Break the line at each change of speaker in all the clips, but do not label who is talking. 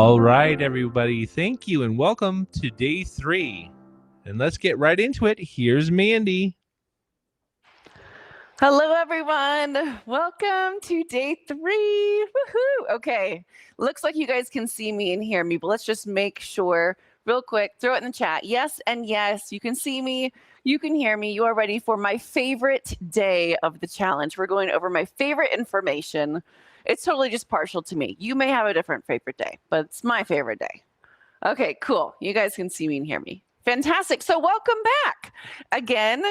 All right, everybody. Thank you and welcome to day 3. And let's get right into it. Here's Mandy.
Hello, everyone. Welcome to day 3. Woohoo! Okay, looks like you guys can see me and hear me, but let's just make sure real quick. Throw it in the chat. Yes and yes, you can see me, you can hear me. You are ready for my favorite day of the challenge. We're going over my favorite information. It's totally just partial to me. You may have a different favorite day, but it's my favorite day. Okay, cool. You guys can see me and hear me. Fantastic. So welcome back. Again,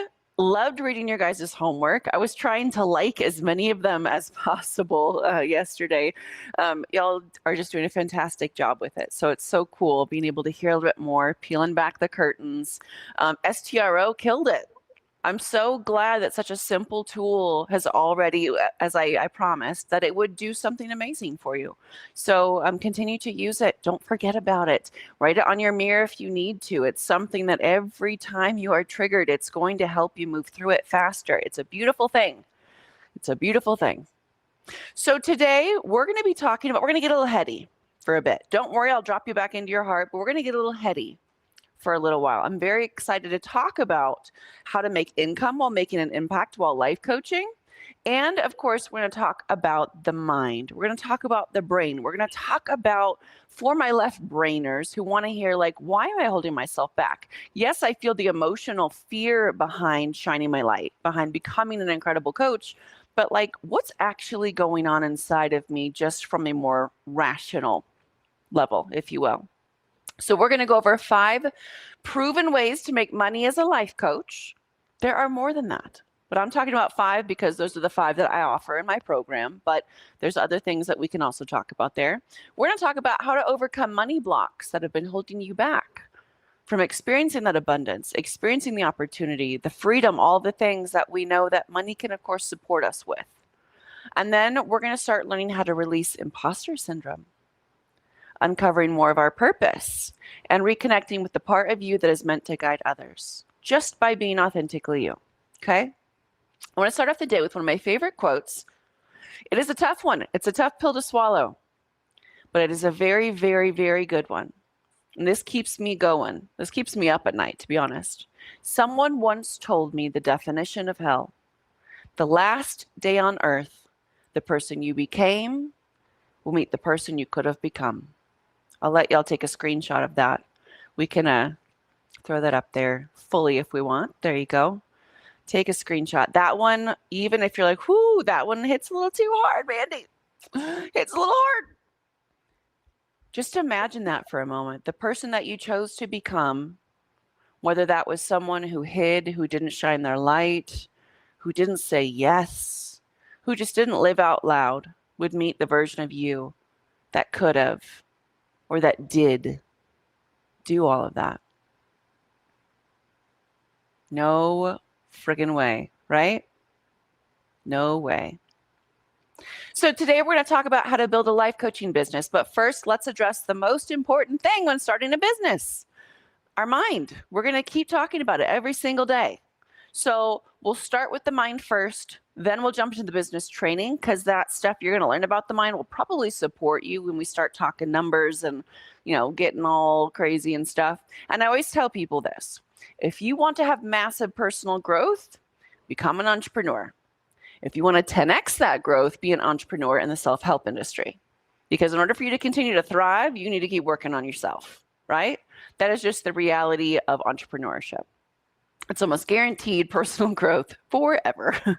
loved reading your guys' homework. I was trying to like as many of them as possible yesterday. Y'all are just doing a fantastic job with it. So it's so cool being able to hear a little bit more, peeling back the curtains. STRO killed it. I'm so glad that such a simple tool has already, as I promised, that it would do something amazing for you. So continue to use it. Don't forget about it. Write it on your mirror if you need to. It's something that every time you are triggered, it's going to help you move through it faster. It's a beautiful thing. It's a beautiful thing. So today we're going to be talking about, we're going to get a little heady for a bit. Don't worry, I'll drop you back into your heart, but we're going to get a little heady for a little while. I'm very excited to talk about how to make income while making an impact while life coaching. And of course, we're going to talk about the mind. We're going to talk about the brain. We're going to talk about, for my left brainers who want to hear, like, why am I holding myself back? Yes, I feel the emotional fear behind shining my light, behind becoming an incredible coach. But like, what's actually going on inside of me just from a more rational level, if you will? So we're going to go over 5 proven ways to make money as a life coach. There are more than that, but I'm talking about 5 because those are the 5 that I offer in my program, but there's other things that we can also talk about there. We're going to talk about how to overcome money blocks that have been holding you back from experiencing that abundance, experiencing the opportunity, the freedom, all the things that we know that money can, of course, support us with. And then we're going to start learning how to release imposter syndrome, uncovering more of our purpose, and reconnecting with the part of you that is meant to guide others, just by being authentically you, okay? I want to start off the day with one of my favorite quotes. It is a tough one. It's a tough pill to swallow, but it is a very, very, very good one. And this keeps me going. This keeps me up at night, to be honest. Someone once told me the definition of hell. The last day on earth, the person you became will meet the person you could have become. I'll let y'all take a screenshot of that. We can throw that up there fully if we want. There you go. Take a screenshot. That one, even if you're like, whoo, that one hits a little too hard, Mandy. It's a little hard. Just imagine that for a moment. The person that you chose to become, whether that was someone who hid, who didn't shine their light, who didn't say yes, who just didn't live out loud, would meet the version of you that could have, or that did do all of that. No friggin' way, right? No way. So today we're going to talk about how to build a life coaching business. But first, let's address the most important thing when starting a business, our mind. We're going to keep talking about it every single day. So we'll start with the mind first, then we'll jump into the business training, because that stuff you're going to learn about the mind will probably support you when we start talking numbers and, getting all crazy and stuff. And I always tell people this: if you want to have massive personal growth, become an entrepreneur. If you want to 10x that growth, be an entrepreneur in the self-help industry. Because in order for you to continue to thrive, you need to keep working on yourself, right? That is just the reality of entrepreneurship. It's almost guaranteed personal growth forever.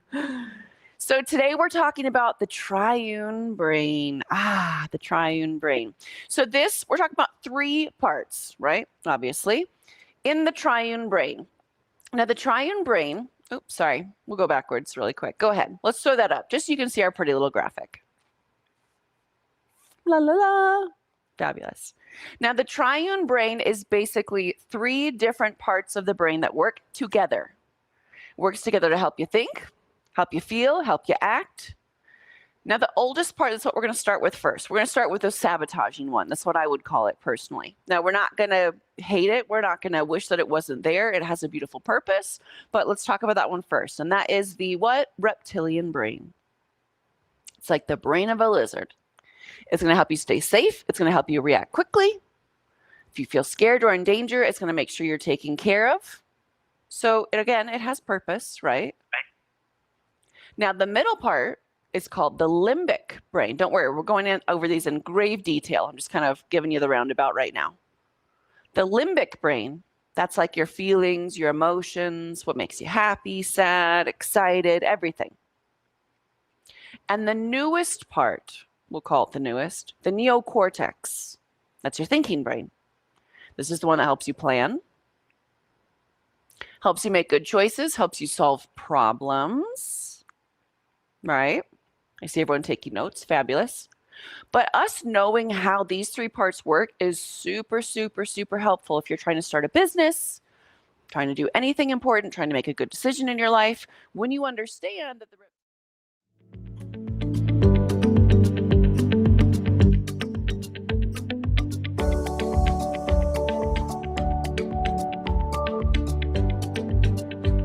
So today we're talking about the triune brain. The triune brain. So we're talking about 3 parts, right? Obviously, in the triune brain. Now the triune brain, oops, sorry, we'll go backwards really quick. Go ahead. Let's throw that up just so you can see our pretty little graphic. La la la. Fabulous. Now, the triune brain is basically 3 different parts of the brain that work together. Works together to help you think, help you feel, help you act. Now, the oldest part is what we're going to start with first. We're going to start with the sabotaging one. That's what I would call it personally. Now, we're not going to hate it. We're not going to wish that it wasn't there. It has a beautiful purpose. But let's talk about that one first. And that is the what? Reptilian brain. It's like the brain of a lizard. It's going to help you stay safe. It's going to help you react quickly. If you feel scared or in danger, it's going to make sure you're taken care of. So again, it has purpose, right? Now, the middle part is called the limbic brain. Don't worry, we're going over these in grave detail. I'm just kind of giving you the roundabout right now. The limbic brain, that's like your feelings, your emotions, what makes you happy, sad, excited, everything. And the newest part, we'll call it the newest, the neocortex. That's your thinking brain. This is the one that helps you plan, helps you make good choices, helps you solve problems, right? I see everyone taking notes. Fabulous. But us knowing how these three parts work is super, super, super helpful if you're trying to start a business, trying to do anything important, trying to make a good decision in your life. When you understand that the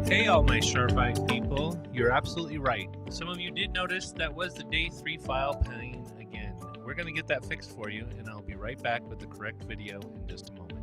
Hey, all my sharp-eyed people. You're absolutely right. Some of you did notice that was the day 3 file playing again. We're going to get that fixed for you, and I'll be right back with the correct video in just a moment.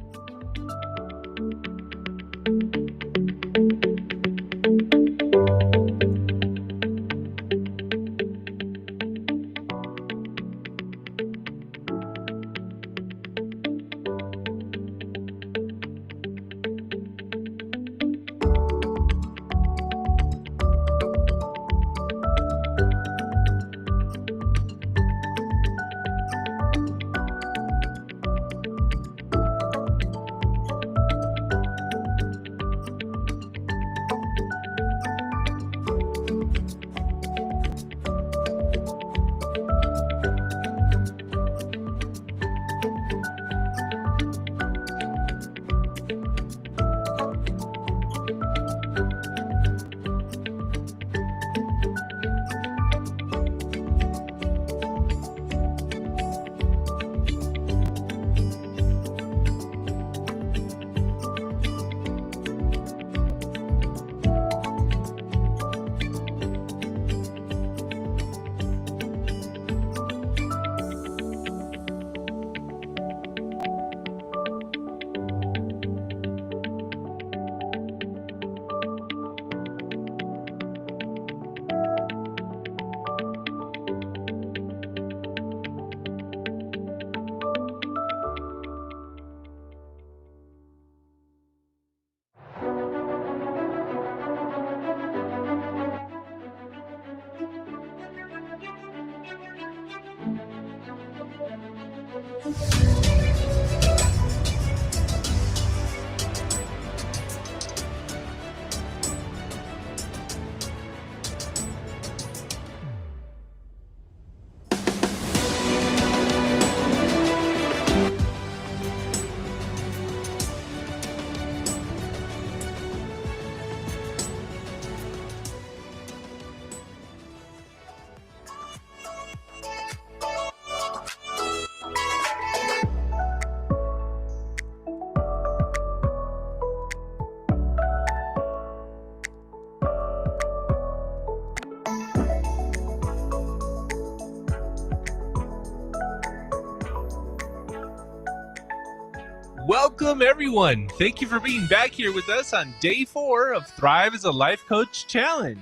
Welcome, everyone. Thank you for being back here with us on day 4 of Thrive as a Life Coach Challenge.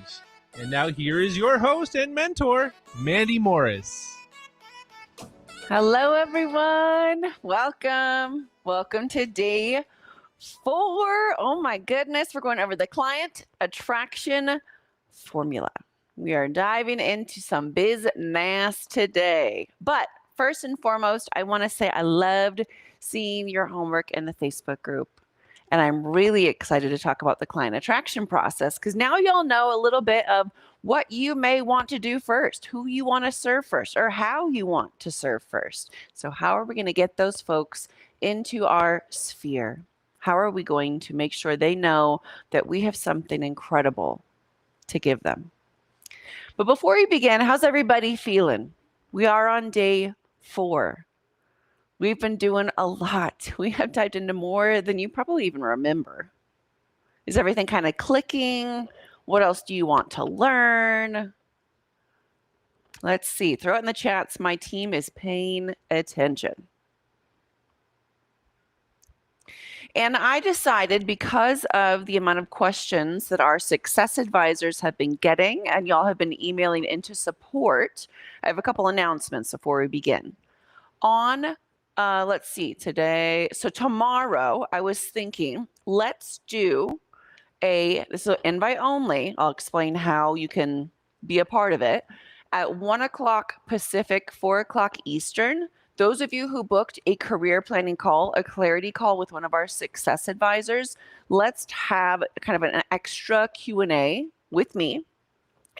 And now here is your host and mentor, Mandy Morris.
Hello, everyone. Welcome. Welcome to day 4. Oh my goodness. We're going over the client attraction formula. We are diving into some business today. But first and foremost, I want to say I loved seeing your homework in the Facebook group. And I'm really excited to talk about the client attraction process because now you'll know a little bit of what you may want to do first, who you want to serve first, or how you want to serve first. So how are we going to get those folks into our sphere? How are we going to make sure they know that we have something incredible to give them? But before we begin, how's everybody feeling? We are on day 4. We've been doing a lot. We have dived into more than you probably even remember. Is everything kind of clicking? What else do you want to learn? Let's see. Throw it in the chats. My team is paying attention. And I decided, because of the amount of questions that our success advisors have been getting and y'all have been emailing into support, I have a couple announcements before we begin. On, let's see, tomorrow, I was thinking, let's do this is invite only. I'll explain how you can be a part of it. At 1 o'clock Pacific, 4 o'clock Eastern, those of you who booked a career planning call, a clarity call with one of our success advisors, let's have kind of an extra Q&A with me,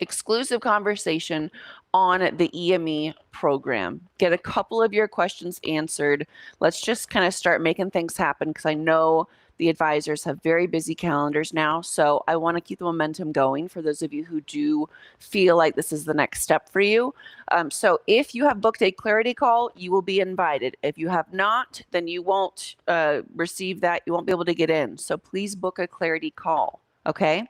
exclusive conversation on the EME program. Get a couple of your questions answered. Let's just kind of start making things happen, because I know the advisors have very busy calendars now. So I want to keep the momentum going for those of you who do feel like this is the next step for you. So if you have booked a clarity call, you will be invited. If you have not, then you won't receive that. You won't be able to get in. So please book a clarity call. Okay.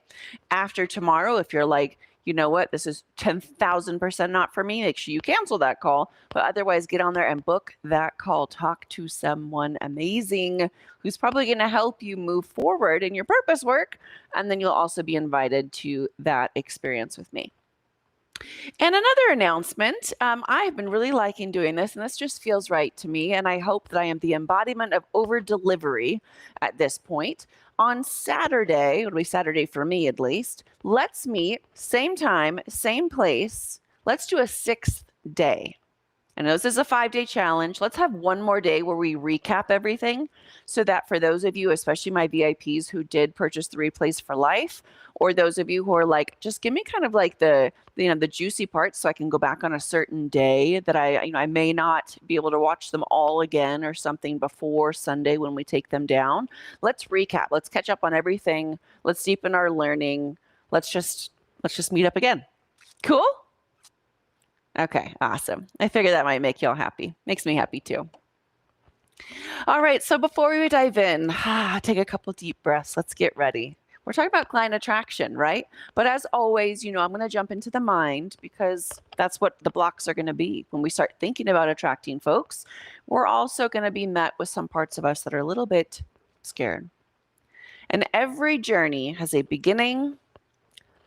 After tomorrow, if you're like, you know what, this is 10,000% not for me, make sure you cancel that call. But otherwise, get on there and book that call. Talk to someone amazing who's probably going to help you move forward in your purpose work. And then you'll also be invited to that experience with me. And another announcement, I have been really liking doing this, and this just feels right to me. And I hope that I am the embodiment of over delivery at this point. On Saturday, it'll be Saturday for me at least, let's meet, same time, same place. Let's do a 6th day. I know this is a 5-day challenge. Let's have one more day where we recap everything, so that for those of you, especially my VIPs who did purchase the replays for life, or those of you who are like, just give me kind of like the juicy parts so I can go back on a certain day that I may not be able to watch them all again or something before Sunday when we take them down. Let's recap. Let's catch up on everything. Let's deepen our learning. Let's just meet up again. Cool? Okay, awesome. I figured that might make y'all happy. Makes me happy too. All right, so before we dive in, take a couple deep breaths. Let's get ready. We're talking about client attraction, right? But as always, I'm going to jump into the mind, because that's what the blocks are going to be. When we start thinking about attracting folks, we're also going to be met with some parts of us that are a little bit scared. And every journey has a beginning,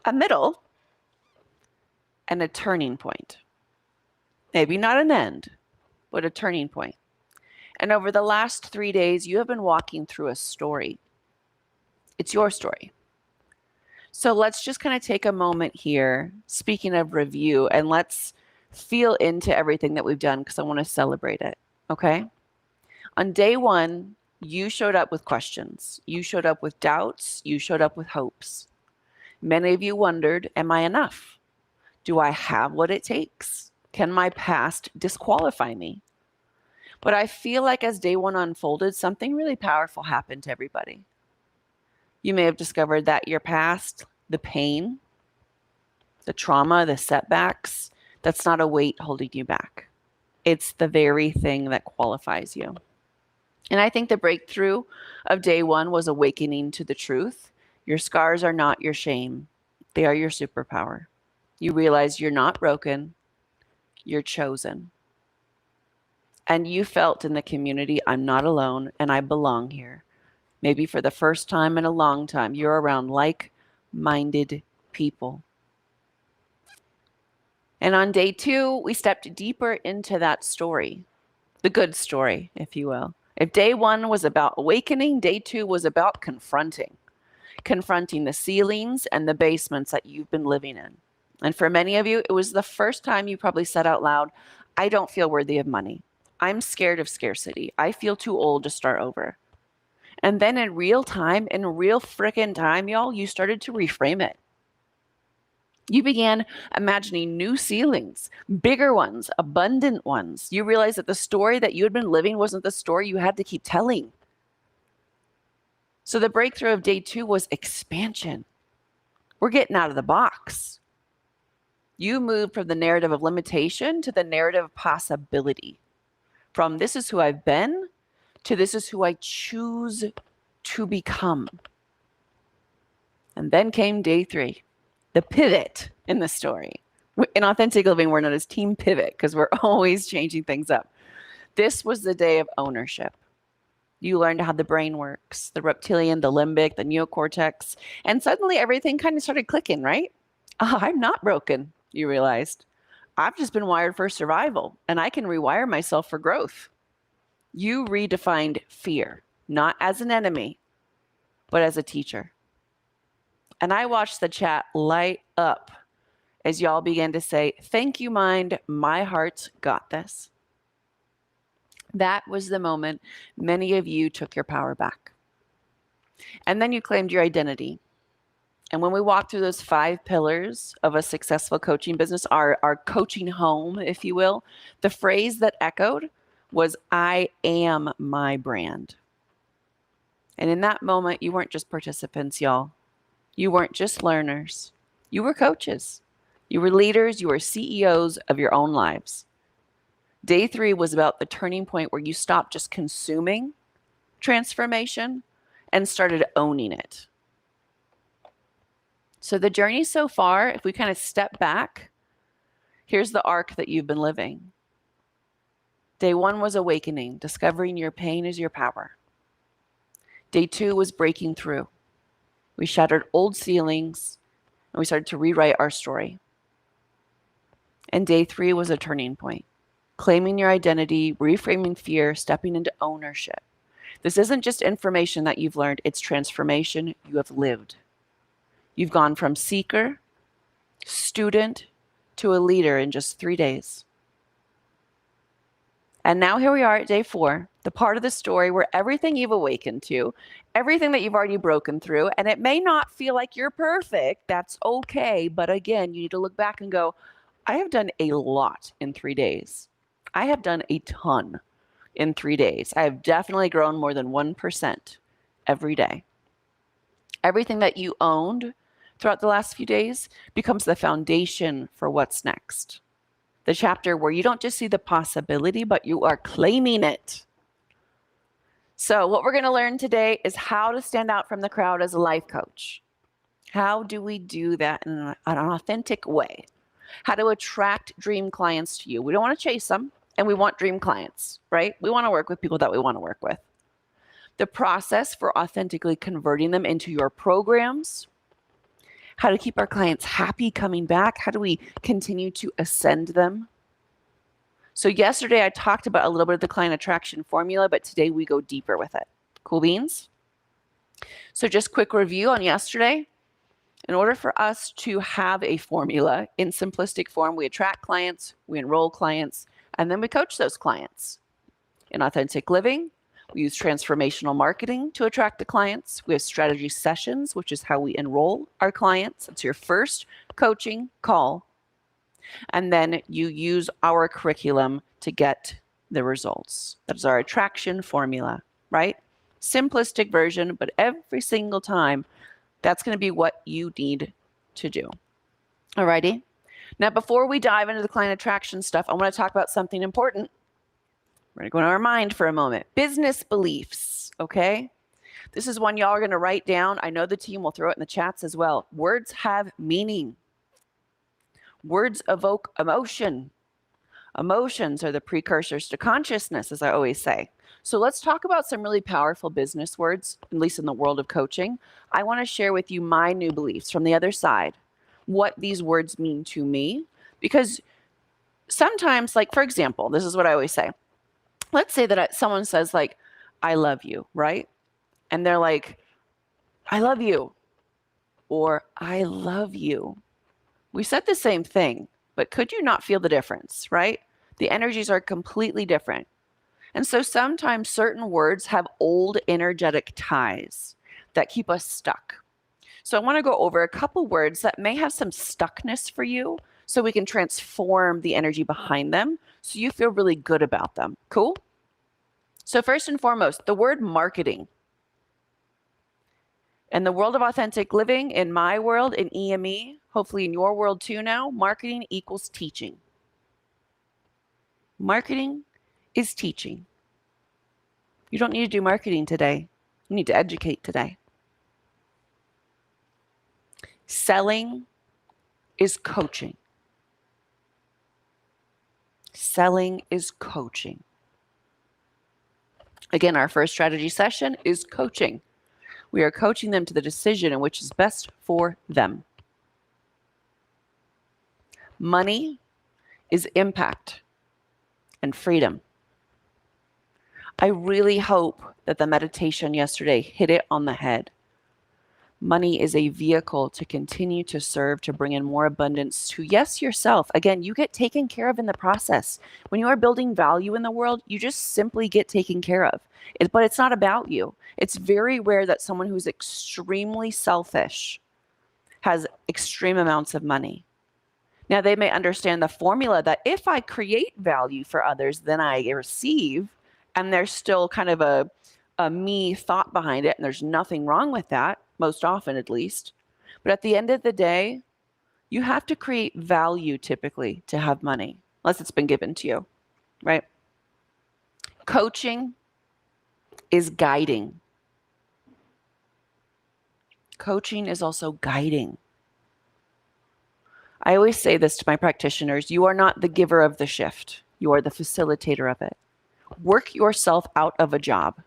a middle, and a turning point. Maybe not an end, but a turning point. And over the last 3 days, you have been walking through a story. It's your story. So let's just kind of take a moment here, speaking of review, and let's feel into everything that we've done, because I want to celebrate it, okay? On day 1, you showed up with questions. You showed up with doubts. You showed up with hopes. Many of you wondered, am I enough? Do I have what it takes? Can my past disqualify me? But I feel like as day 1 unfolded, something really powerful happened to everybody. You may have discovered that your past, the pain, the trauma, the setbacks, that's not a weight holding you back. It's the very thing that qualifies you. And I think the breakthrough of day 1 was awakening to the truth. Your scars are not your shame. They are your superpower. You realize you're not broken. You're chosen. And you felt in the community, I'm not alone and I belong here. Maybe for the first time in a long time, you're around like-minded people. And on day 2, we stepped deeper into that story, the good story, if you will. If day 1 was about awakening, day 2 was about confronting the ceilings and the basements that you've been living in. And for many of you, it was the first time you probably said out loud, I don't feel worthy of money. I'm scared of scarcity. I feel too old to start over. And then in real time, in real frickin' time, y'all, you started to reframe it. You began imagining new ceilings, bigger ones, abundant ones. You realized that the story that you had been living wasn't the story you had to keep telling. So the breakthrough of day 2 was expansion. We're getting out of the box. You moved from the narrative of limitation to the narrative of possibility. From this is who I've been to this is who I choose to become. And then came day 3, the pivot in the story. In Authentic Living, we're known as Team Pivot because we're always changing things up. This was the day of ownership. You learned how the brain works, the reptilian, the limbic, the neocortex, and suddenly everything kind of started clicking, right? I'm not broken, you realized. I've just been wired for survival, and I can rewire myself for growth. You redefined fear, not as an enemy, but as a teacher. And I watched the chat light up as y'all began to say, thank you, mind, my heart's got this. That was the moment many of you took your power back. And then you claimed your identity. And when we walked through those 5 pillars of a successful coaching business, our coaching home, if you will, the phrase that echoed was, I am my brand. And in that moment, you weren't just participants, y'all. You weren't just learners. You were coaches. You were leaders. You were CEOs of your own lives. Day 3 was about the turning point where you stopped just consuming transformation and started owning it. So the journey so far, if we kind of step back, here's the arc that you've been living. Day 1 was awakening, discovering your pain is your power. Day 2 was breaking through. We shattered old ceilings and we started to rewrite our story. And day 3 was a turning point, claiming your identity, reframing fear, stepping into ownership. This isn't just information that you've learned, it's transformation you have lived. You've gone from seeker, student, to a leader in just 3 days. And now here we are at day 4, the part of the story where everything you've awakened to, everything that you've already broken through, and it may not feel like you're perfect, that's okay. But again, you need to look back and go, I have done a lot in 3 days. I have done a ton in 3 days. I have definitely grown more than 1% every day. Everything that you owned throughout the last few days becomes the foundation for what's next. The chapter where you don't just see the possibility, but you are claiming it. So what we're going to learn today is how to stand out from the crowd as a life coach. How do we do that in an authentic way? How to attract dream clients to you. We don't want to chase them, and we want dream clients, right? We want to work with people that we want to work with. The process for authentically converting them into your programs. How to keep our clients happy coming back. How do we continue to ascend them? So yesterday I talked about a little bit of the client attraction formula, but today we go deeper with it. Cool beans? So just quick review on yesterday. In order for us to have a formula in simplistic form, we attract clients, we enroll clients, and then we coach those clients. In authentic living, we use transformational marketing to attract the clients. We have strategy sessions, which is how we enroll our clients. It's your first coaching call. And then you use our curriculum to get the results. That's our attraction formula, right? Simplistic version, but every single time, that's going to be what you need to do. Alrighty. Now, before we dive into the client attraction stuff, I want to talk about something important. We're going to go into our mind for a moment. Business beliefs, okay? This is one y'all are going to write down. I know the team will throw it in the chats as well. Words have meaning. Words evoke emotion. Emotions are the precursors to consciousness, as I always say. So let's talk about some really powerful business words, at least in the world of coaching. I want to share with you my new beliefs from the other side, what these words mean to me. Because sometimes, like, for example, this is what I always say. Let's say that someone says, like, I love you, right? And they're like, I love you, or I love you. We said the same thing, but could you not feel the difference, right? The energies are completely different. And so sometimes certain words have old energetic ties that keep us stuck. So I want to go over a couple words that may have some stuckness for you so we can transform the energy behind them so you feel really good about them. Cool? So first and foremost, the word marketing. In the world of authentic living, in my world, in EME, hopefully in your world too now, marketing equals teaching. Marketing is teaching. You don't need to do marketing today. You need to educate today. Selling is coaching. Selling is coaching. Again, our first strategy session is coaching. We are coaching them to the decision in which is best for them. Money is impact and freedom. I really hope that the meditation yesterday hit it on the head. Money is a vehicle to continue to serve, to bring in more abundance to, yes, yourself. Again, you get taken care of in the process. When you are building value in the world, you just simply get taken care of. But it's not about you. It's very rare that someone who's extremely selfish has extreme amounts of money. Now, they may understand the formula that if I create value for others, then I receive, and there's still kind of a me thought behind it, and there's nothing wrong with that, most often at least. But at the end of the day, you have to create value typically to have money, unless it's been given to you, right? Coaching is guiding. Coaching is also guiding. I always say this to my practitioners: you are not the giver of the shift. You are the facilitator of it. Work yourself out of a job.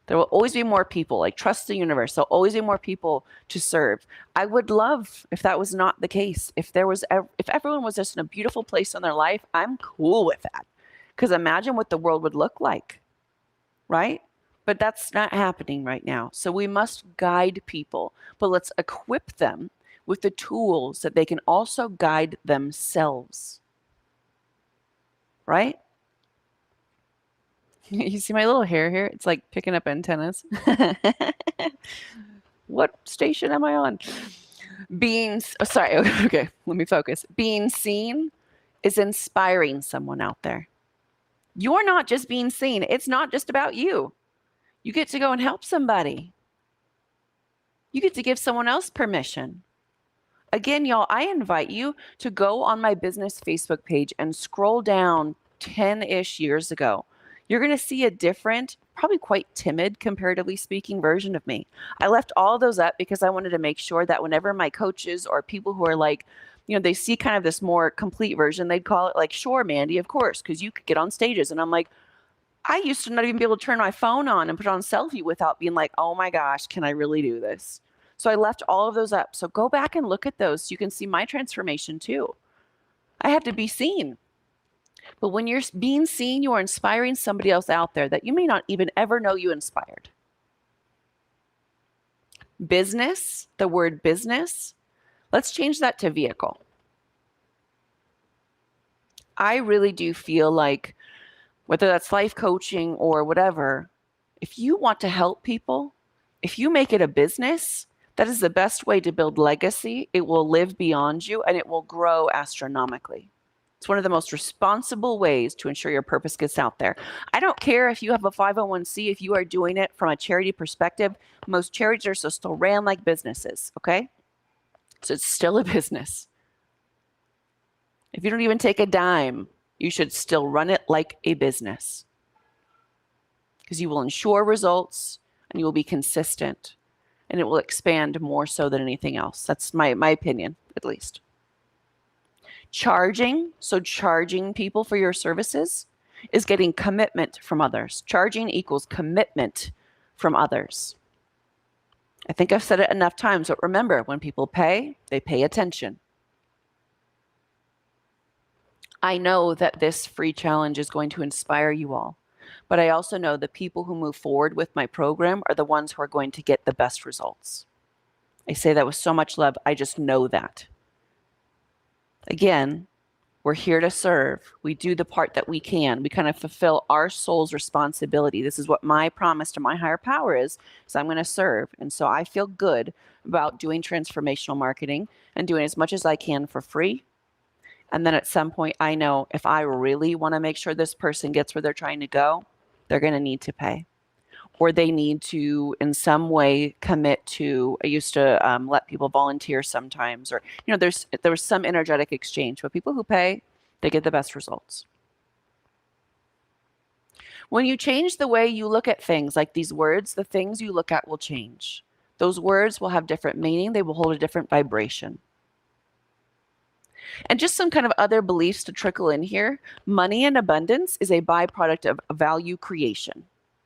There will always be more people. Like, trust the universe. There'll always be more people to serve. I would love if that was not the case. If everyone was just in a beautiful place in their life, I'm cool with that. Because imagine what the world would look like, right? But that's not happening right now. So we must guide people, but let's equip them with the tools that they can also guide themselves, right? You see my little hair here? It's like picking up antennas. What station am I on? Okay, let me focus. Being seen is inspiring someone out there. You're not just being seen. It's not just about you. You get to go and help somebody. You get to give someone else permission. Again, y'all, I invite you to go on my business Facebook page and scroll down 10-ish years ago. You're going to see a different, probably quite timid, comparatively speaking, version of me. I left all those up because I wanted to make sure that whenever my coaches or people who are like, they see kind of this more complete version, they'd call it like, sure, Mandy, of course, because you could get on stages. And I'm like, I used to not even be able to turn my phone on and put on selfie without being like, oh my gosh, can I really do this? So I left all of those up. So go back and look at those so you can see my transformation too. I had to be seen. But when you're being seen, you are inspiring somebody else out there that you may not even ever know you inspired. Business, the word business, let's change that to vehicle. I really do feel like, whether that's life coaching or whatever, if you want to help people, if you make it a business, that is the best way to build legacy. It will live beyond you and it will grow astronomically. It's one of the most responsible ways to ensure your purpose gets out there. I don't care if you have a 501c, if you are doing it from a charity perspective. Most charities are still ran like businesses, okay? So it's still a business. If you don't even take a dime, you should still run it like a business, because you will ensure results and you will be consistent, and it will expand more so than anything else. That's my opinion, at least. Charging people for your services is getting commitment from others. Charging equals commitment from others. I think I've said it enough times, but remember, when people pay, they pay attention. I know that this free challenge is going to inspire you all, but I also know the people who move forward with my program are the ones who are going to get the best results. I say that with so much love. I just know that. Again, we're here to serve. We do the part that we can. We kind of fulfill our soul's responsibility. This is what my promise to my higher power is I'm going to serve. And so I feel good about doing transformational marketing and doing as much as I can for free. And then at some point, I know if I really want to make sure this person gets where they're trying to go, they're going to need to pay. Or they need to, in some way, commit to, I used to let people volunteer sometimes, or, there was some energetic exchange. But people who pay, they get the best results. When you change the way you look at things, like these words, the things you look at will change. Those words will have different meaning. They will hold a different vibration. And just some kind of other beliefs to trickle in here. Money and abundance is a byproduct of value creation.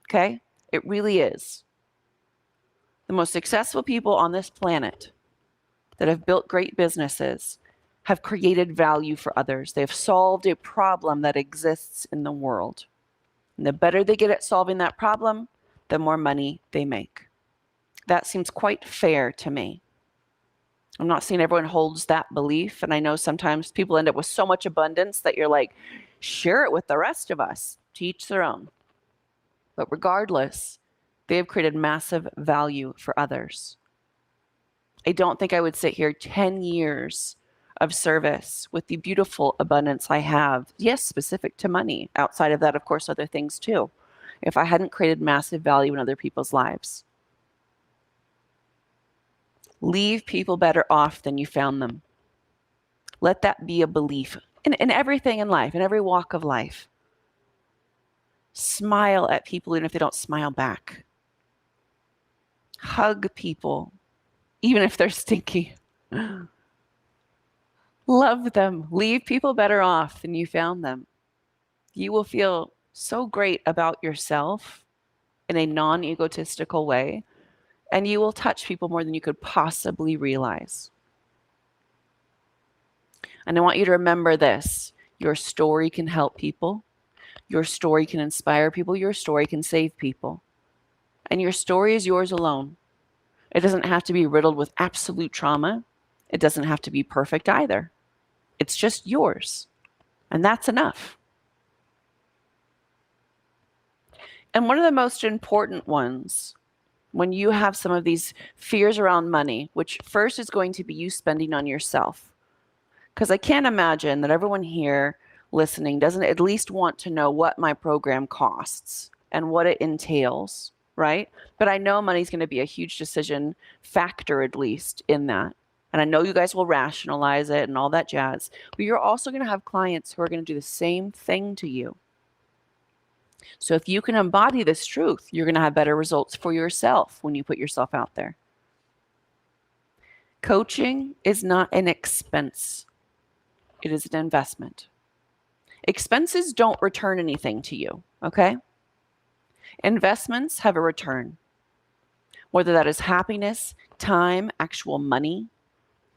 Okay? It really is. The most successful people on this planet that have built great businesses have created value for others. They have solved a problem that exists in the world. And the better they get at solving that problem, the more money they make. That seems quite fair to me. I'm not saying everyone holds that belief. And I know sometimes people end up with so much abundance that you're like, share it with the rest of us. To each their own. But regardless, they have created massive value for others. I don't think I would sit here 10 years of service with the beautiful abundance I have, yes, specific to money. Outside of that, of course, other things too, if I hadn't created massive value in other people's lives. Leave people better off than you found them. Let that be a belief in everything in life, in every walk of life. Smile at people even if they don't smile back. Hug people, even if they're stinky. Love them. Leave people better off than you found them. You will feel so great about yourself in a non-egotistical way, and you will touch people more than you could possibly realize. And I want you to remember this. Your story can help people. Your story can inspire people. Your story can save people. And your story is yours alone. It doesn't have to be riddled with absolute trauma. It doesn't have to be perfect either. It's just yours. And that's enough. And one of the most important ones, when you have some of these fears around money, which first is going to be you spending on yourself. Because I can't imagine that everyone here listening doesn't at least want to know what my program costs and what it entails, right? But I know money's going to be a huge decision factor, at least, in that. And I know you guys will rationalize it and all that jazz. But you're also going to have clients who are going to do the same thing to you. So if you can embody this truth, you're going to have better results for yourself when you put yourself out there. Coaching is not an expense. It is an investment. Expenses don't return anything to you, okay? Investments have a return. Whether that is happiness, time, actual money,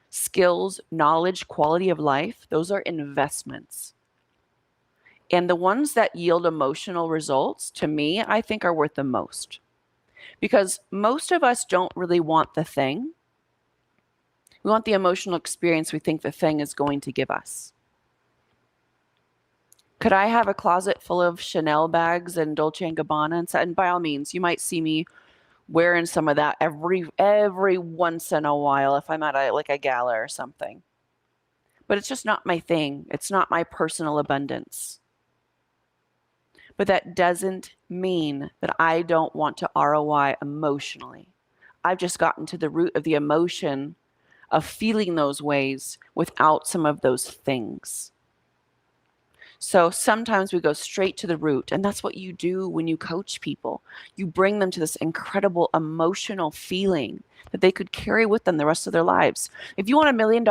skills, knowledge, quality of life, those are investments. And the ones that yield emotional results, to me, I think are worth the most. Because most of us don't really want the thing. We want the emotional experience we think the thing is going to give us. Could I have a closet full of Chanel bags and Dolce & Gabbana? And by all means, you might see me wearing some of that every once in a while if I'm at a gala or something. But it's just not my thing. It's not my personal abundance. But that doesn't mean that I don't want to ROI emotionally. I've just gotten to the root of the emotion of feeling those ways without some of those things. So sometimes we go straight to the root, and that's what you do when you coach people. You bring them to this incredible emotional feeling that they could carry with them the rest of their lives. If you want $1 million,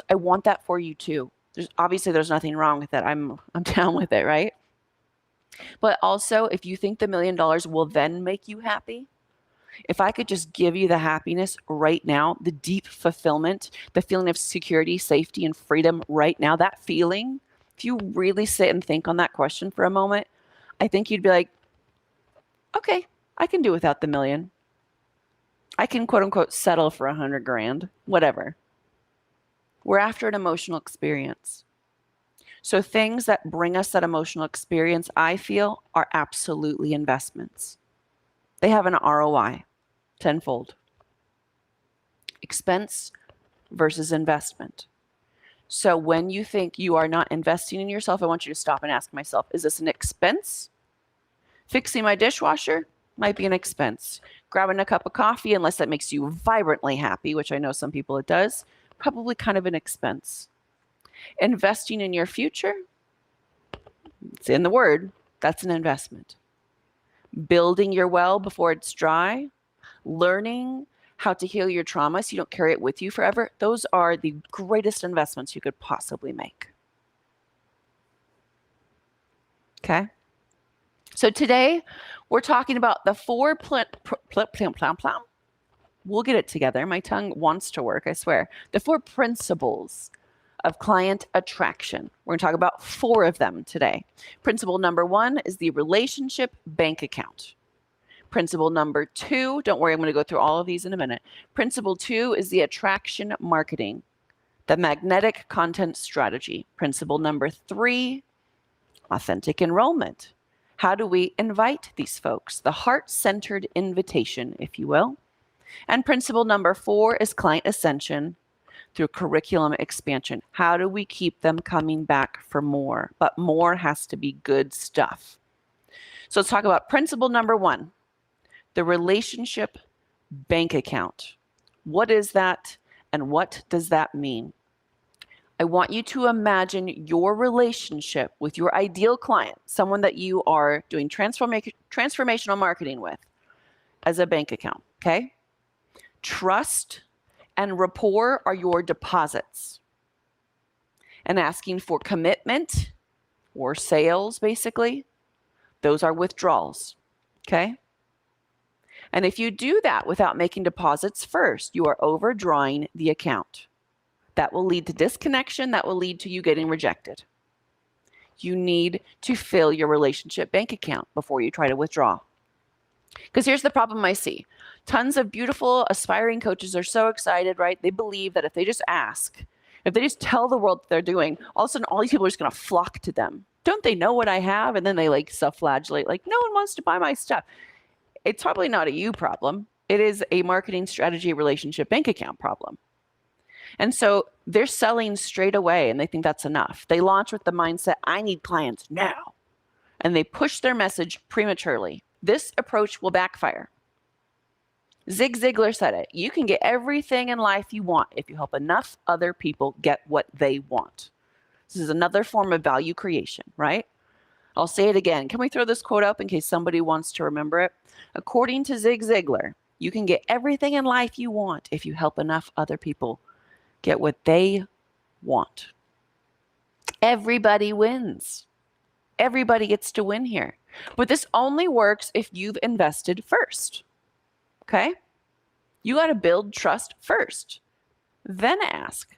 I want that for you too. There's nothing wrong with it. I'm down with it, right? But also, if you think the $1 million will then make you happy, if I could just give you the happiness right now, the deep fulfillment, the feeling of security, safety, and freedom right now, that feeling, if you really sit and think on that question for a moment, I think you'd be like, okay, I can do without the $1 million. I can quote unquote settle for $100,000, whatever. We're after an emotional experience. So things that bring us that emotional experience, I feel, are absolutely investments. They have an ROI, tenfold. Expense versus investment. So when you think you are not investing in yourself, I want you to stop and ask myself, is this an expense? Fixing my dishwasher might be an expense. Grabbing a cup of coffee, unless that makes you vibrantly happy, which I know some people it does, probably kind of an expense. Investing in your future, it's in the word, that's an investment. Building your well before it's dry, learning how to heal your trauma so you don't carry it with you forever, those are the greatest investments you could possibly make. Okay? So today, We're talking about the four we'll get it together. My tongue wants to work, I swear. The 4 principles of client attraction. We're going to talk about 4 of them today. Principle number 1 is the relationship bank account. Principle number 2, don't worry, I'm going to go through all of these in a minute. Principle 2 is the attraction marketing, the magnetic content strategy. Principle number 3, authentic enrollment. How do we invite these folks? The heart-centered invitation, if you will. And principle number 4 is client ascension through curriculum expansion. How do we keep them coming back for more? But more has to be good stuff. So let's talk about principle number 1, the relationship bank account. What is that and what does that mean? I want you to imagine your relationship with your ideal client, someone that you are doing transformational marketing with, as a bank account, okay? Trust and rapport are your deposits. And asking for commitment or sales, basically, those are withdrawals, okay? And if you do that without making deposits first, you are overdrawing the account. That will lead to disconnection. That will lead to you getting rejected. You need to fill your relationship bank account before you try to withdraw. Because here's the problem I see. Tons of beautiful, aspiring coaches are so excited, right? They believe that if they just ask, if they just tell the world what they're doing, all of a sudden all these people are just going to flock to them. Don't they know what I have? And then they like self-flagellate, like, no one wants to buy my stuff. It's probably not a you problem. It is a marketing strategy relationship bank account problem. And so they're selling straight away and they think that's enough. They launch with the mindset, I need clients now. And they push their message prematurely. This approach will backfire. Zig Ziglar said it. You can get everything in life you want if you help enough other people get what they want. This is another form of value creation, right? I'll say it again. Can we throw this quote up in case somebody wants to remember it? According to Zig Ziglar, you can get everything in life you want if you help enough other people get what they want. Everybody wins. Everybody gets to win here. But this only works if you've invested first. Okay? You got to build trust first, then ask.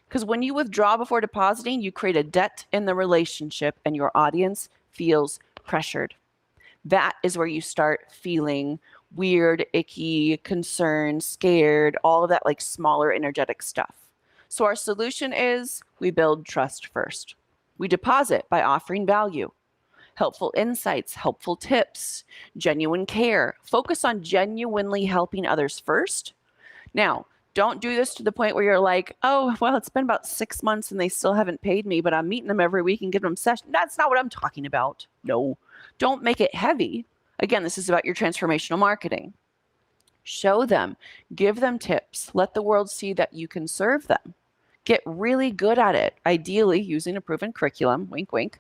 Because when you withdraw before depositing, you create a debt in the relationship and your audience feels pressured. That is where you start feeling weird, icky, concerned, scared, all of that like smaller energetic stuff. So our solution is we build trust first. We deposit by offering value, helpful insights, helpful tips, genuine care. Focus on genuinely helping others first. Now, don't do this to the point where you're like, oh, well, it's been about 6 months and they still haven't paid me, but I'm meeting them every week and giving them sessions. That's not what I'm talking about. No, don't make it heavy. Again, this is about your transformational marketing. Show them, give them tips, let the world see that you can serve them. Get really good at it, ideally using a proven curriculum, wink, wink.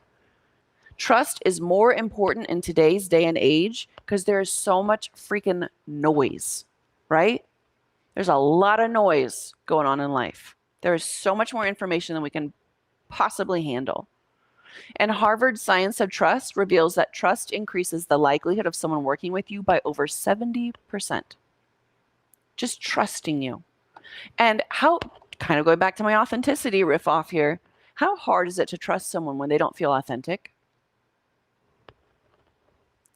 Trust is more important in today's day and age because there is so much freaking noise, right? There's a lot of noise going on in life. There is so much more information than we can possibly handle. And Harvard Science of Trust reveals that trust increases the likelihood of someone working with you by over 70%. Just trusting you. And how, kind of going back to my authenticity riff off here, how hard is it to trust someone when they don't feel authentic?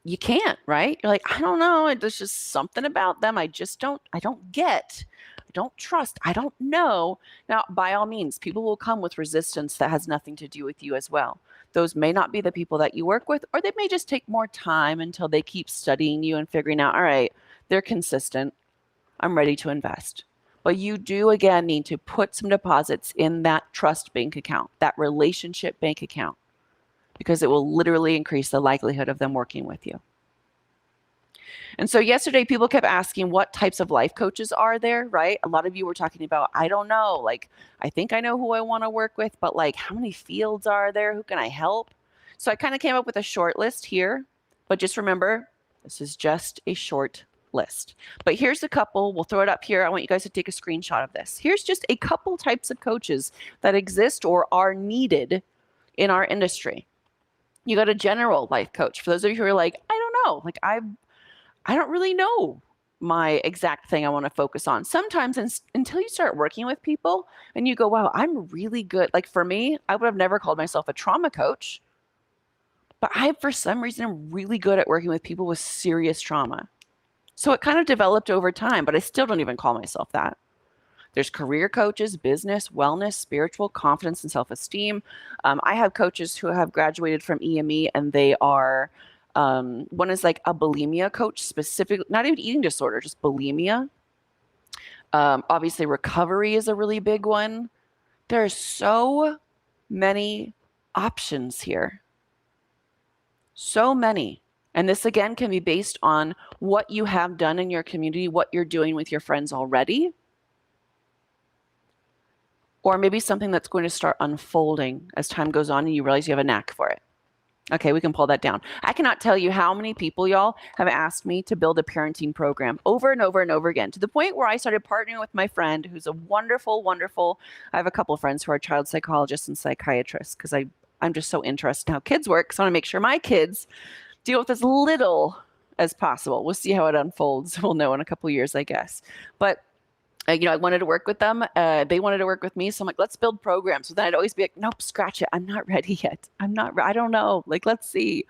You can't, right? You're like, I don't know. There's just something about them. I don't get. I don't trust. I don't know. Now, by all means, people will come with resistance that has nothing to do with you as well. Those may not be the people that you work with, or they may just take more time until they keep studying you and figuring out, all right, they're consistent. I'm ready to invest. But you do, again, need to put some deposits in that trust bank account, that relationship bank account, because it will literally increase the likelihood of them working with you. And so yesterday, people kept asking what types of life coaches are there, right? A lot of you were talking about, I don't know, like, I think I know who I want to work with, but like, how many fields are there? Who can I help? So I kind of came up with a short list here, but just remember, this is just a short list. But here's a couple. We'll throw it up here. I want you guys to take a screenshot of this. Here's just a couple types of coaches that exist or are needed in our industry. You got a general life coach. For those of you who are like, I don't know. Like I don't really know my exact thing I want to focus on. Sometimes until you start working with people and you go, wow, I'm really good. Like for me, I would have never called myself a trauma coach, but I, for some reason, am really good at working with people with serious trauma. So it kind of developed over time, but I still don't even call myself that. There's career coaches, business, wellness, spiritual, confidence, and self-esteem. I have coaches who have graduated from EME, and they are, one is like a bulimia coach, specifically, not even eating disorder, just bulimia. Obviously, recovery is a really big one. There are so many options here. So many. And this, again, can be based on what you have done in your community, what you're doing with your friends already, or maybe something that's going to start unfolding as time goes on and you realize you have a knack for it. Okay, we can pull that down. I cannot tell you how many people, y'all, have asked me to build a parenting program over and over and over again, to the point where I started partnering with my friend who's a wonderful, I have a couple of friends who are child psychologists and psychiatrists because I'm just so interested in how kids work. So I want to make sure my kids deal with as little as possible. We'll see how it unfolds. We'll know in a couple of years, I guess. But I wanted to work with them. They wanted to work with me. So I'm like, let's build programs. So then I'd always be like, nope, scratch it. I'm not ready yet. I don't know. Like, let's see.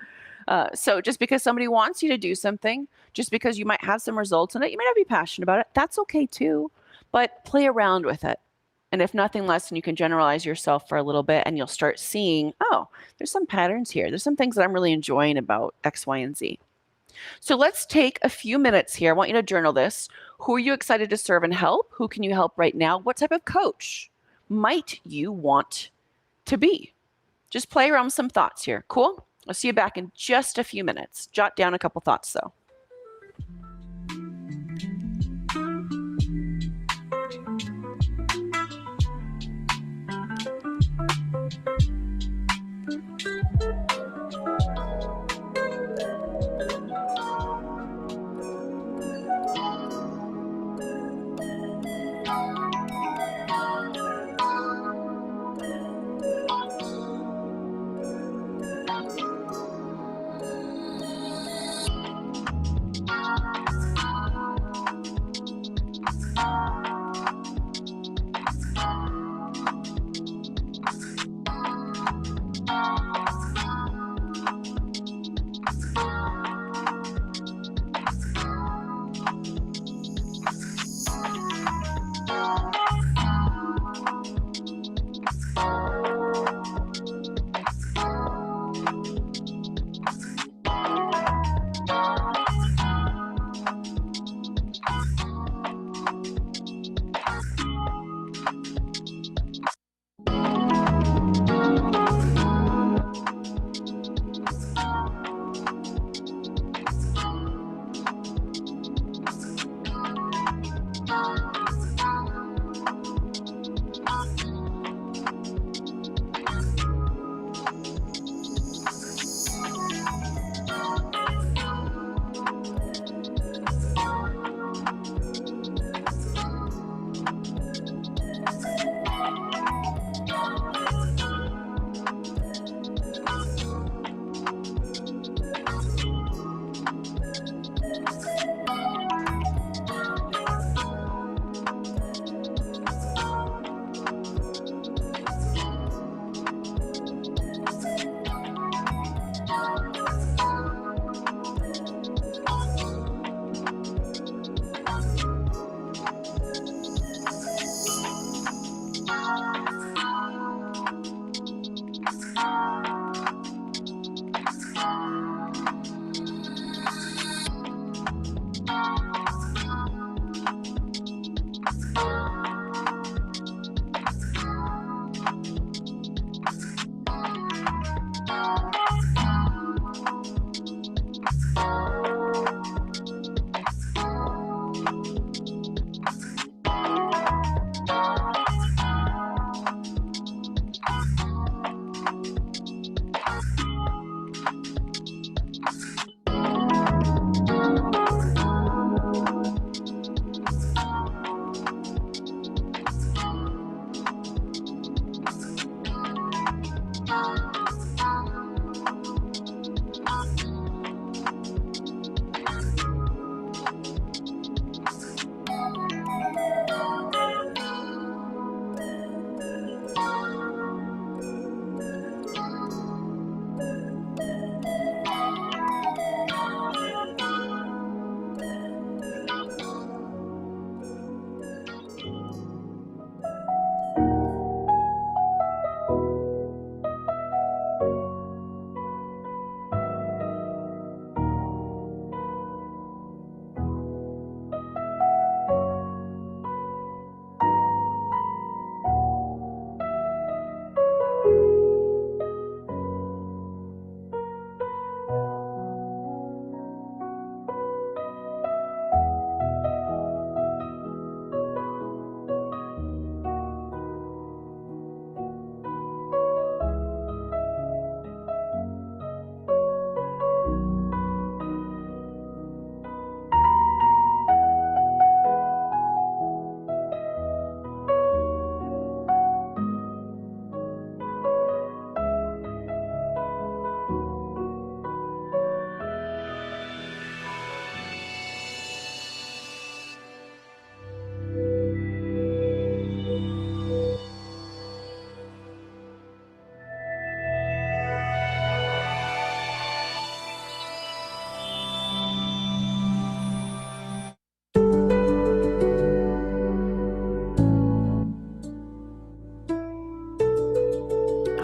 So just because somebody wants you to do something, just because you might have some results in it, you may not be passionate about it. That's okay too. But play around with it. And if nothing less, then you can generalize yourself for a little bit and you'll start seeing, oh, there's some patterns here. There's some things that I'm really enjoying about X, Y, and Z. So let's take a few minutes here. I want you to journal this. Who are you excited to serve and help? Who can you help right now? What type of coach might you want to be? Just play around with some thoughts here. Cool? I'll see you back in just a few minutes. Jot down a couple thoughts though.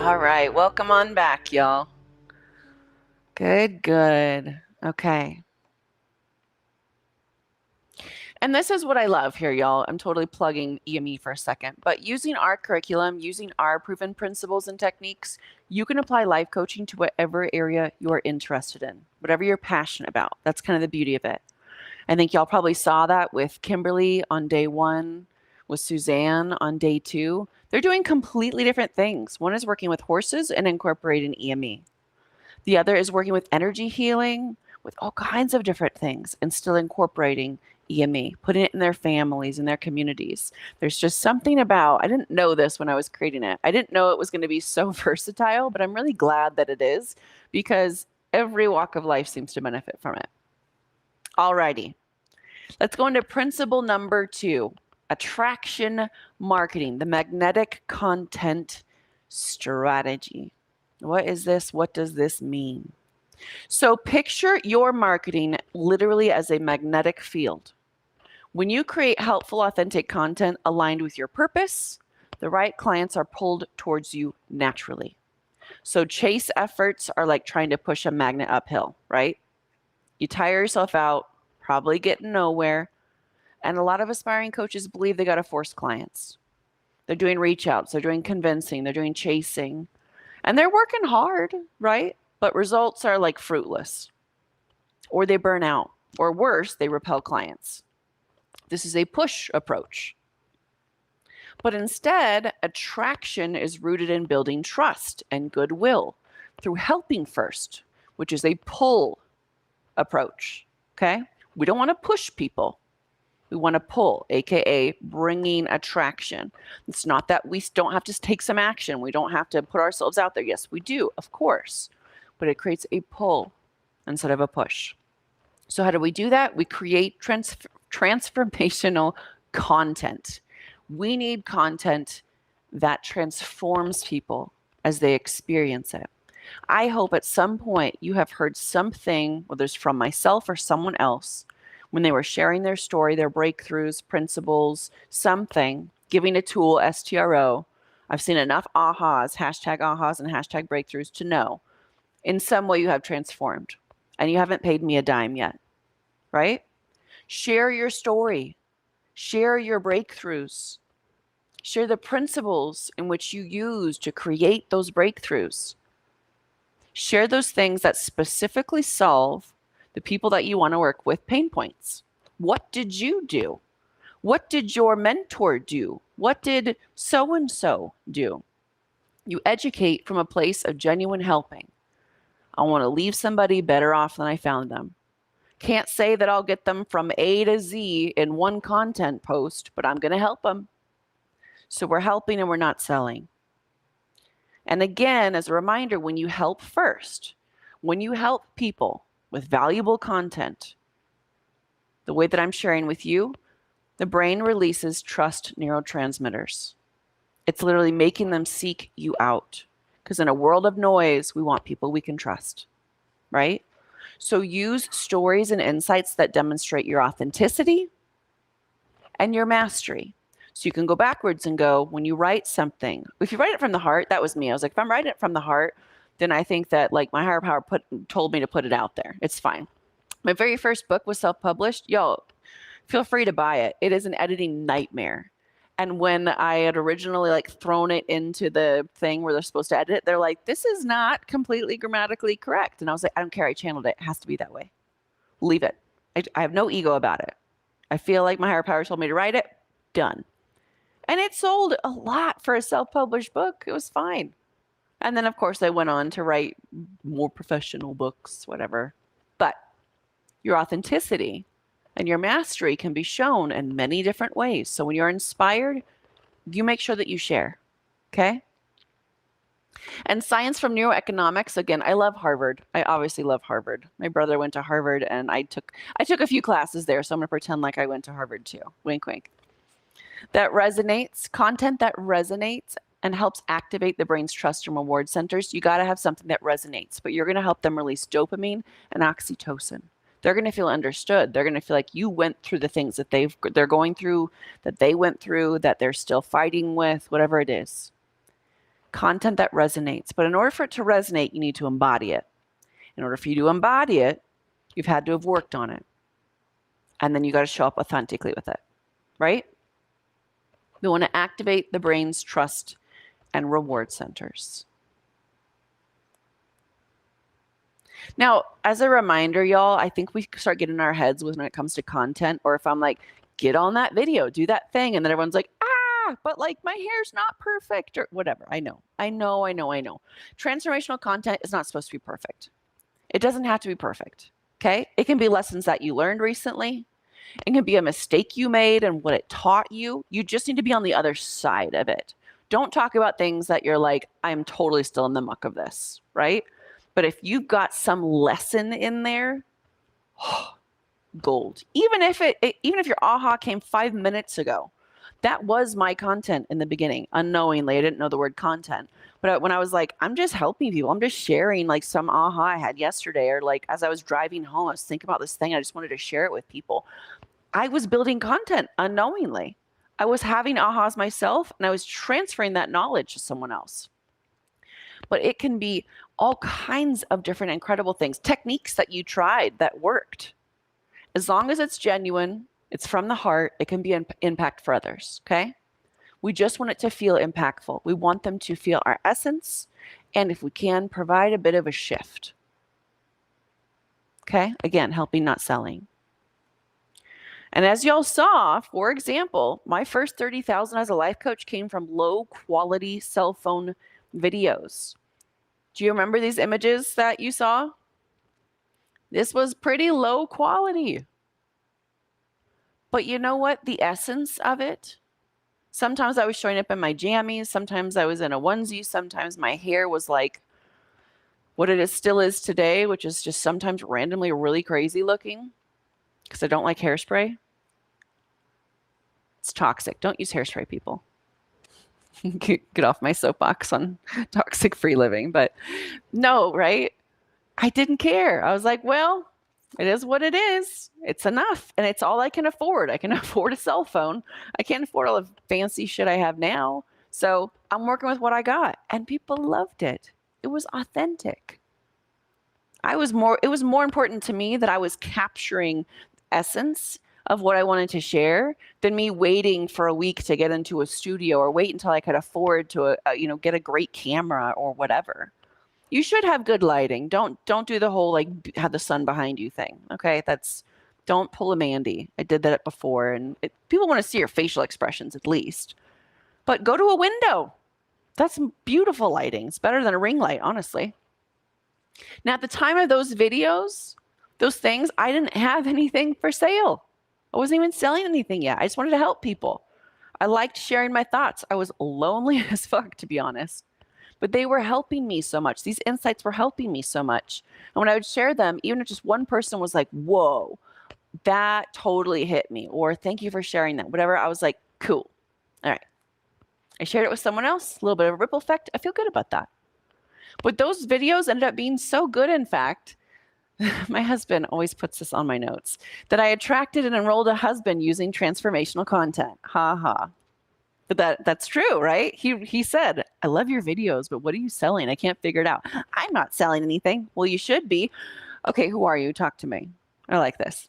All right, welcome on back, y'all. Good, good. Okay. And this is what I love here, y'all. I'm totally plugging EME for a second. But using our curriculum, using our proven principles and techniques, you can apply life coaching to whatever area you're interested in, whatever you're passionate about. That's kind of the beauty of it. I think y'all probably saw that with Kimberly on day 1, with Suzanne on day 2. They're doing completely different things. One is working with horses and incorporating EME. The other is working with energy healing, with all kinds of different things, and still incorporating EME, putting it in their families and their communities. There's just something about, I didn't know this when I was creating it. I didn't know it was going to be so versatile, but I'm really glad that it is, because every walk of life seems to benefit from it. Alrighty, let's go into principle number 2, attraction marketing, the magnetic content strategy. What is this? What does this mean? So picture your marketing literally as a magnetic field. When you create helpful, authentic content aligned with your purpose, the right clients are pulled towards you naturally. So chase efforts are like trying to push a magnet uphill, right? You tire yourself out, probably getting nowhere. And a lot of aspiring coaches believe they got to force clients. They're doing reach outs, they're doing convincing, they're doing chasing. And they're working hard, right? But results are like fruitless, or they burn out, or worse, they repel clients. This is a push approach. But instead, attraction is rooted in building trust and goodwill through helping first, which is a pull approach, okay? We don't want to push people. We want to pull, AKA bringing attraction. It's not that we don't have to take some action. We don't have to put ourselves out there. Yes, we do, of course. But it creates a pull instead of a push. So how do we do that? We create transformational content. We need content that transforms people as they experience it. I hope at some point you have heard something, whether it's from myself or someone else, when they were sharing their story, their breakthroughs, principles, something, giving a tool, STRO. I've seen enough ahas and hashtag breakthroughs to know in some way you have transformed, and you haven't paid me a dime yet, right? Share your story, share your breakthroughs, share the principles in which you use to create those breakthroughs. Share those things that specifically solve the people that you want to work with pain points. What did you do? What did your mentor do? What did so-and-so do? You educate from a place of genuine helping. I want to leave somebody better off than I found them. Can't say that I'll get them from A to Z in one content post, but I'm going to help them. So we're helping and we're not selling. And again, as a reminder, when you help first, when you help people with valuable content, the way that I'm sharing with you, the brain releases trust neurotransmitters. It's literally making them seek you out. Because in a world of noise, we want people we can trust, right? So use stories and insights that demonstrate your authenticity and your mastery. So you can go backwards and go, when you write something, if you write it from the heart, that was me. I was like, if I'm writing it from the heart, then I think that like my higher power told me to put it out there. It's fine. My very first book was self-published. Yo, feel free to buy it. It is an editing nightmare. And when I had originally like thrown it into the thing where they're supposed to edit it, they're like, this is not completely grammatically correct. And I was like, I don't care. I channeled it. It has to be that way. Leave it. I have no ego about it. I feel like my higher power told me to write it. Done. And it sold a lot for a self-published book. It was fine. And then, of course, I went on to write more professional books, whatever. But your authenticity and your mastery can be shown in many different ways. So when you're inspired, you make sure that you share, okay? And science from neuroeconomics, again, I love Harvard. I obviously love Harvard. My brother went to Harvard, and I took a few classes there, so I'm going to pretend like I went to Harvard too. Wink, wink. That resonates, content that resonates and helps activate the brain's trust and reward centers. You got to have something that resonates, but you're going to help them release dopamine and oxytocin. They're going to feel understood. They're going to feel like you went through the things that they're going through, that they went through, that they're still fighting with, whatever it is. content that resonates. But in order for it to resonate, you need to embody it. In order for you to embody it, you've had to have worked on it. And then you got to show up authentically with it, right? We want to activate the brain's trust and reward centers. Now, as a reminder, y'all, I think we start getting in our heads when it comes to content, or if I'm like, get on that video, do that thing, and then everyone's like, but like my hair's not perfect or whatever. I know. Transformational content is not supposed to be perfect. It doesn't have to be perfect, okay? It can be lessons that you learned recently. It can be a mistake you made and what it taught you. You just need to be on the other side of it. Don't talk about things that you're like, I'm totally still in the muck of this, right? But if you've got some lesson in there, gold. Even if your aha came 5 minutes ago, that was my content in the beginning. Unknowingly, I didn't know the word content. But when I was like, I'm just helping people. I'm just sharing like some aha I had yesterday, or like as I was driving home, I was thinking about this thing. I just wanted to share it with people. I was building content unknowingly. I was having ahas myself, and I was transferring that knowledge to someone else. But it can be all kinds of different incredible things, techniques that you tried that worked. As long as it's genuine, it's from the heart, it can be an impact for others, okay? We just want it to feel impactful. We want them to feel our essence, and if we can, provide a bit of a shift. Okay? Again, helping, not selling. And as y'all saw, for example, my first 30,000 as a life coach came from low quality cell phone videos. Do you remember these images that you saw? This was pretty low quality. But you know what? The essence of it, sometimes I was showing up in my jammies, sometimes I was in a onesie, sometimes my hair was like what it still is today, which is just sometimes randomly really crazy looking because I don't like hairspray. It's toxic. Don't use hairspray, people. Get off my soapbox on toxic free living. But no, right? I didn't care. I was like, well, it is what it is. It's enough. And it's all I can afford. I can afford a cell phone. I can't afford all the fancy shit I have now. So I'm working with what I got. And people loved it. It was authentic. It was more important to me that I was capturing essence of what I wanted to share than me waiting for a week to get into a studio or wait until I could afford to, get a great camera or whatever. You should have good lighting. Don't do the whole like have the sun behind you thing. Okay, don't pull a Mandy. I did that before, and people want to see your facial expressions at least. But go to a window. That's beautiful lighting. It's better than a ring light, honestly. Now, at the time of those videos, those things, I didn't have anything for sale. I wasn't even selling anything yet. I just wanted to help people. I liked sharing my thoughts. I was lonely as fuck, to be honest. But they were helping me so much. These insights were helping me so much. And when I would share them, even if just one person was like, whoa, that totally hit me, or thank you for sharing that, whatever, I was like, cool. All right. I shared it with someone else, a little bit of a ripple effect. I feel good about that. But those videos ended up being so good, in fact, my husband always puts this on my notes, that I attracted and enrolled a husband using transformational content. Ha ha. But that's true, right? He said, I love your videos, but what are you selling? I can't figure it out. I'm not selling anything. Well, you should be. Okay, who are you? Talk to me. I like this.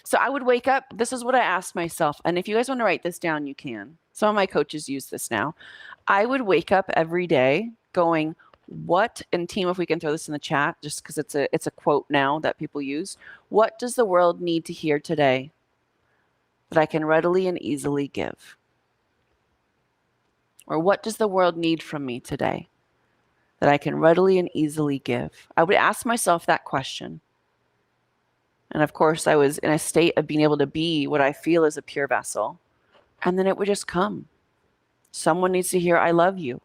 So I would wake up. This is what I asked myself. And if you guys want to write this down, you can. Some of my coaches use this now. I would wake up every day going, what, and team, if we can throw this in the chat, just because it's a quote now that people use. What does the world need to hear today that I can readily and easily give? Or what does the world need from me today that I can readily and easily give? I would ask myself that question. And of course, I was in a state of being able to be what I feel is a pure vessel. And then it would just come. Someone needs to hear, I love you.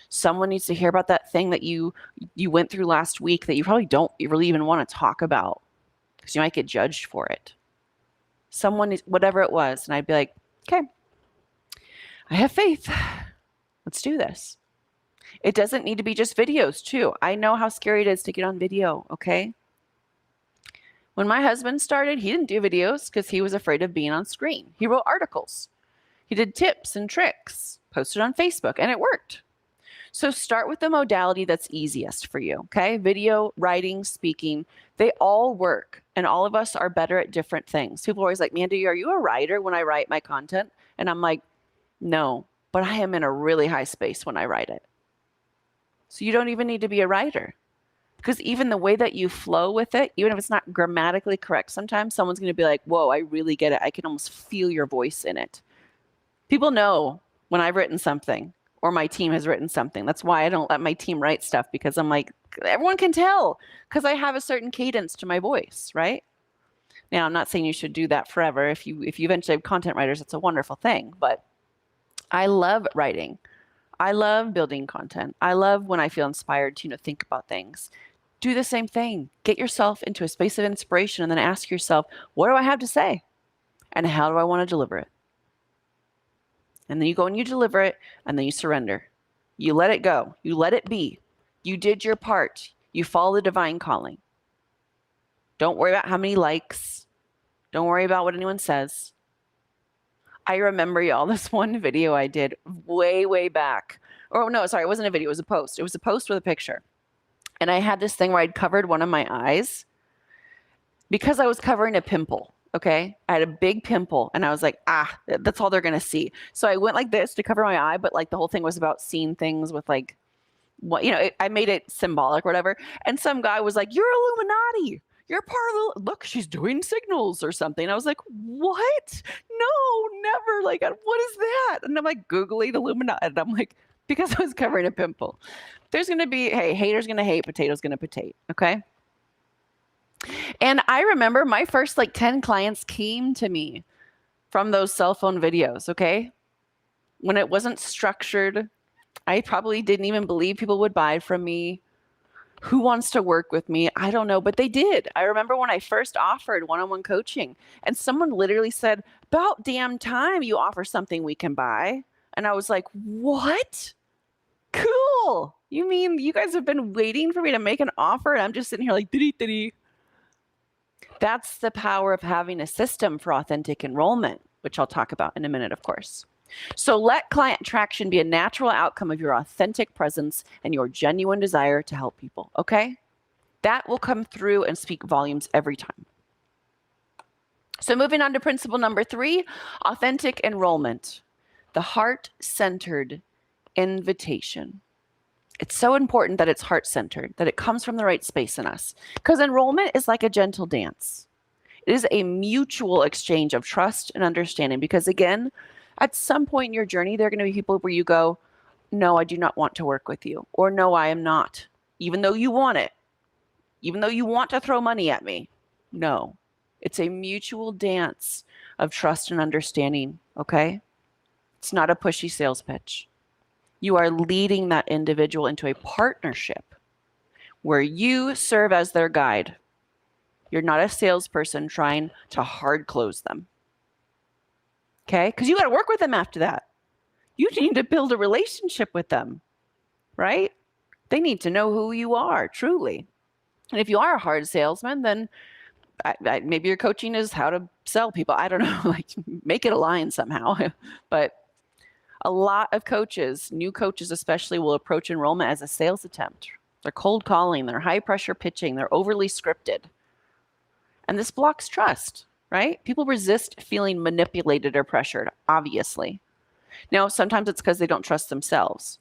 Someone needs to hear about that thing that you went through last week that you probably don't really even want to talk about because you might get judged for it. Someone, whatever it was. And I'd be like, okay, I have faith. Let's do this. It doesn't need to be just videos too. I know how scary it is to get on video, okay? When my husband started, he didn't do videos because he was afraid of being on screen. He wrote articles. He did tips and tricks. posted on Facebook, and it worked. So start with the modality that's easiest for you, okay? Video, writing, speaking, they all work, and all of us are better at different things. People are always like, Mandy, are you a writer when I write my content? And I'm like, no, but I am in a really high space when I write it. So you don't even need to be a writer, because even the way that you flow with it, even if it's not grammatically correct, sometimes someone's going to be like, whoa, I really get it. I can almost feel your voice in it. People know when I've written something or my team has written something. That's why I don't let my team write stuff, because I'm like, everyone can tell, because I have a certain cadence to my voice, right? Now, I'm not saying you should do that forever. If you eventually have content writers, it's a wonderful thing, but I love writing. I love building content. I love when I feel inspired to, think about things. Do the same thing. Get yourself into a space of inspiration and then ask yourself, what do I have to say? And how do I want to deliver it? And then you go and you deliver it, and then you surrender. You let it go. You let it be. You did your part. You follow the divine calling. Don't worry about how many likes. Don't worry about what anyone says. I remember, y'all, this one video I did way, way back. Oh, no, sorry, it wasn't a video. It was a post. It was a post with a picture. And I had this thing where I'd covered one of my eyes because I was covering a pimple. Okay. I had a big pimple, and I was like, that's all they're going to see. So I went like this to cover my eye, but like the whole thing was about seeing things with like, what, I made it symbolic or whatever. And some guy was like, you're Illuminati. You're part of the, look, she's doing signals or something. I was like, what? No, never. Like, what is that? And I'm like, Googling Illuminati. And I'm like, because I was covering a pimple. There's going to be, hey, haters going to hate, potatoes going to potate. Okay. And I remember my first 10 clients came to me from those cell phone videos, okay? When it wasn't structured, I probably didn't even believe people would buy from me. Who wants to work with me? I don't know, but they did. I remember when I first offered one-on-one coaching, and someone literally said, about damn time you offer something we can buy. And I was like, what? Cool. You mean you guys have been waiting for me to make an offer, and I'm just sitting here like, diddy. That's the power of having a system for authentic enrollment, which I'll talk about in a minute, of course. So let client attraction be a natural outcome of your authentic presence and your genuine desire to help people, okay? That will come through and speak volumes every time. So moving on to principle number 3, authentic enrollment, the heart-centered invitation. It's so important that it's heart-centered, that it comes from the right space in us, because enrollment is like a gentle dance. It is a mutual exchange of trust and understanding, because again, at some point in your journey, there are going to be people where you go, no, I do not want to work with you, or no, I am not, even though you want it, even though you want to throw money at me. No, it's a mutual dance of trust and understanding, okay? It's not a pushy sales pitch. You are leading that individual into a partnership where you serve as their guide. You're not a salesperson trying to hard close them. Okay? Because you got to work with them after that. You need to build a relationship with them, right? They need to know who you are, truly. And if you are a hard salesman, then maybe your coaching is how to sell people. I don't know, make it align somehow. But a lot of coaches, new coaches especially, will approach enrollment as a sales attempt. They're cold calling, they're high pressure pitching, they're overly scripted. And this blocks trust, right? People resist feeling manipulated or pressured, obviously. Now, sometimes it's because they don't trust themselves.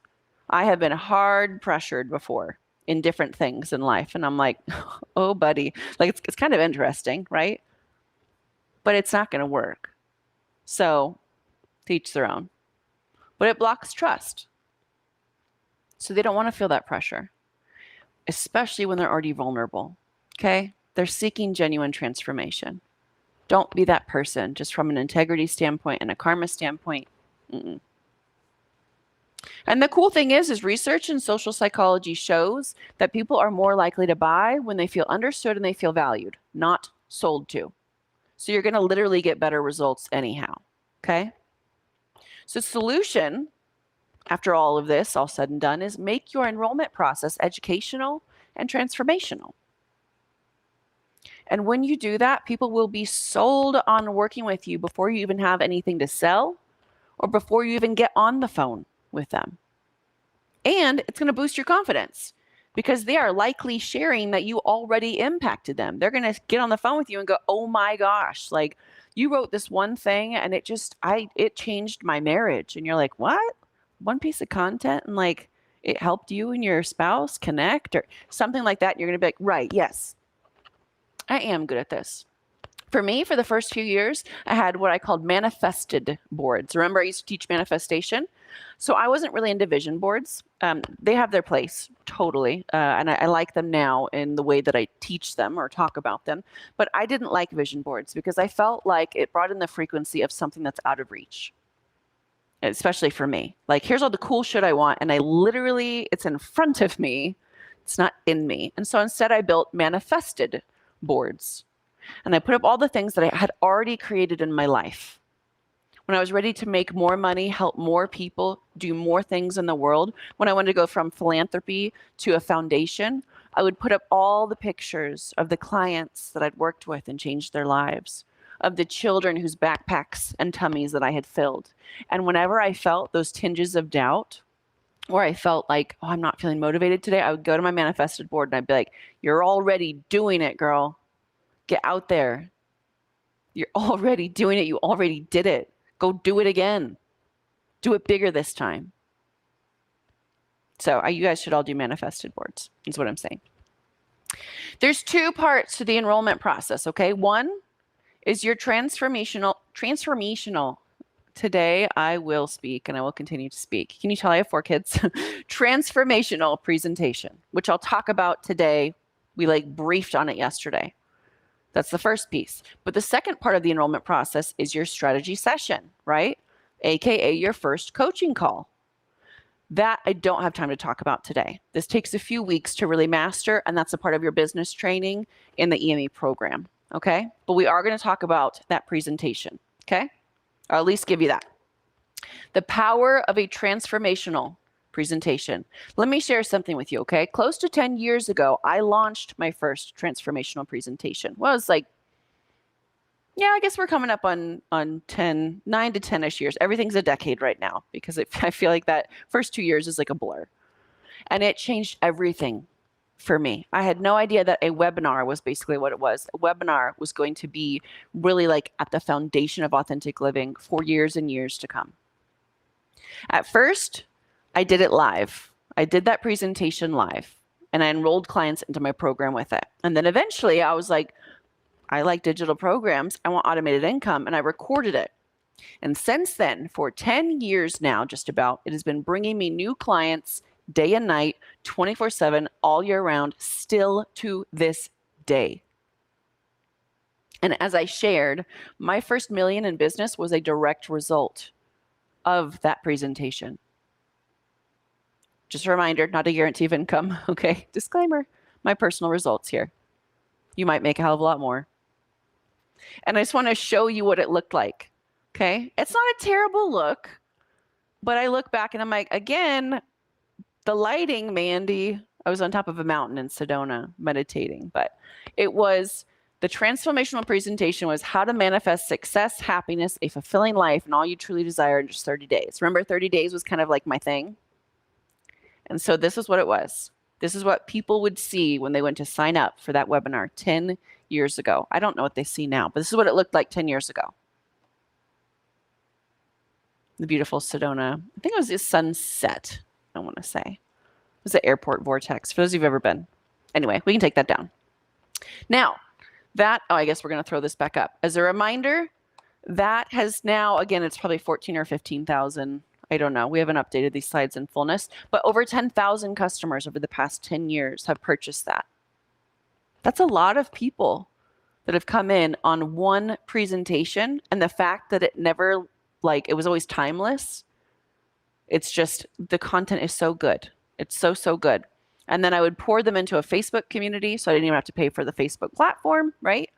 I have been hard pressured before in different things in life. And I'm like, oh, buddy, it's kind of interesting, right? But it's not going to work. So to each their own. But it blocks trust. So they don't want to feel that pressure, especially when they're already vulnerable, okay? They're seeking genuine transformation. Don't be that person just from an integrity standpoint and a karma standpoint. Mm-mm. And the cool thing is research in social psychology shows that people are more likely to buy when they feel understood and they feel valued, not sold to. So you're going to literally get better results anyhow, okay? So solution, after all of this, all said and done, is make your enrollment process educational and transformational. And when you do that, people will be sold on working with you before you even have anything to sell or before you even get on the phone with them. And it's going to boost your confidence because they are likely sharing that you already impacted them. They're going to get on the phone with you and go, oh my gosh, like you wrote this one thing and it changed my marriage. And you're like, what? One piece of content and like it helped you and your spouse connect or something like that. And you're going to be like, right, yes, I am good at this. For me, for the first few years, I had what I called manifested boards. Remember, I used to teach manifestation. So I wasn't really into vision boards. They have their place, totally. And I like them now in the way that I teach them or talk about them. But I didn't like vision boards because I felt like it brought in the frequency of something that's out of reach, especially for me. Like, here's all the cool shit I want. And it's in front of me. It's not in me. And so instead, I built manifested boards. And I put up all the things that I had already created in my life. When I was ready to make more money, help more people, do more things in the world, when I wanted to go from philanthropy to a foundation, I would put up all the pictures of the clients that I'd worked with and changed their lives, of the children whose backpacks and tummies that I had filled. And whenever I felt those tinges of doubt, or I felt like, oh, I'm not feeling motivated today, I would go to my manifested board and I'd be like, you're already doing it, girl. Get out there. You're already doing it. You already did it. Go do it again. Do it bigger this time. So you guys should all do manifested boards, is what I'm saying. There's two parts to the enrollment process, okay? One is your transformational. Today I will speak and I will continue to speak. Can you tell I have 4 kids? Transformational presentation, which I'll talk about today. We briefed on it yesterday. That's the first piece. But the second part of the enrollment process is your strategy session, right? AKA your first coaching call. That I don't have time to talk about today. This takes a few weeks to really master, and that's a part of your business training in the EME program, okay? But we are going to talk about that presentation, okay? Or at least give you that. The power of a transformational presentation. Let me share something with you, okay? Close to 10 years ago, I launched my first transformational presentation. Well, it's I guess we're coming up on 9 to 10-ish years. Everything's a decade right now because I feel like that first 2 years is like a blur. And it changed everything for me. I had no idea that a webinar was basically what it was. A webinar was going to be really at the foundation of authentic living for years and years to come. At first, I did it live. I did that presentation live and I enrolled clients into my program with it. And then eventually I was like, I like digital programs. I want automated income. And I recorded it. And since then, for 10 years now, just about, it has been bringing me new clients day and night, 24/7, all year round, still to this day. And as I shared, my first $1 million in business was a direct result of that presentation. Just a reminder, not a guarantee of income, okay? Disclaimer, my personal results here. You might make a hell of a lot more. And I just want to show you what it looked like, okay? It's not a terrible look, but I look back and I'm like, again, the lighting, Mandy, I was on top of a mountain in Sedona meditating, but it was, the transformational presentation was how to manifest success, happiness, a fulfilling life, and all you truly desire in just 30 days. Remember, 30 days was kind of like my thing. And so this is what it was. This is what people would see when they went to sign up for that webinar 10 years ago. I don't know what they see now, but this is what it looked like 10 years ago. The beautiful Sedona. I think it was a sunset, I want to say. It was the airport vortex, for those who've ever been. Anyway, we can take that down. Now, I guess we're going to throw this back up. As a reminder, that has now, again, it's probably 14 or 15,000. I don't know. We haven't updated these slides in fullness, but over 10,000 customers over the past 10 years have purchased that. That's a lot of people that have come in on one presentation, and the fact that it never, it was always timeless. It's just, the content is so good. It's so, so good. And then I would pour them into a Facebook community, so I didn't even have to pay for the Facebook platform, right?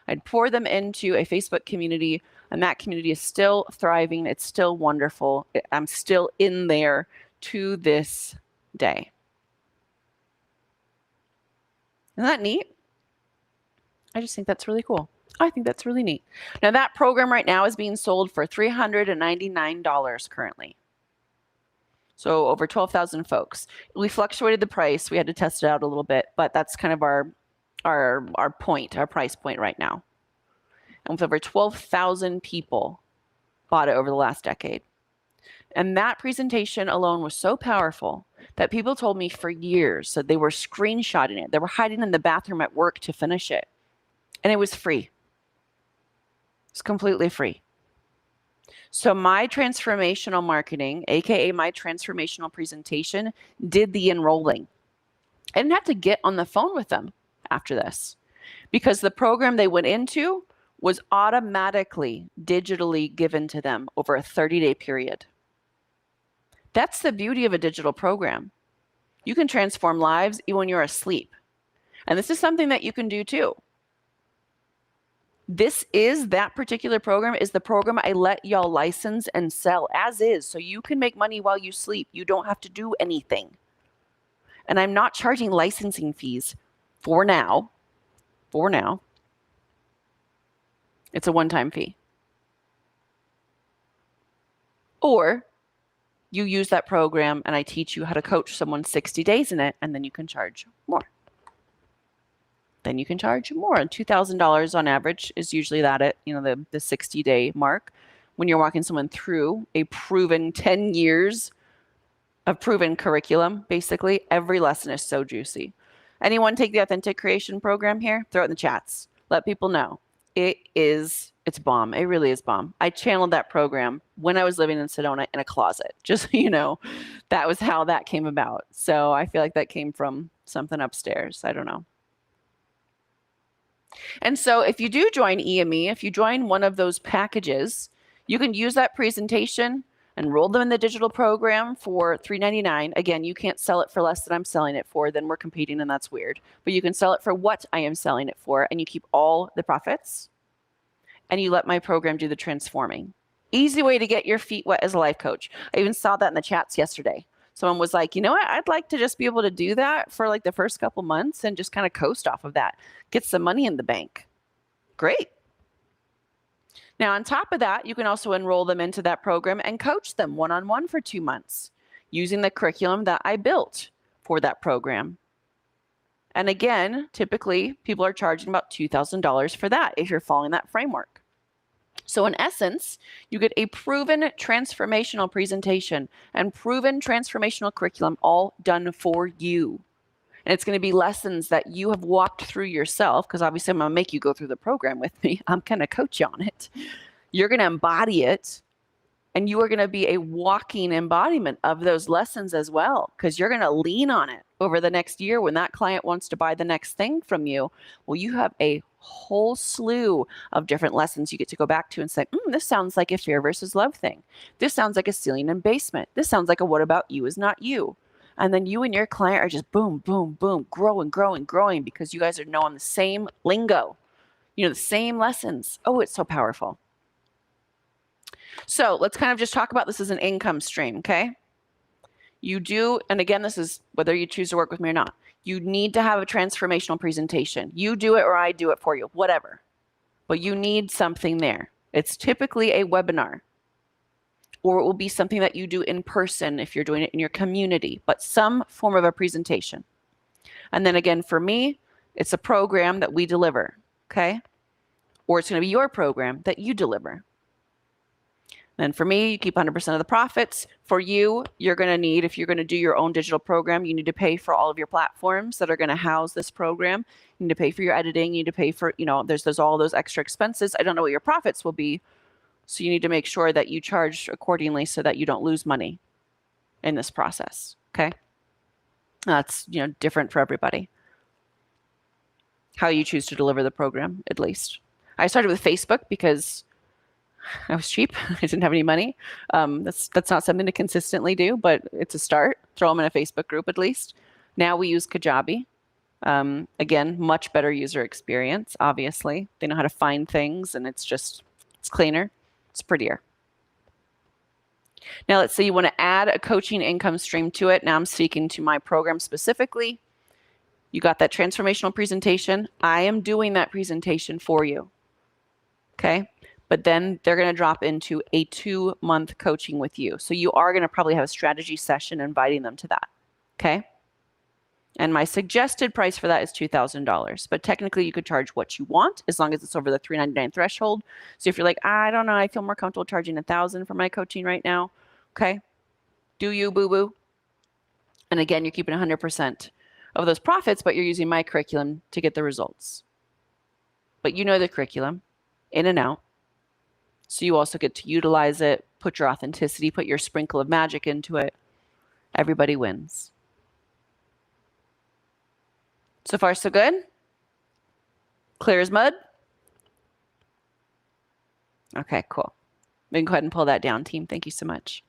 I'd pour them into a Facebook community, and that community is still thriving. It's still wonderful. I'm still in there to this day. Isn't that neat? I just think that's really cool. I think that's really neat. Now that program right now is being sold for $399 currently. So over 12,000 folks. We fluctuated the price. We had to test it out a little bit, but that's kind of our price point right now. And with over 12,000 people bought it over the last decade. And that presentation alone was so powerful that people told me for years that they were screenshotting it. They were hiding in the bathroom at work to finish it. And it was free. It's completely free. So my transformational marketing, AKA my transformational presentation, did the enrolling. I didn't have to get on the phone with them after this because the program they went into was automatically digitally given to them over a 30-day period. That's the beauty of a digital program. You can transform lives even when you're asleep. And this is something that you can do too. That particular program is the program I let y'all license and sell as is. So you can make money while you sleep. You don't have to do anything. And I'm not charging licensing fees for now. For now. It's a one-time fee. Or you use that program and I teach you how to coach someone 60 days in it, and then you can charge more. Then you can charge more. And $2,000 on average is usually that at, the 60-day mark when you're walking someone through a proven 10 years of proven curriculum. Basically, every lesson is so juicy. Anyone take the Authentic Creation program here? Throw it in the chats. Let people know. It's bomb. It really is bomb. I channeled that program when I was living in Sedona in a closet. Just so you know, that was how that came about. So I feel like that came from something upstairs. I don't know. And so if you do join EME, if you join one of those packages, you can use that presentation, enroll them in the digital program for $399. Again, you can't sell it for less than I'm selling it for, then we're competing and that's weird. But you can sell it for what I am selling it for, and you keep all the profits, and you let my program do the transforming. Easy way to get your feet wet as a life coach. I even saw that in the chats yesterday. Someone was like, you know what? I'd like to just be able to do that for like the first couple months and just kind of coast off of that. Get some money in the bank. Great. Now, on top of that, you can also enroll them into that program and coach them one-on-one for 2 months using the curriculum that I built for that program. And again, typically people are charging about $2,000 for that if you're following that framework. So in essence, you get a proven transformational presentation and proven transformational curriculum all done for you. And it's going to be lessons that you have walked through yourself, because obviously I'm going to make you go through the program with me. I'm going to coach you on it. You're going to embody it, and you are going to be a walking embodiment of those lessons as well, because you're going to lean on it over the next year when that client wants to buy the next thing from you. Well, you have a whole slew of different lessons you get to go back to and say, this sounds like a fear versus love thing. This sounds like a ceiling and basement. This sounds like a what about you is not you. And then you and your client are just boom, boom, boom, growing because you guys are knowing the same lingo, the same lessons. Oh, it's so powerful. So let's kind of just talk about this as an income stream, okay? You do, and again, this is whether you choose to work with me or not. You need to have a transformational presentation. You do it or I do it for you, whatever. But you need something there. It's typically a webinar, or it will be something that you do in person if you're doing it in your community, but some form of a presentation. And then again, for me, it's a program that we deliver, okay? Or it's going to be your program that you deliver. Then for me, you keep 100% of the profits. For you, you're going to need, if you're going to do your own digital program, you need to pay for all of your platforms that are going to house this program. You need to pay for your editing. You need to pay for, there's all those extra expenses. I don't know what your profits will be. So you need to make sure that you charge accordingly so that you don't lose money in this process, okay? That's, different for everybody. How you choose to deliver the program, at least. I started with Facebook because I was cheap. I didn't have any money. That's not something to consistently do, but it's a start. Throw them in a Facebook group at least. Now we use Kajabi. Again, much better user experience, obviously. They know how to find things, and it's cleaner. It's prettier. Now let's say you want to add a coaching income stream to it. Now I'm speaking to my program specifically. You got that transformational presentation. I am doing that presentation for you. Okay. But then they're going to drop into a 2-month coaching with you. So you are going to probably have a strategy session inviting them to that. Okay. And my suggested price for that is $2,000. But technically, you could charge what you want as long as it's over the $399 threshold. So if you're like, I don't know, I feel more comfortable charging $1,000 for my coaching right now. Okay. Do you, boo-boo? And again, you're keeping 100% of those profits, but you're using my curriculum to get the results. But you know the curriculum in and out. So you also get to utilize it, put your authenticity, put your sprinkle of magic into it. Everybody wins. So far, so good? Clear as mud? Okay, cool. We can go ahead and pull that down, team. Thank you so much.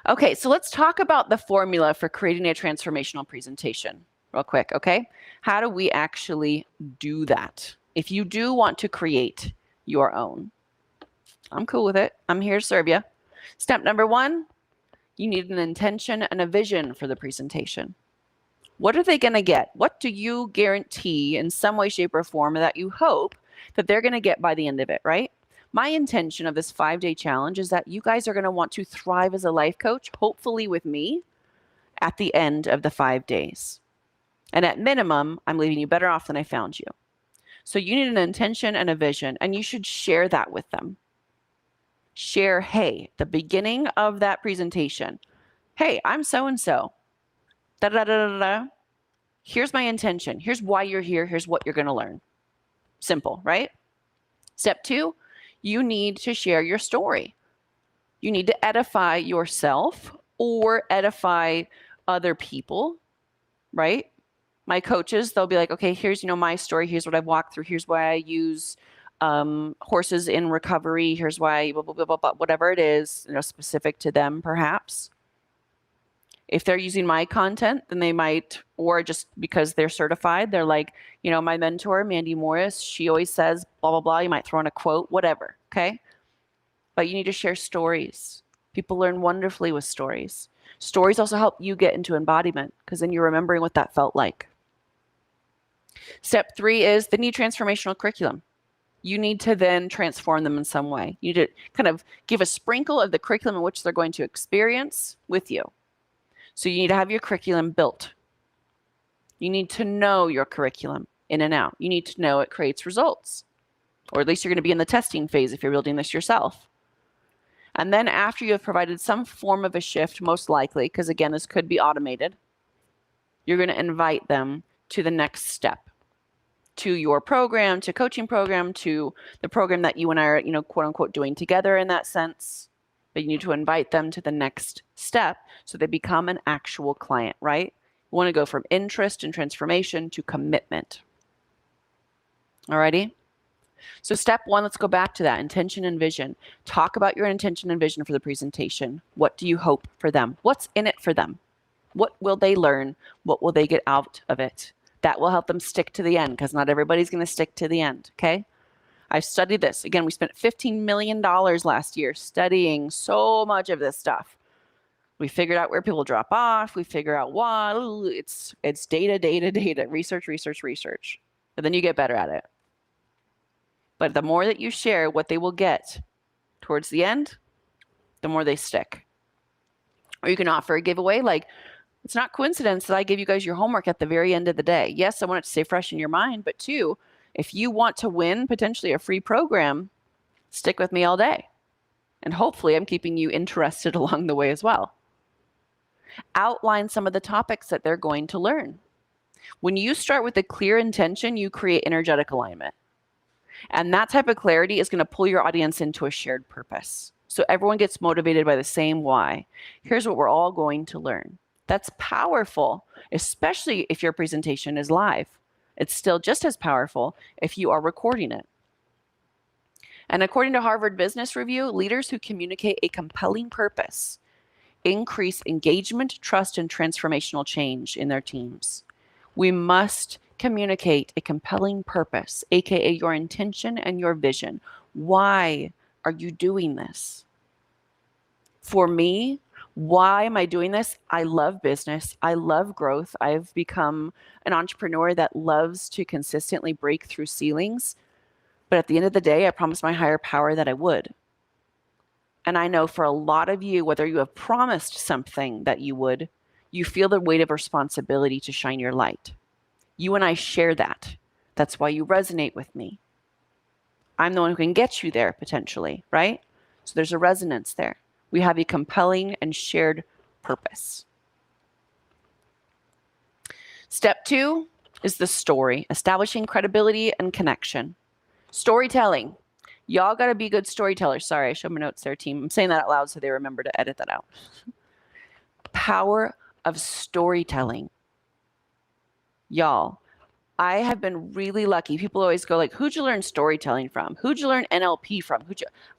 Okay, so let's talk about the formula for creating a transformational presentation real quick, okay? How do we actually do that? If you do want to create your own, I'm cool with it. I'm here to serve you. Step number 1, you need an intention and a vision for the presentation. What are they going to get? What do you guarantee in some way, shape, or form that you hope that they're going to get by the end of it, right? My intention of this 5-day challenge is that you guys are going to want to thrive as a life coach, hopefully with me, at the end of the 5 days. And at minimum, I'm leaving you better off than I found you. So you need an intention and a vision, and you should share that with them. Share, hey, the beginning of that presentation, hey, I'm so-and-so. Da-da-da-da-da. Here's my intention. Here's why you're here. Here's what you're going to learn. Simple, right? Step 2, you need to share your story. You need to edify yourself or edify other people, right? My coaches, they'll be like, okay, here's, my story. Here's what I've walked through. Here's why I use horses in recovery. Here's why, blah, blah, blah, blah, blah, whatever it is, specific to them, perhaps. If they're using my content, then they might, or just because they're certified, they're like, my mentor, Mandy Morris, she always says, blah, blah, blah. You might throw in a quote, whatever. Okay. But you need to share stories. People learn wonderfully with stories. Stories also help you get into embodiment because then you're remembering what that felt like. Step 3 is the need transformational curriculum. You need to then transform them in some way. You need to kind of give a sprinkle of the curriculum in which they're going to experience with you. So you need to have your curriculum built. You need to know your curriculum in and out. You need to know it creates results, or at least you're going to be in the testing phase if you're building this yourself. And then after you have provided some form of a shift, most likely, because again, this could be automated, you're going to invite them to the next step, to your program, to coaching program, to the program that you and I are, quote unquote, doing together in that sense. But you need to invite them to the next step so they become an actual client, right? You want to go from interest and transformation to commitment. Alrighty? So step 1, let's go back to that, intention and vision. Talk about your intention and vision for the presentation. What do you hope for them? What's in it for them? What will they learn? What will they get out of it? That will help them stick to the end because not everybody's going to stick to the end, okay? I've studied this. Again, we spent $15 million last year studying so much of this stuff. We figured out where people drop off. We figure out why. It's data, research. And then you get better at it. But the more that you share what they will get towards the end, the more they stick. Or you can offer a giveaway. Like, it's not coincidence that I give you guys your homework at the very end of the day. Yes, I want it to stay fresh in your mind, but 2, if you want to win potentially a free program, stick with me all day. And hopefully I'm keeping you interested along the way as well. Outline some of the topics that they're going to learn. When you start with a clear intention, you create energetic alignment. And that type of clarity is going to pull your audience into a shared purpose. So everyone gets motivated by the same why. Here's what we're all going to learn. That's powerful, especially if your presentation is live. It's still just as powerful if you are recording it. And according to Harvard Business Review, leaders who communicate a compelling purpose increase engagement, trust, and transformational change in their teams. We must communicate a compelling purpose, aka your intention and your vision. Why are you doing this? For me, why am I doing this? I love business. I love growth. I've become an entrepreneur that loves to consistently break through ceilings. But at the end of the day, I promised my higher power that I would. And I know for a lot of you, whether you have promised something that you would, you feel the weight of responsibility to shine your light. You and I share that. That's why you resonate with me. I'm the one who can get you there potentially, right? So there's a resonance there. We have a compelling and shared purpose. Step 2 is the story, establishing credibility and connection. Storytelling. Y'all got to be good storytellers. Sorry, I showed my notes there, team. I'm saying that out loud so they remember to edit that out. Power of storytelling. Y'all, I have been really lucky. People always go like, who'd you learn storytelling from? Who'd you learn NLP from?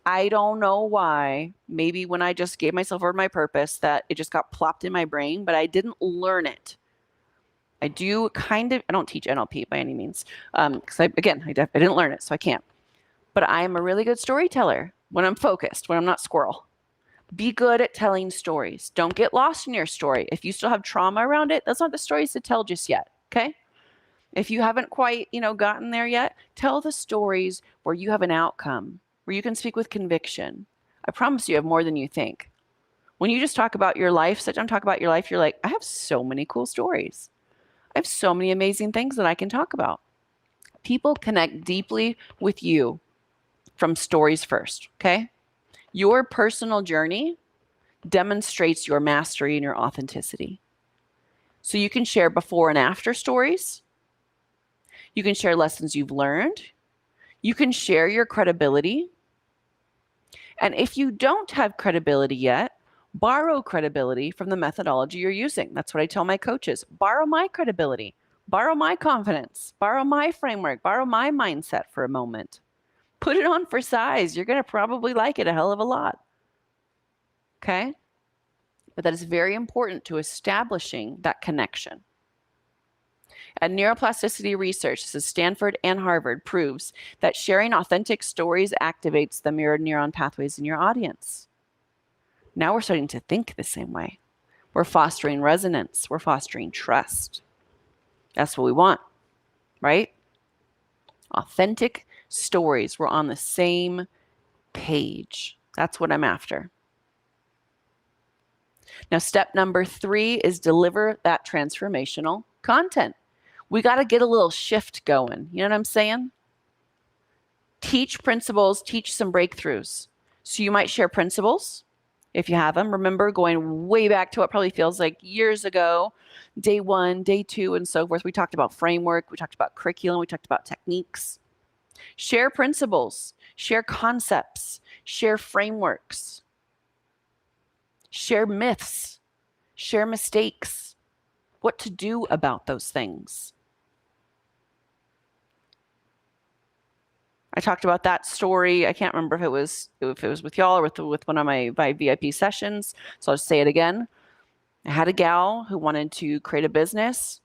I don't know why. Maybe when I just gave myself over to my purpose that it just got plopped in my brain, but I didn't learn it. I do kind of, I don't teach NLP by any means. Because I didn't learn it, so I can't. But I am a really good storyteller when I'm focused, when I'm not squirrel. Be good at telling stories. Don't get lost in your story. If you still have trauma around it, that's not the stories to tell just yet, okay? If you haven't quite, gotten there yet, tell the stories where you have an outcome, where you can speak with conviction. I promise you have more than you think. When you just talk about your life, sit down and talk about your life, you're like, I have so many cool stories. I have so many amazing things that I can talk about. People connect deeply with you from stories first, okay? Your personal journey demonstrates your mastery and your authenticity. So you can share before and after stories. You can share lessons you've learned. You can share your credibility. And if you don't have credibility yet, borrow credibility from the methodology you're using. That's what I tell my coaches. Borrow my credibility. Borrow my confidence. Borrow my framework. Borrow my mindset for a moment. Put it on for size. You're going to probably like it a hell of a lot. Okay? But that is very important to establishing that connection. And neuroplasticity research, this is Stanford and Harvard, proves that sharing authentic stories activates the mirrored neuron pathways in your audience. Now we're starting to think the same way. We're fostering resonance. We're fostering trust. That's what we want, right? Authentic stories. We're on the same page. That's what I'm after. Now, step number 3 is deliver that transformational content. We got to get a little shift going. You know what I'm saying? Teach principles, teach some breakthroughs. So you might share principles if you have them. Remember, going way back to what probably feels like years ago, day 1, day 2, and so forth. We talked about framework. We talked about curriculum. We talked about techniques. Share principles, share concepts, share frameworks, share myths, share mistakes, what to do about those things. I talked about that story. I can't remember if it was with y'all or with one of my VIP sessions. So I'll just say it again. I had a gal who wanted to create a business.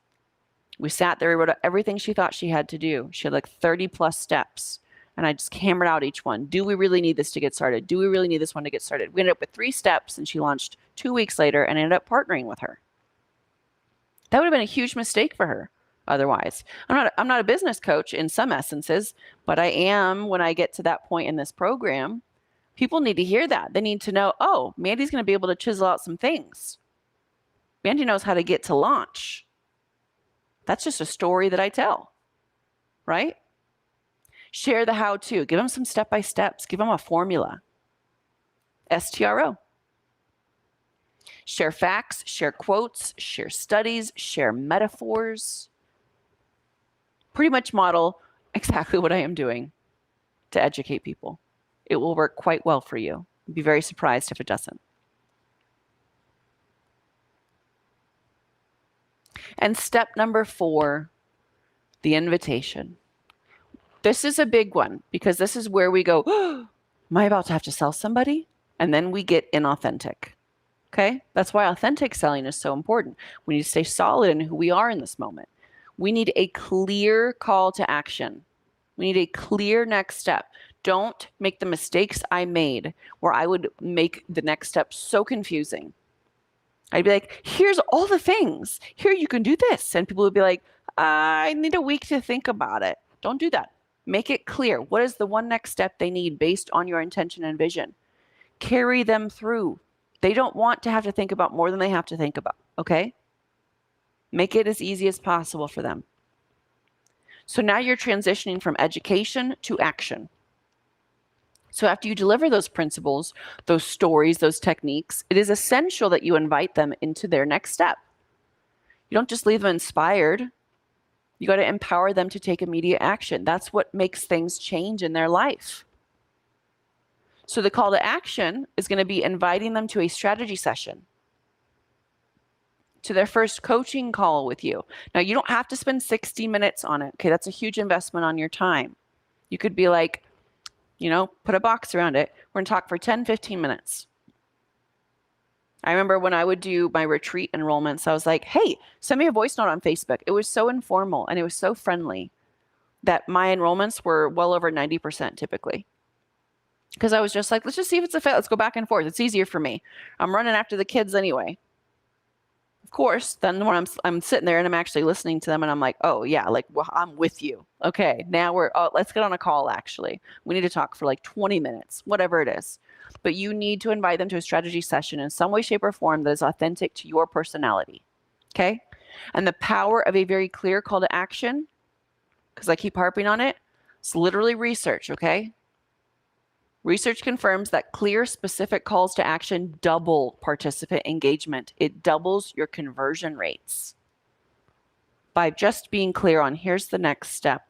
We sat there, we wrote out everything she thought she had to do. She had like 30 plus steps. And I just hammered out each one. Do we really need this to get started? Do we really need this one to get started? We ended up with 3 steps, and she launched 2 weeks later and ended up partnering with her. That would have been a huge mistake for her otherwise. I'm not a business coach in some essences, but I am when I get to that point in this program. People need to hear that. They need to know, oh, Mandy's going to be able to chisel out some things. Mandy knows how to get to launch. That's just a story that I tell, right? Share the how-to. Give them some step-by-steps. Give them a formula. STRO. Share facts, share quotes, share studies, share metaphors. Pretty much model exactly what I am doing to educate people. It will work quite well for you. You'd be very surprised if it doesn't. And step number 4, the invitation. This is a big one because this is where we go, oh, am I about to have to sell somebody? And then we get inauthentic. Okay? That's why authentic selling is so important. We need to stay solid in who we are in this moment. We need a clear call to action. We need a clear next step. Don't make the mistakes I made where I would make the next step so confusing. I'd be like, here's all the things. Here, you can do this. And people would be like, I need a week to think about it. Don't do that. Make it clear. What is the one next step they need based on your intention and vision? Carry them through. They don't want to have to think about more than they have to think about, okay? Make it as easy as possible for them. So now you're transitioning from education to action. So after you deliver those principles, those stories, those techniques, it is essential that you invite them into their next step. You don't just leave them inspired. You got to empower them to take immediate action. That's what makes things change in their life. So the call to action is going to be inviting them to a strategy session, to their first coaching call with you. Now, you don't have to spend 60 minutes on it. Okay, that's a huge investment on your time. You could be like, put a box around it. We're going to talk for 10, 15 minutes. I remember when I would do my retreat enrollments, I was like, hey, send me a voice note on Facebook. It was so informal and it was so friendly that my enrollments were well over 90% typically. Because I was just like, let's just see if it's a fit. Let's go back and forth. It's easier for me. I'm running after the kids anyway. Of course, then when I'm sitting there and I'm actually listening to them and I'm like, oh yeah, I'm with you. Okay, now let's get on a call actually. We need to talk for like 20 minutes, whatever it is. But you need to invite them to a strategy session in some way, shape, or form that is authentic to your personality. Okay? And the power of a very clear call to action, because I keep harping on it, it's literally research, okay? Research confirms that clear, specific calls to action double participant engagement. It doubles your conversion rates. By just being clear on here's the next step,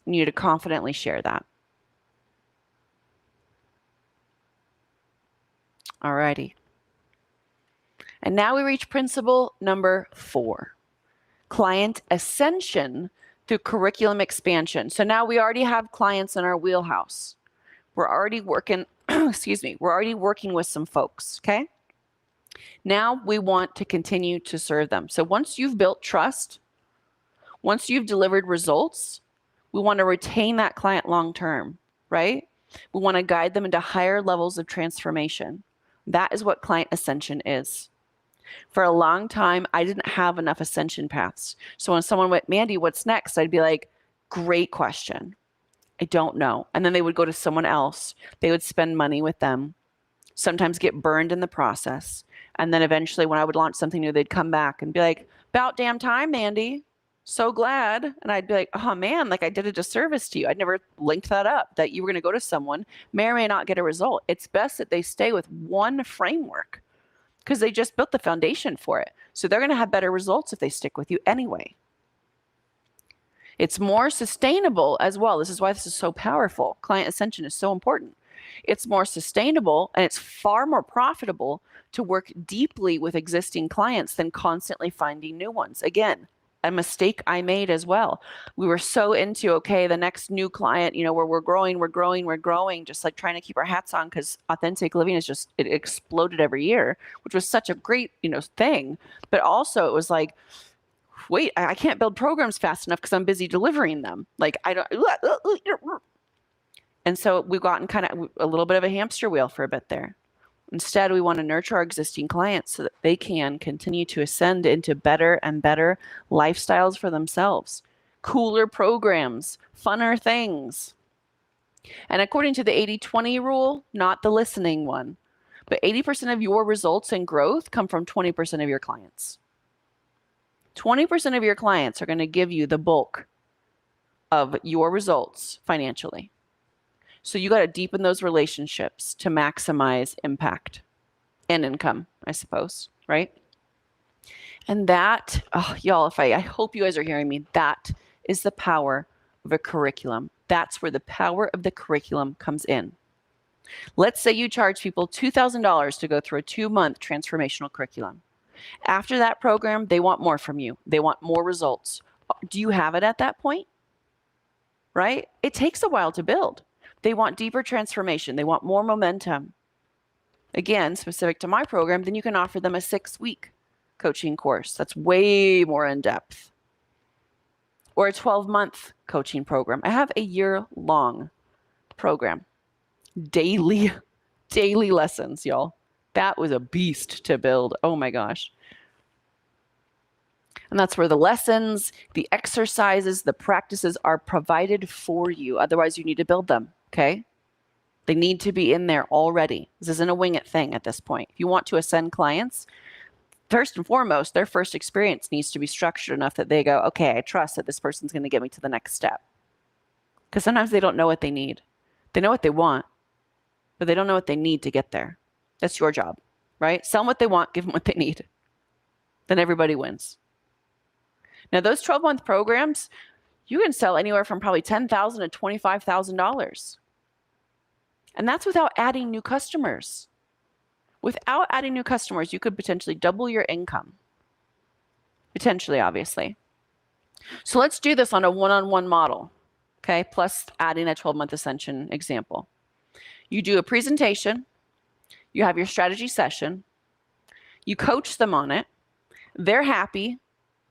you need to confidently share that. Alrighty. And now we reach principle number 4, client ascension through curriculum expansion. So now we already have clients in our wheelhouse. We're already working, we're already working with some folks, okay? Now we want to continue to serve them. So once you've built trust, once you've delivered results, we want to retain that client long-term, right? We want to guide them into higher levels of transformation. That is what client ascension is. For a long time, I didn't have enough ascension paths. So when someone went, Mandy, what's next? I'd be like, great question. I don't know. And then they would go to someone else. They would spend money with them, sometimes get burned in the process. And then eventually when I would launch something new, they'd come back and be like, about damn time, Mandy. So glad. And I'd be like, oh man, I did a disservice to you. I'd never linked that up, that you were going to go to someone, may or may not get a result. It's best that they stay with one framework because they just built the foundation for it. So they're going to have better results if they stick with you anyway. It's more sustainable as well. This is why this is so powerful. Client ascension is so important. It's more sustainable and it's far more profitable to work deeply with existing clients than constantly finding new ones. Again, a mistake I made as well. We were so into, okay, the next new client, where we're growing, just like trying to keep our hats on because authentic living is just, it exploded every year, which was such a great, thing. But also it was like, wait, I can't build programs fast enough because I'm busy delivering them. And so we've gotten kind of a little bit of a hamster wheel for a bit there. Instead, we want to nurture our existing clients so that they can continue to ascend into better and better lifestyles for themselves, cooler programs, funner things. And according to the 80-20 rule, not the listening one, but 80% of your results and growth come from 20% of your clients. 20% of your clients are going to give you the bulk of your results financially. So you got to deepen those relationships to maximize impact and income, I suppose, right? And that, y'all, I hope you guys are hearing me, that is the power of a curriculum. That's where the power of the curriculum comes in. Let's say you charge people $2,000 to go through a 2-month transformational curriculum. After that program, they want more from you. They want more results. Do you have it at that point? Right? It takes a while to build. They want deeper transformation. They want more momentum. Again, specific to my program, then you can offer them a 6-week coaching course. That's way more in depth. Or a 12-month coaching program. I have a year-long program. Daily lessons, y'all. That was a beast to build. Oh my gosh. And that's where the lessons, the exercises, the practices are provided for you. Otherwise, you need to build them, okay? They need to be in there already. This isn't a wing it thing at this point. If you want to ascend clients, first and foremost, their first experience needs to be structured enough that they go, okay, I trust that this person's going to get me to the next step. Because sometimes they don't know what they need. They know what they want, but they don't know what they need to get there. That's your job, right? Sell them what they want, give them what they need. Then everybody wins. Now, those 12-month programs, you can sell anywhere from probably $10,000 to $25,000. And that's without adding new customers. Without adding new customers, you could potentially double your income. Potentially, obviously. So let's do this on a one-on-one model, okay? Plus adding a 12-month ascension example. You do a presentation, you have your strategy session, you coach them on it, they're happy,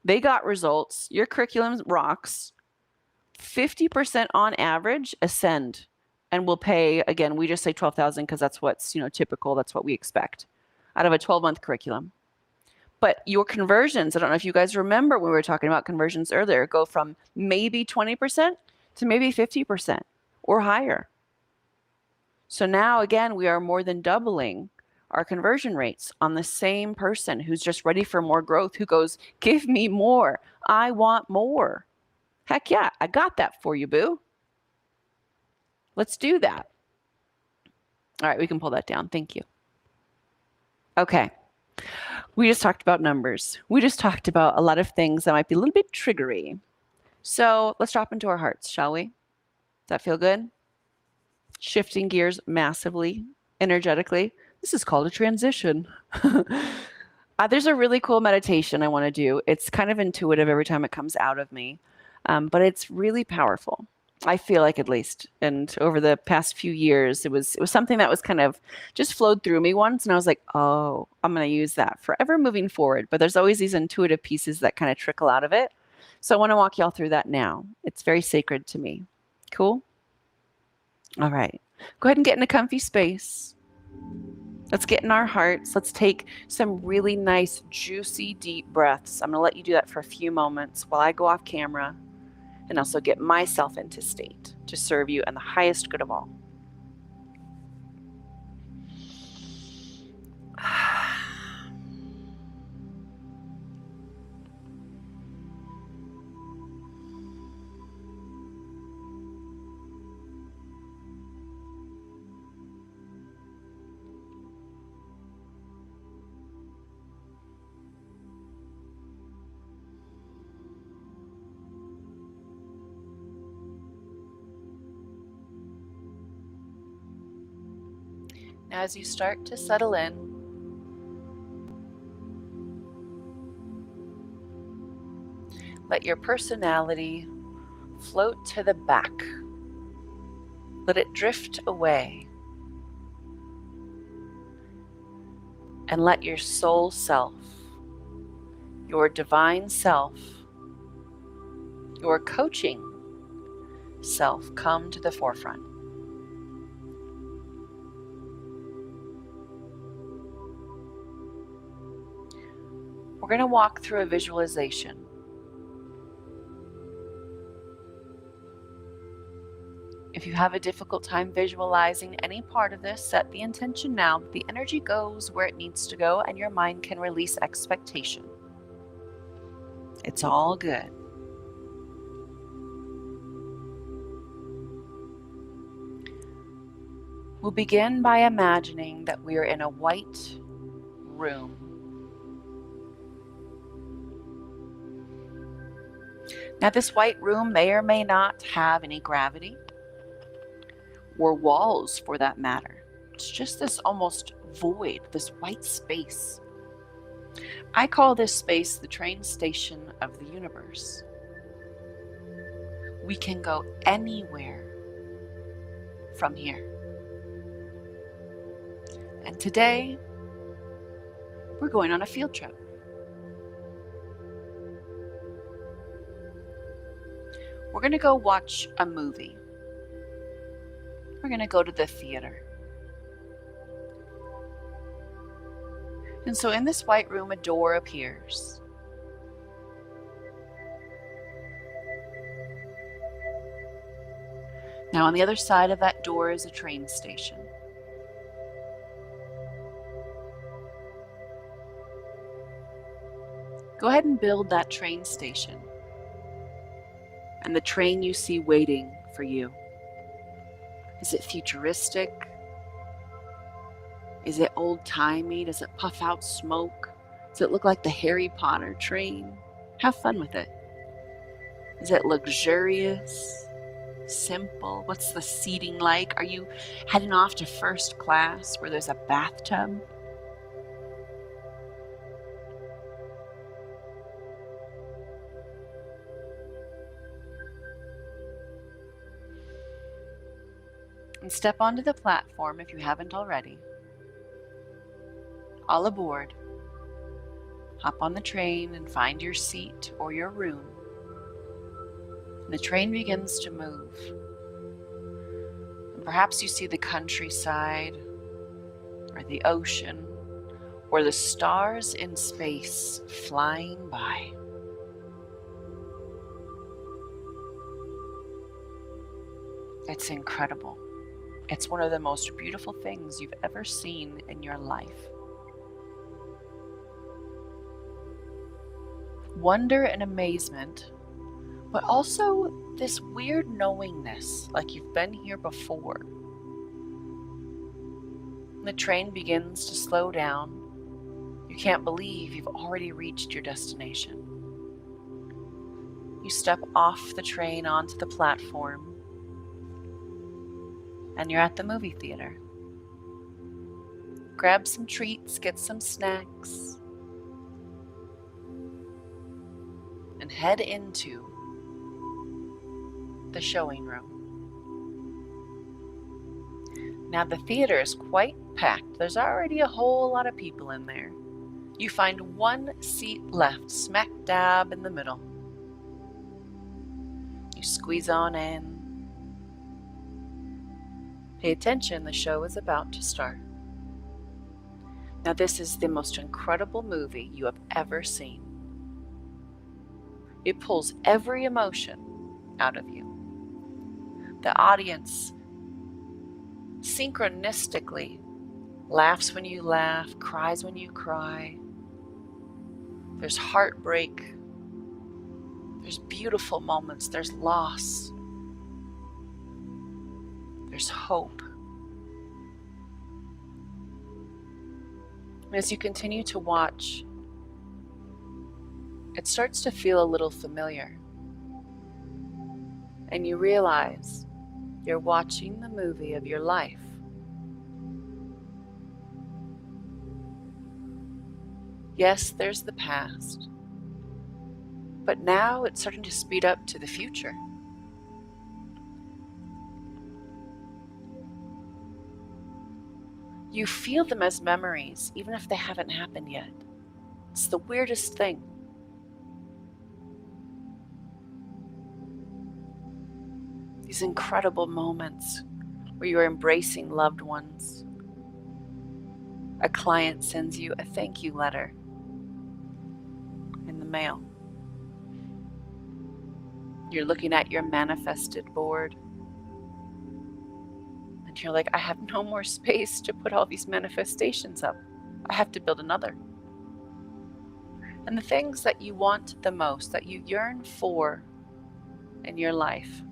they got results, your curriculum rocks, 50% on average ascend. And we'll pay, again, we just say 12,000 because that's what's, typical. That's what we expect out of a 12-month curriculum. But your conversions, I don't know if you guys remember when we were talking about conversions earlier, go from maybe 20% to maybe 50% or higher. So now, again, we are more than doubling our conversion rates on the same person who's just ready for more growth, who goes, give me more. I want more. Heck yeah, I got that for you, boo. Let's do that. All right, we can pull that down. Thank you. Okay. We just talked about numbers. We just talked about a lot of things that might be a little bit triggery. So let's drop into our hearts, shall we? Does that feel good? Shifting gears massively, energetically. This is called a transition. There's a really cool meditation I want to do. It's kind of intuitive every time it comes out of me, but it's really powerful. I feel like, at least. And over the past few years, it was something that was kind of just flowed through me once. And I was like, oh, I'm going to use that forever moving forward. But there's always these intuitive pieces that kind of trickle out of it. So I want to walk y'all through that now. It's very sacred to me. Cool? All right. Go ahead and get in a comfy space. Let's get in our hearts. Let's take some really nice, juicy, deep breaths. I'm going to let you do that for a few moments while I go off camera. And also get myself into state to serve you and the highest good of all. Now, as you start to settle in, let your personality float to the back. Let it drift away. And let your soul self, your divine self, your coaching self come to the forefront. We're going to walk through a visualization. If you have a difficult time visualizing any part of this, set the intention now that the energy goes where it needs to go and your mind can release expectation. It's all good. We'll begin by imagining that we are in a white room. Now, this white room may or may not have any gravity or walls for that matter. It's just this almost void, this white space. I call this space the train station of the universe. We can go anywhere from here. And today, we're going on a field trip. We're going to go watch a movie. We're going to go to the theater. And so in this white room, a door appears. Now on the other side of that door is a train station. Go ahead and build that train station and the train you see waiting for you. Is it futuristic? Is it old-timey? Does it puff out smoke? Does it look like the Harry Potter train? Have fun with it. Is it luxurious? Simple? What's the seating like? Are you heading off to first class where there's a bathtub? And step onto the platform if you haven't already. All aboard. Hop on the train and find your seat or your room. And the train begins to move. And perhaps you see the countryside, or the ocean, or the stars in space flying by. It's incredible. It's one of the most beautiful things you've ever seen in your life. Wonder and amazement, but also this weird knowingness, like you've been here before. The train begins to slow down. You can't believe you've already reached your destination. You step off the train onto the platform, and you're at the movie theater. Grab some treats, get some snacks, and head into the showing room. Now the theater is quite packed. There's already a whole lot of people in there. You find one seat left, smack dab in the middle. You squeeze on in. Pay attention, the show is about to start. Now this is the most incredible movie you have ever seen. It pulls every emotion out of you. The audience synchronistically laughs when you laugh, cries when you cry. There's heartbreak. There's beautiful moments. There's loss. There's hope. As you continue to watch, it starts to feel a little familiar. And you realize you're watching the movie of your life. Yes, there's the past, but now it's starting to speed up to the future. You feel them as memories, even if they haven't happened yet. It's the weirdest thing. These incredible moments where you are embracing loved ones. A client sends you a thank you letter in the mail. You're looking at your manifested board. And you're like, I have no more space to put all these manifestations up. I have to build another. And the things that you want the most, that you yearn for in your life,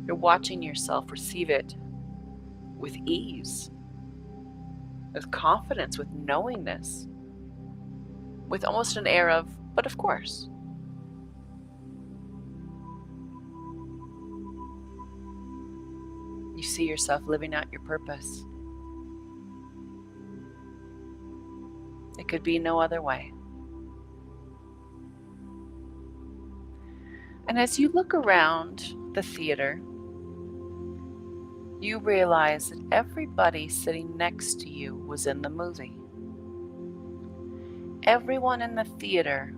you're watching yourself receive it with ease, with confidence, with knowingness, with almost an air of, but of course. You see yourself living out your purpose. It could be no other way. And as you look around the theater, you realize that everybody sitting next to you was in the movie. Everyone in the theater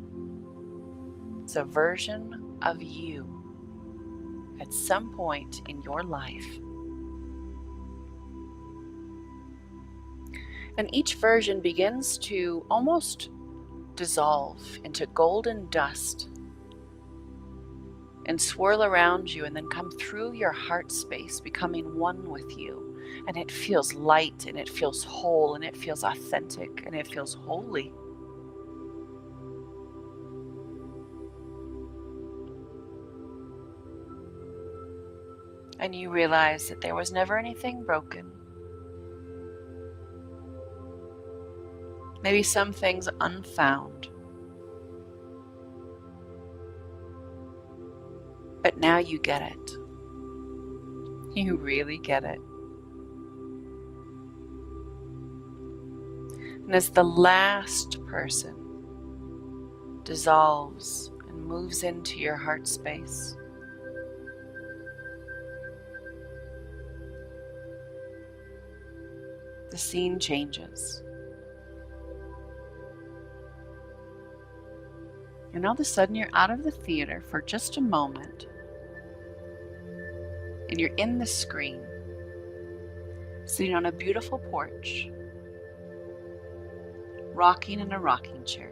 is a version of you at some point in your life. And each version begins to almost dissolve into golden dust. and swirl around you and then come through your heart space, becoming one with you. And it feels light, and it feels whole, and it feels authentic, and it feels holy. And you realize that there was never anything broken. Maybe some things unfound. But now you get it. You really get it. And as the last person dissolves and moves into your heart space, the scene changes. And all of a sudden you're out of the theater for just a moment, and you're in the screen, sitting on a beautiful porch, rocking in a rocking chair.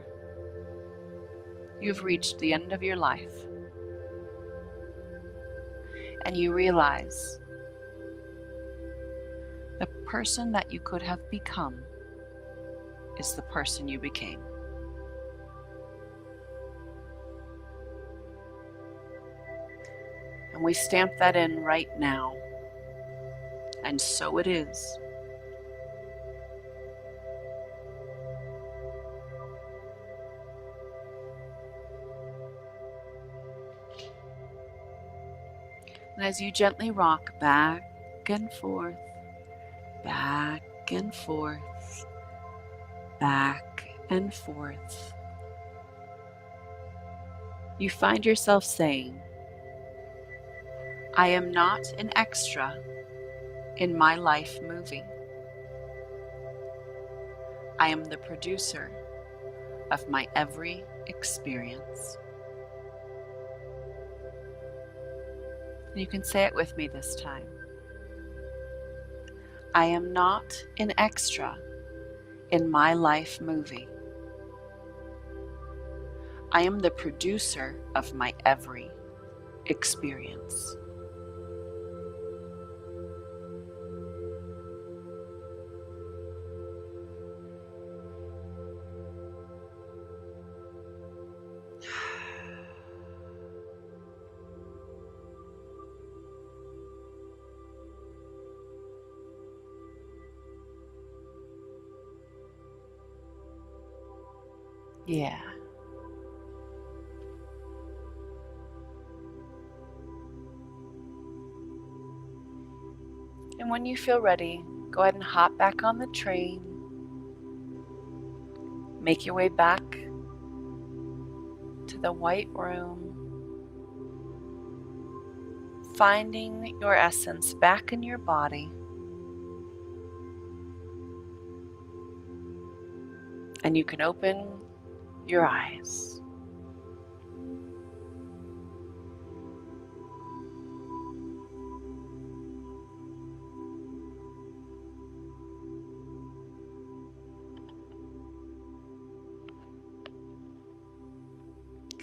You've reached the end of your life, and you realize the person that you could have become is the person you became. And we stamp that in right now. And so it is. And as you gently rock back and forth, back and forth, back and forth, you find yourself saying, I am not an extra in my life movie. I am the producer of my every experience. And you can say it with me this time. I am not an extra in my life movie. I am the producer of my every experience. Yeah. And when you feel ready, go ahead and hop back on the train. Make your way back to the white room, finding your essence back in your body. And you can open your eyes.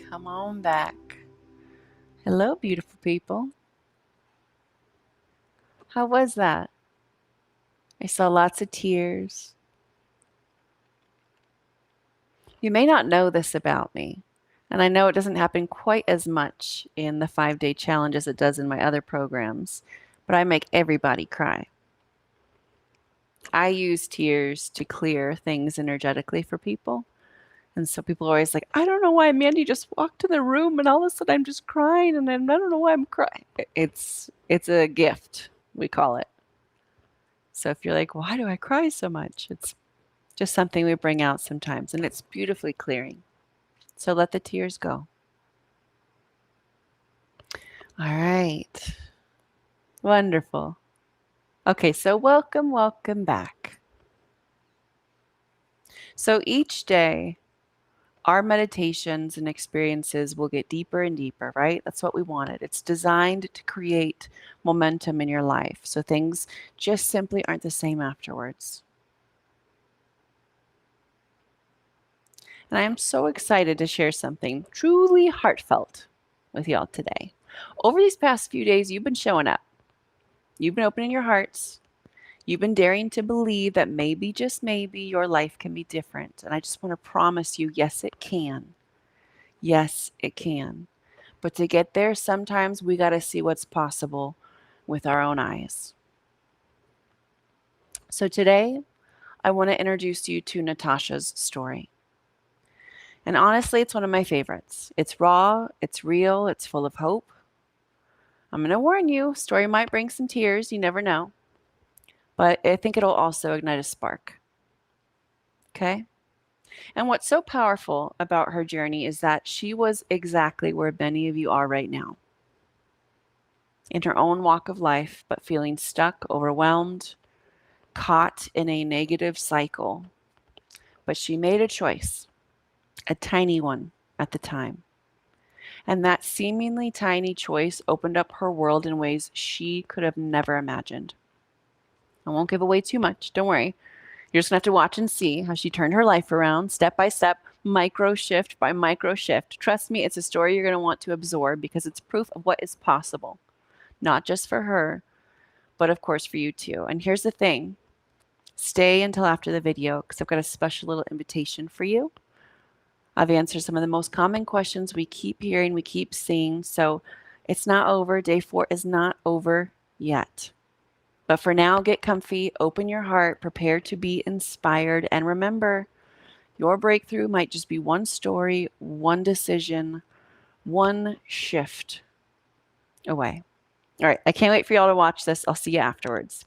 Come on back. Hello, beautiful people. How was that? I saw lots of tears. You may not know this about me, and I know it doesn't happen quite as much in the 5-day challenge as it does in my other programs, but I make everybody cry. I use tears to clear things energetically for people. And so people are always like, I don't know why Mandy just walked in the room and all of a sudden I'm just crying and I don't know why I'm crying. It's a gift, we call it. So if you're like, why do I cry so much? It's just something we bring out sometimes, and it's beautifully clearing. So let the tears go. All right. Wonderful. Okay, so welcome back. So each day, our meditations and experiences will get deeper and deeper, right? That's what we wanted. It's designed to create momentum in your life, so things just simply aren't the same afterwards. And I am so excited to share something truly heartfelt with y'all today. Over these past few days, you've been showing up. You've been opening your hearts. You've been daring to believe that maybe, just maybe, your life can be different. And I just want to promise you, yes, it can. Yes, it can. But to get there, sometimes we got to see what's possible with our own eyes. So today, I want to introduce you to Natasha's story. And honestly, it's one of my favorites. It's raw, it's real, it's full of hope. I'm going to warn you, story might bring some tears, you never know. But I think it'll also ignite a spark. Okay? And what's so powerful about her journey is that she was exactly where many of you are right now. In her own walk of life, but feeling stuck, overwhelmed, caught in a negative cycle. But she made a choice, a tiny one at the time. And that seemingly tiny choice opened up her world in ways she could have never imagined. I won't give away too much, don't worry. You're just going to have to watch and see how she turned her life around step by step, micro shift by micro shift. Trust me, it's a story you're going to want to absorb because it's proof of what is possible, not just for her, but of course for you too. And here's the thing. Stay until after the video because I've got a special little invitation for you. I've answered some of the most common questions we keep hearing, we keep seeing. So it's not over. Day 4 is not over yet. But for now, get comfy, open your heart, prepare to be inspired. And remember, your breakthrough might just be one story, one decision, one shift away. All right, I can't wait for y'all to watch this. I'll see you afterwards.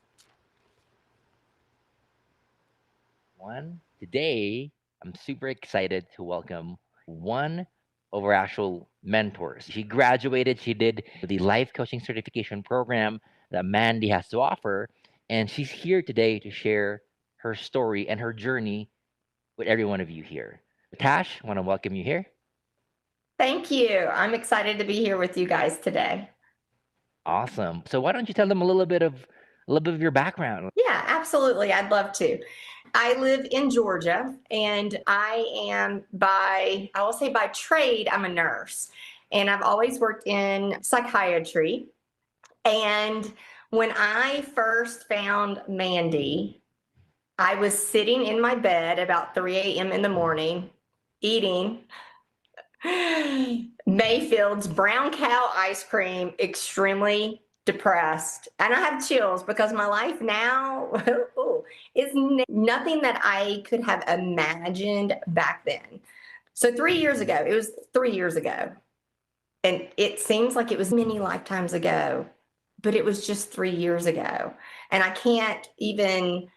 Today, I'm super excited to welcome one of our actual mentors. She graduated, she did the life coaching certification program that Mandy has to offer, and she's here today to share her story and her journey with every one of you here. Natasha, I want to welcome you here.
Thank you. I'm excited to be here with you guys today.
Awesome. So why don't you tell them a little bit of your background?
Yeah, absolutely. I'd love to. I live in Georgia and I am I will say by trade, I'm a nurse. And I've always worked in psychiatry. And when I first found Mandy, I was sitting in my bed about 3 a.m. in the morning, eating Mayfield's brown cow ice cream, extremely depressed. And I have chills because my life now is nothing that I could have imagined back then. So 3 years ago, it was 3 years ago. And it seems like it was many lifetimes ago, but it was just 3 years ago. And I can't even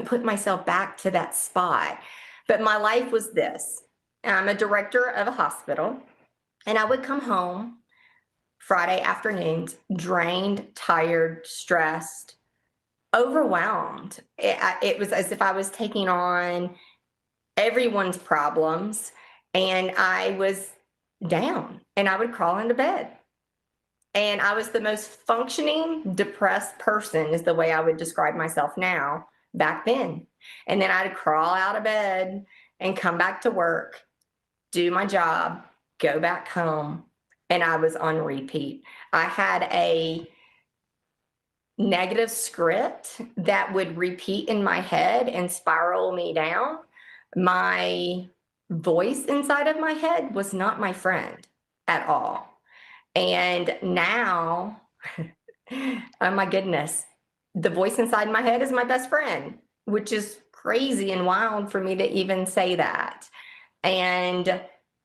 put myself back to that spot. But my life was this. I'm a director of a hospital, and I would come home Friday afternoons, drained, tired, stressed, overwhelmed. It was as if I was taking on everyone's problems, and I was down, and I would crawl into bed. And I was the most functioning, depressed person, is the way I would describe myself now, back then. And then I'd crawl out of bed and come back to work, do my job, go back home, and I was on repeat. I had a negative script that would repeat in my head and spiral me down. My voice inside of my head was not my friend at all. And now, oh my goodness, the voice inside my head is my best friend, which is crazy and wild for me to even say that. And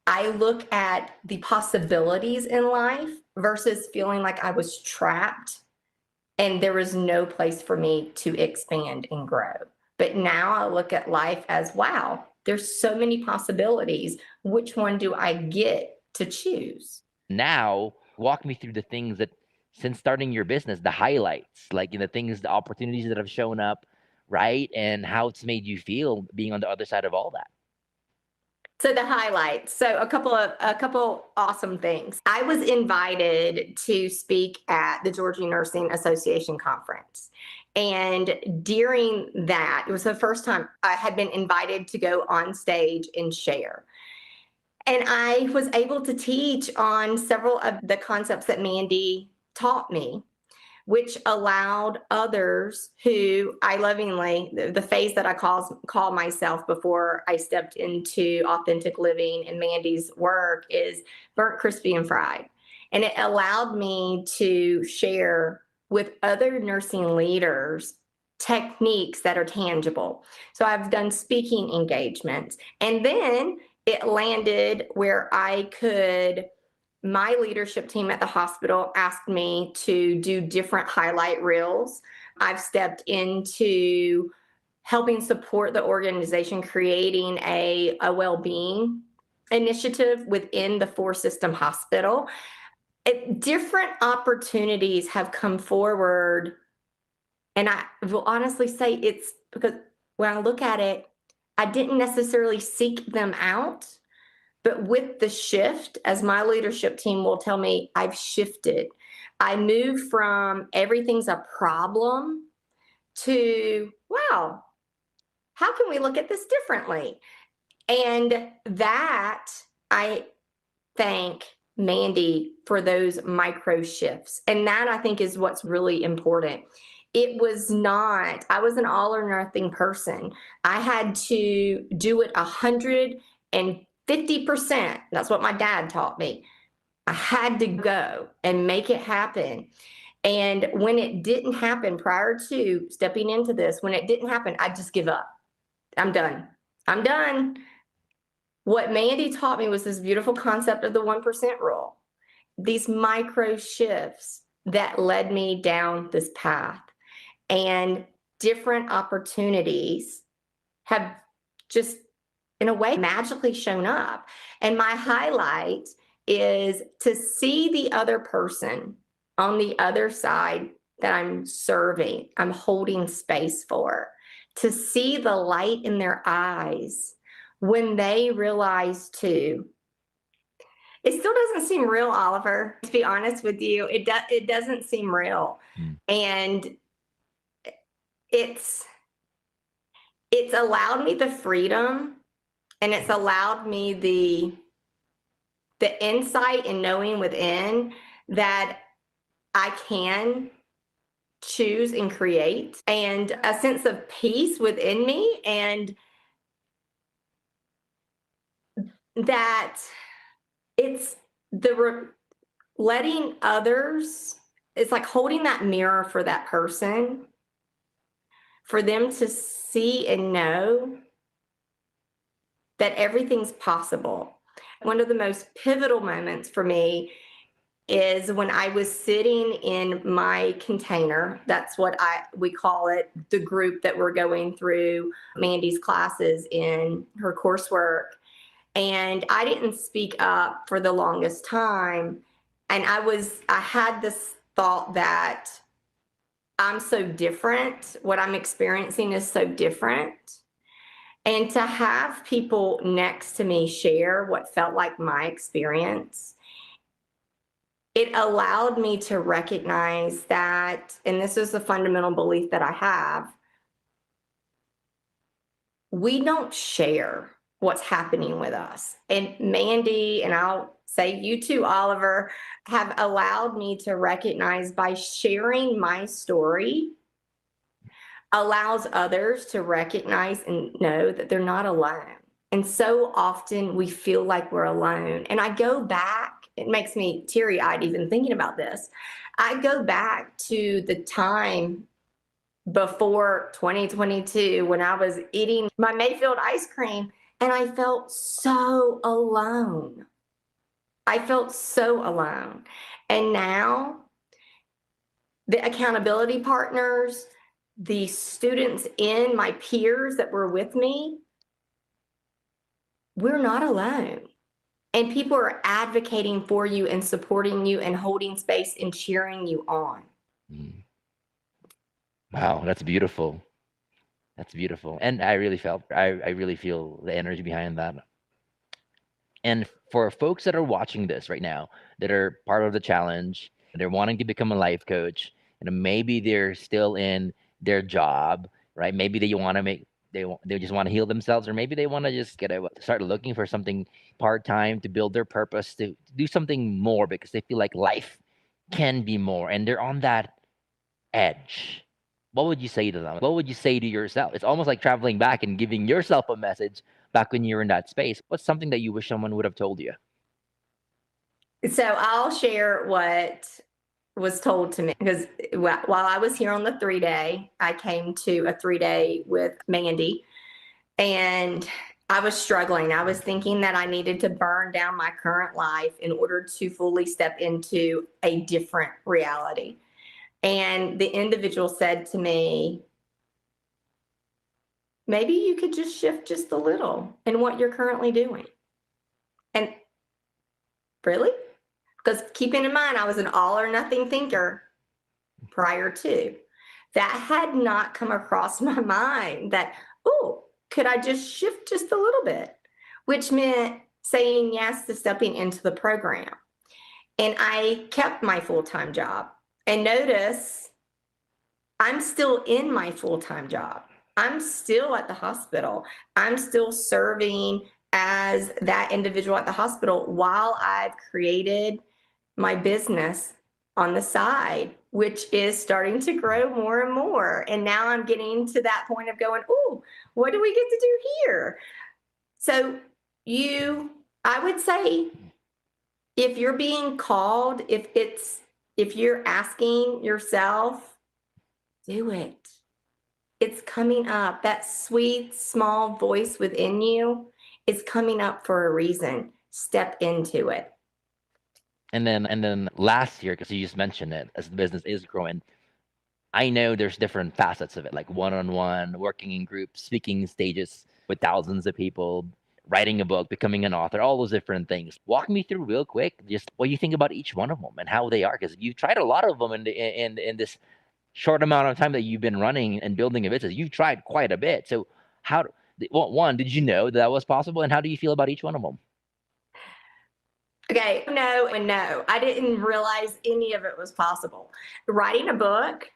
I look at the possibilities in life versus feeling like I was trapped and there was no place for me to expand and grow. But now I look at life as, wow, there's so many possibilities. Which one do I get to choose?
Now, walk me through the things that, since starting your business, the highlights, like the things, the opportunities that have shown up, right? And how it's made you feel being on the other side of all that.
So the highlights. So a couple awesome things. I was invited to speak at the Georgia Nursing Association conference. And during that, it was the first time I had been invited to go on stage and share. And I was able to teach on several of the concepts that Mandy taught me, which allowed others who I lovingly, the phase that I call myself before I stepped into authentic living and Mandy's work is burnt, crispy, and fried. And it allowed me to share with other nursing leaders techniques that are tangible. So I've done speaking engagements. And then it landed where I could, my leadership team at the hospital asked me to do different highlight reels. I've stepped into helping support the organization creating a well-being initiative within the 4-system hospital. Different opportunities have come forward. And I will honestly say it's because when I look at it, I didn't necessarily seek them out. But with the shift, as my leadership team will tell me, I've shifted. I moved from everything's a problem to, wow, how can we look at this differently? And that I thank Mandy for those micro shifts. And that I think is what's really important. It was not, I was an all or nothing person. I had to do it 150%. That's what my dad taught me. I had to go and make it happen. And when it didn't happen prior to stepping into this, when it didn't happen, I just give up. I'm done. I'm done. What Mandy taught me was this beautiful concept of the 1% rule, these micro shifts that led me down this path. And different opportunities have just, in a way, magically shown up. And my highlight is to see the other person on the other side that I'm serving, I'm holding space for, to see the light in their eyes when they realize too. It still doesn't seem real, Oliver, to be honest with you. It doesn't seem real. And it's allowed me the freedom, and it's allowed me the insight and knowing within that I can choose and create, and a sense of peace within me, and that it's letting others, it's like holding that mirror for that person, for them to see and know that everything's possible. One of the most pivotal moments for me is when I was sitting in my container. That's what we call it, the group that we're going through Mandy's classes in her coursework. And I didn't speak up for the longest time. And I had this thought that I'm so different. What I'm experiencing is so different. And to have people next to me share what felt like my experience, it allowed me to recognize that, and this is a fundamental belief that I have, we don't share what's happening with us. And Mandy, and I'll say you too, Oliver, have allowed me to recognize by sharing my story allows others to recognize and know that they're not alone. And so often we feel like we're alone. And I go back, it makes me teary-eyed even thinking about this. I go back to the time before 2022 when I was eating my Mayfield ice cream, and I felt so alone. I felt so alone. And now the accountability partners, the students in my peers that were with me, we're not alone. And people are advocating for you and supporting you and holding space and cheering you on.
Wow, that's beautiful. That's beautiful. And I really feel the energy behind that. And for folks that are watching this right now, that are part of the challenge, they're wanting to become a life coach, and maybe they're still in their job, right? Maybe they want to they just want to heal themselves, or maybe they want to just start looking for something part-time to build their purpose, to do something more because they feel like life can be more and they're on that edge. What would you say to them? What would you say to yourself? It's almost like traveling back and giving yourself a message back when you were in that space. What's something that you wish someone would have told you?
So I'll share what was told to me, because while I was here on the 3-day, I came to a 3-day with Mandy, and I was struggling. I was thinking that I needed to burn down my current life in order to fully step into a different reality. And the individual said to me, maybe you could just shift just a little in what you're currently doing. And really? Because keeping in mind, I was an all or nothing thinker prior to. That had not come across my mind that, oh, could I just shift just a little bit? Which meant saying yes to stepping into the program. And I kept my full-time job. And notice, I'm still in my full-time job. I'm still at the hospital. I'm still serving as that individual at the hospital while I've created my business on the side, which is starting to grow more and more. And now I'm getting to that point of going, oh, what do we get to do here? So I would say, if you're being called, if you're asking yourself, do it. It's coming up. That sweet, small voice within you is coming up for a reason. Step into it.
And then last year, because you just mentioned it, as the business is growing, I know there's different facets of it, like one-on-one, working in groups, speaking stages with thousands of people, writing a book, becoming an author, all those different things. Walk me through real quick just what you think about each one of them and how they are, because you've tried a lot of them in this short amount of time that you've been running and building a business. You've tried quite a bit. So one, did you know that was possible, and how do you feel about each one of them?
Okay, no and no. I didn't realize any of it was possible. Writing a book,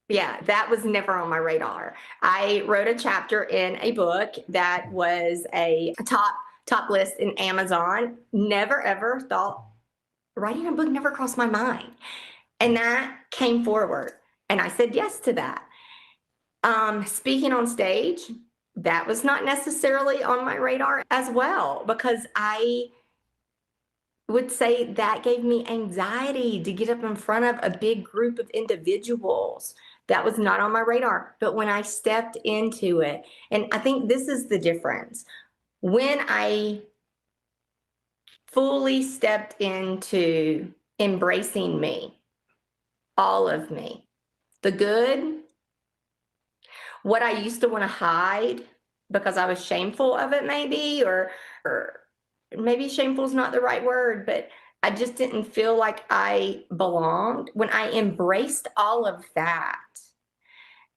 yeah, that was never on my radar. I wrote a chapter in a book that was a top list in Amazon. Never ever thought, writing a book never crossed my mind. And that came forward. And I said yes to that. Speaking on stage, that was not necessarily on my radar as well, because I would say that gave me anxiety to get up in front of a big group of individuals. That was not on my radar. But when I stepped into it, and I think this is the difference, when I fully stepped into embracing me, all of me, the good, what I used to want to hide because I was shameful of it, maybe, or maybe shameful is not the right word, but I just didn't feel like I belonged. When I embraced all of that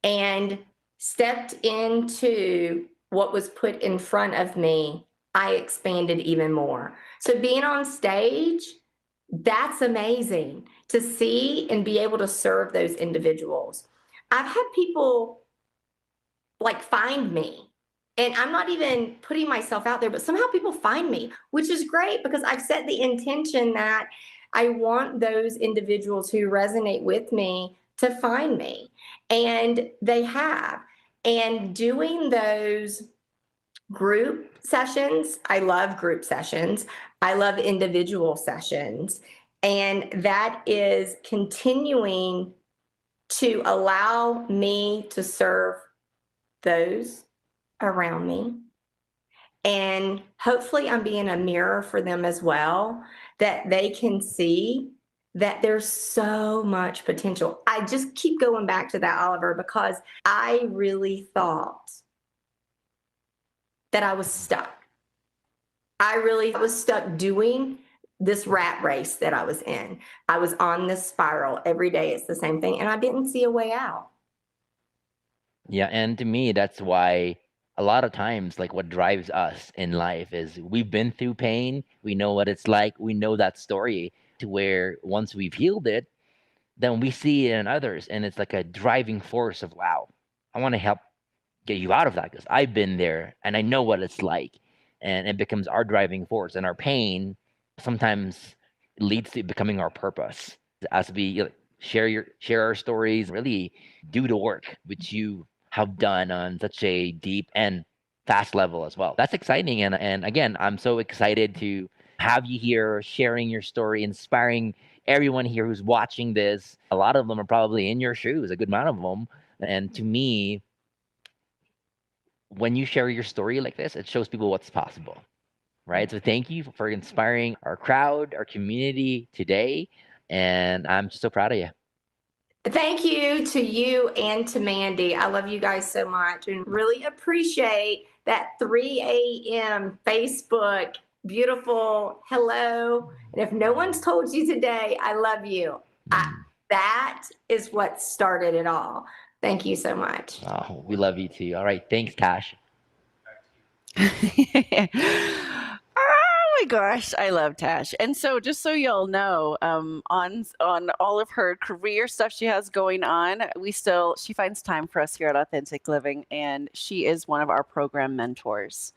and stepped into what was put in front of me, I expanded even more. So being on stage, that's amazing to see and be able to serve those individuals. I've had people like find me, and I'm not even putting myself out there, but somehow people find me, which is great because I've set the intention that I want those individuals who resonate with me to find me. And they have. And doing those group sessions, I love group sessions. I love individual sessions. And that is continuing to allow me to serve those around me. And hopefully I'm being a mirror for them as well, that they can see that there's so much potential. I just keep going back to that, Oliver, because I really thought that I was stuck. I really was stuck doing this rat race that I was in. I was on this spiral. Every day it's the same thing, and I didn't see a way out.
Yeah, and to me, that's why a lot of times, like what drives us in life is we've been through pain. We know what it's like. We know that story, to where once we've healed it, then we see it in others. And it's like a driving force of, wow, I want to help get you out of that, because I've been there and I know what it's like. And it becomes our driving force, and our pain sometimes leads to becoming our purpose as we share our stories, really do the work which you have done on such a deep and fast level as well. That's exciting. And again, I'm so excited to have you here sharing your story, inspiring everyone here who's watching this. A lot of them are probably in your shoes, a good amount of them. And to me, when you share your story like this, it shows people what's possible, right? So thank you for inspiring our crowd, our community today. And I'm just so proud of you.
Thank you to you and to Mandy. I love you guys so much and really appreciate that 3 a.m. Facebook beautiful hello. And if no one's told you today, I love you. That is what started it all. Thank you so much.
Oh, we love you too. All right. Thanks, Tash.
Oh my gosh, I love Tash. And so just so y'all know, on all of her career stuff she has going on, she finds time for us here at Authentic Living, and she is one of our program mentors.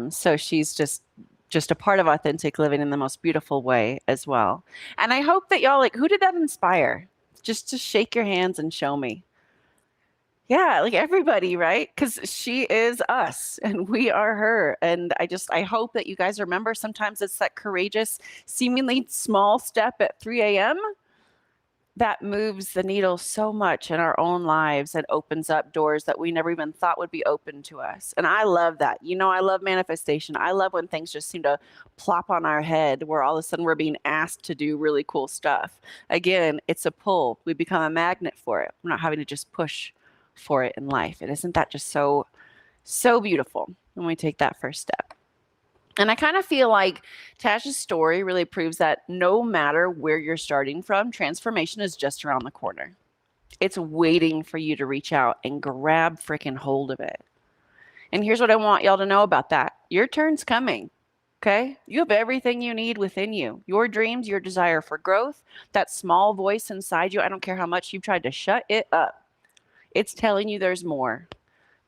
So she's just a part of Authentic Living in the most beautiful way as well. And I hope that y'all, who did that inspire? Just to shake your hands and show me. Yeah, everybody, right? Because she is us and we are her. And I hope that you guys remember sometimes it's that courageous, seemingly small step at 3 a.m. that moves the needle so much in our own lives and opens up doors that we never even thought would be open to us. And I love that. I love manifestation. I love when things just seem to plop on our head where all of a sudden we're being asked to do really cool stuff. Again, it's a pull. We become a magnet for it. We're not having to just push for it in life. And isn't that just so beautiful when we take that first step? And I kind of feel like Tash's story really proves that no matter where you're starting from, transformation is just around the corner. It's waiting for you to reach out and grab freaking hold of it. And here's what I want y'all to know about that. Your turn's coming. Okay? You have everything you need within you. Your dreams, your desire for growth, that small voice inside you. I don't care how much you've tried to shut it up. It's telling you there's more,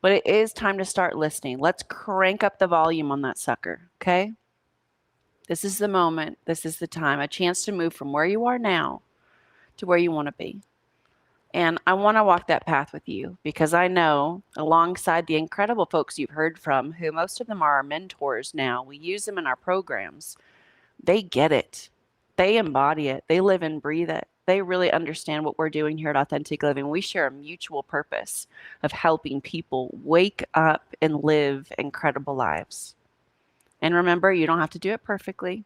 but it is time to start listening. Let's crank up the volume on that sucker, okay? This is the moment. This is the time. A chance to move from where you are now to where you want to be. And I want to walk that path with you because I know alongside the incredible folks you've heard from, who most of them are our mentors now, we use them in our programs. They get it. They embody it. They live and breathe it. They really understand what we're doing here at Authentic Living. We share a mutual purpose of helping people wake up and live incredible lives. And remember, you don't have to do it perfectly.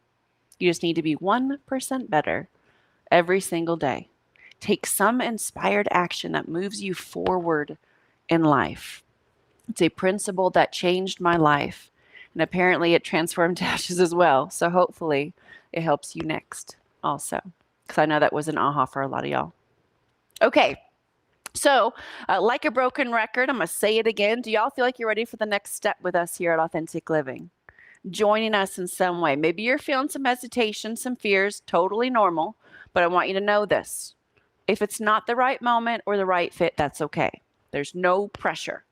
You just need to be 1% better every single day. Take some inspired action that moves you forward in life. It's a principle that changed my life. And apparently it transformed Tash's as well. So hopefully it helps you next also. Because I know that was an aha for a lot of y'all. Okay, so like a broken record, I'm going to say it again. Do y'all feel like you're ready for the next step with us here at Authentic Living? Joining us in some way. Maybe you're feeling some hesitation, some fears, totally normal, but I want you to know this. If it's not the right moment or the right fit, that's okay. There's no pressure.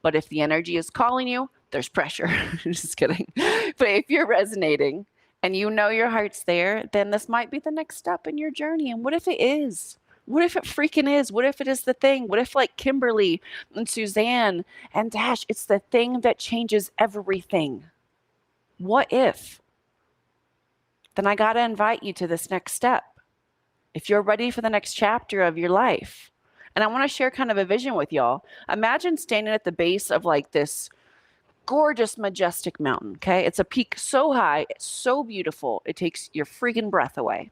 But if the energy is calling you, there's pressure. Just kidding. But if you're resonating, and you know your heart's there, then this might be the next step in your journey. And what if it is? What if it freaking is? What if it is the thing? What if like Kimberly and Suzanne and Dash, it's the thing that changes everything? What if? Then I got to invite you to this next step. If you're ready for the next chapter of your life. And I want to share kind of a vision with y'all. Imagine standing at the base of like this gorgeous, majestic mountain, okay? It's a peak so high, it's so beautiful, it takes your freaking breath away.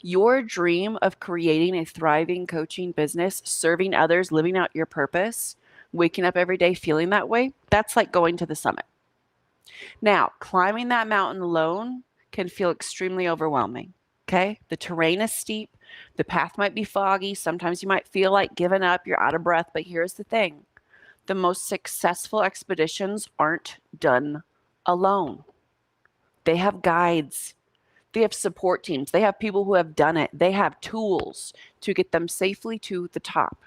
Your dream of creating a thriving coaching business, serving others, living out your purpose, waking up every day feeling that way, that's like going to the summit. Now, climbing that mountain alone can feel extremely overwhelming, okay? The terrain is steep, the path might be foggy, sometimes you might feel like giving up, you're out of breath, but here's the thing. The most successful expeditions aren't done alone. They have guides. They have support teams. They have people who have done it. They have tools to get them safely to the top.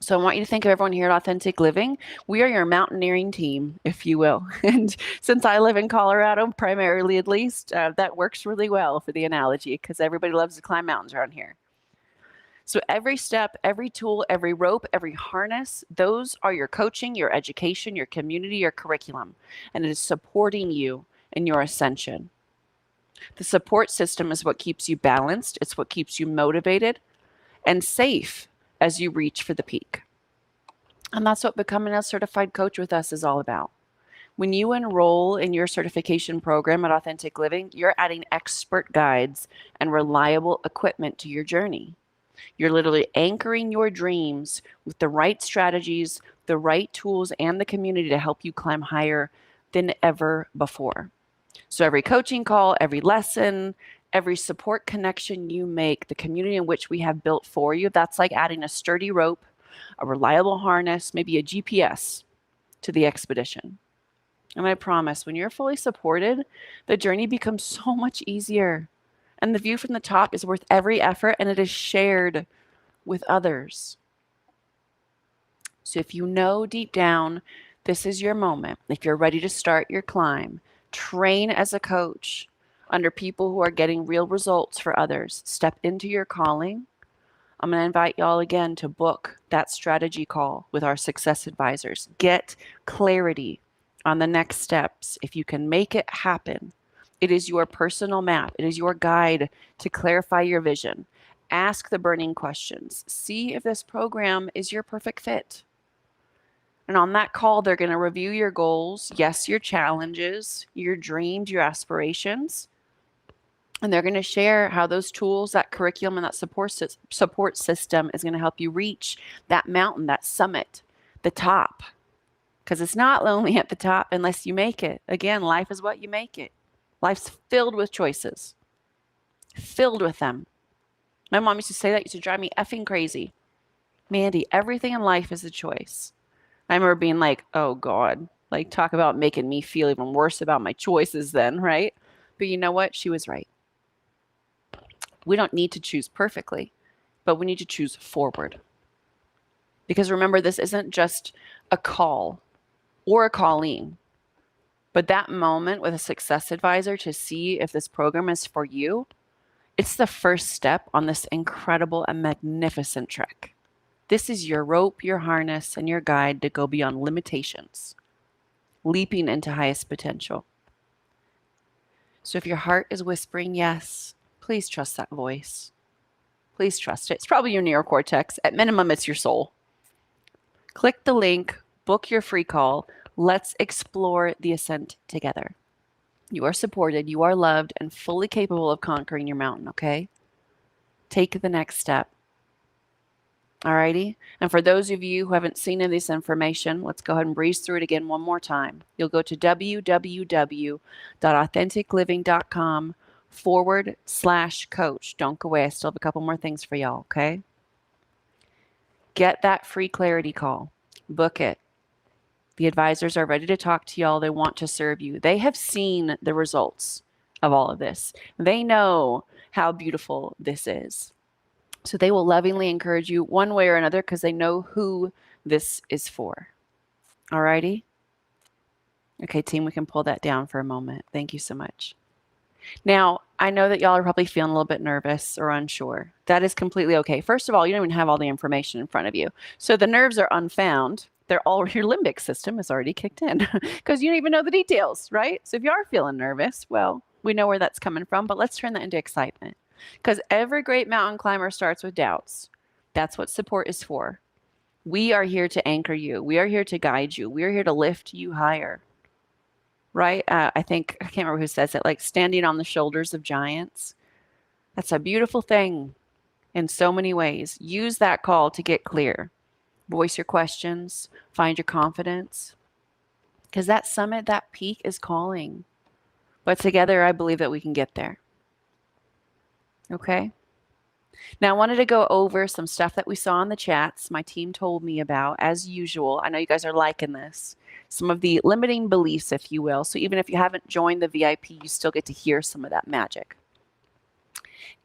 So I want you to think of everyone here at Authentic Living. We are your mountaineering team, if you will. And since I live in Colorado, primarily at least, that works really well for the analogy because everybody loves to climb mountains around here. So every step, every tool, every rope, every harness, those are your coaching, your education, your community, your curriculum, and it is supporting you in your ascension. The support system is what keeps you balanced. It's what keeps you motivated and safe as you reach for the peak. And that's what becoming a certified coach with us is all about. When you enroll in your certification program at Authentic Living, you're adding expert guides and reliable equipment to your journey. You're literally anchoring your dreams with the right strategies, the right tools, and the community to help you climb higher than ever before. So every coaching call, every lesson, every support connection you make, the community in which we have built for you, that's like adding a sturdy rope, a reliable harness, maybe a GPS to the expedition. And I promise, when you're fully supported, the journey becomes so much easier. And the view from the top is worth every effort, and it is shared with others. So if you know deep down, this is your moment, if you're ready to start your climb, train as a coach under people who are getting real results for others, step into your calling. I'm going to invite y'all again to book that strategy call with our success advisors. Get clarity on the next steps. If you can make it happen, it is your personal map. It is your guide to clarify your vision. Ask the burning questions. See if this program is your perfect fit. And on that call, they're going to review your goals, yes, your challenges, your dreams, your aspirations. And they're going to share how those tools, that curriculum, and that support system is going to help you reach that mountain, that summit, the top. Because it's not lonely at the top unless you make it. Again, life is what you make it. Life's filled with choices. Filled with them. My mom used to say that, used to drive me effing crazy. Mandy, everything in life is a choice. I remember being like, oh God, like talk about making me feel even worse about my choices then, right? But you know what? She was right. We don't need to choose perfectly, but we need to choose forward. Because remember, this isn't just a call or a calling, but that moment with a success advisor to see if this program is for you, it's the first step on this incredible and magnificent trek. This is your rope, your harness, and your guide to go beyond limitations, leaping into highest potential. So if your heart is whispering yes, please trust that voice. Please trust it. It's probably your neocortex. At minimum, it's your soul. Click the link, book your free call. Let's explore the ascent together. You are supported, you are loved, and fully capable of conquering your mountain, okay? Take the next step. Alrighty? And for those of you who haven't seen any of this information, let's go ahead and breeze through it again one more time. You'll go to www.authenticliving.com/coach. Don't go away. I still have a couple more things for y'all, okay? Get that free clarity call. Book it. The advisors are ready to talk to y'all. They want to serve you. They have seen the results of all of this. They know how beautiful this is. So they will lovingly encourage you one way or another because they know who this is for. Alrighty? Okay, team, we can pull that down for a moment. Thank you so much. Now, I know that y'all are probably feeling a little bit nervous or unsure. That is completely okay. First of all, you don't even have all the information in front of you. So the nerves are unfound. Your limbic system is already kicked in because you don't even know the details, right? So if you are feeling nervous, well, we know where that's coming from, but let's turn that into excitement. Because every great mountain climber starts with doubts. That's what support is for. We are here to anchor you. We are here to guide you. We are here to lift you higher. Right? I can't remember who says it, like standing on the shoulders of giants. That's a beautiful thing in so many ways. Use that call to get clear. Voice your questions. Find your confidence. Because that summit, that peak is calling. But together, I believe that we can get there. Okay. Now I wanted to go over some stuff that we saw in the chats my team told me about, as usual. I know you guys are liking this. Some of the limiting beliefs, if you will. So even if you haven't joined the VIP, you still get to hear some of that magic.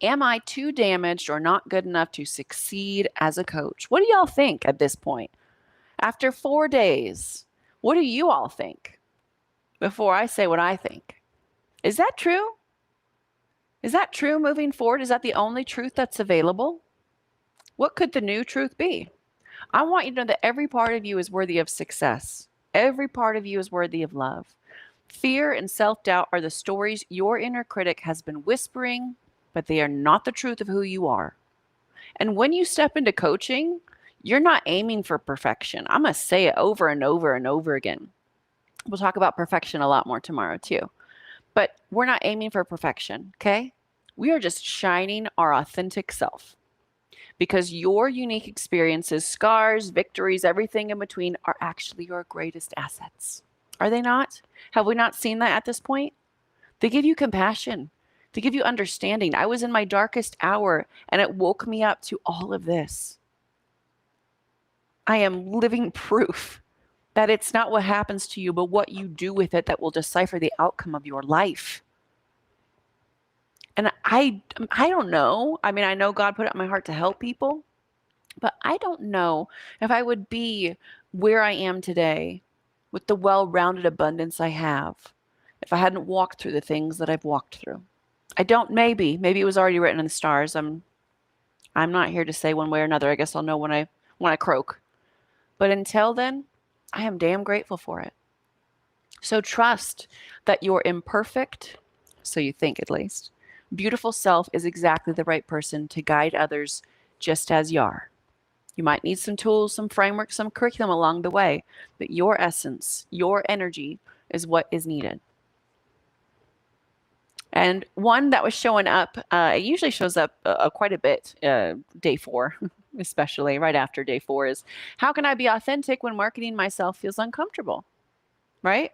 Am I too damaged or not good enough to succeed as a coach? What do y'all think at this point? After 4 days, what do you all think before I say what I think? Is that true? Is that true moving forward? Is that the only truth that's available? What could the new truth be? I want you to know that every part of you is worthy of success. Every part of you is worthy of love. Fear and self-doubt are the stories your inner critic has been whispering, but they are not the truth of who you are. And when you step into coaching, you're not aiming for perfection. I'm going to say it over and over and over again. We'll talk about perfection a lot more tomorrow too. But we're not aiming for perfection, okay? We are just shining our authentic self. Because your unique experiences, scars, victories, everything in between are actually your greatest assets. Are they not? Have we not seen that at this point? They give you compassion. They give you understanding. I was in my darkest hour and it woke me up to all of this. I am living proof that it's not what happens to you, but what you do with it that will decipher the outcome of your life. And I don't know. I mean, I know God put it in my heart to help people, but I don't know if I would be where I am today with the well-rounded abundance I have if I hadn't walked through the things that I've walked through. I don't, maybe it was already written in the stars. I'm not here to say one way or another. I guess I'll know when I croak. But until then, I am damn grateful for it. So trust that your imperfect, so you think at least, beautiful self is exactly the right person to guide others just as you are. You might need some tools, some framework, some curriculum along the way, but your essence, your energy is what is needed. And one that was showing up, it usually shows up quite a bit, day 4, especially right after day 4, is how can I be authentic when marketing myself feels uncomfortable, right?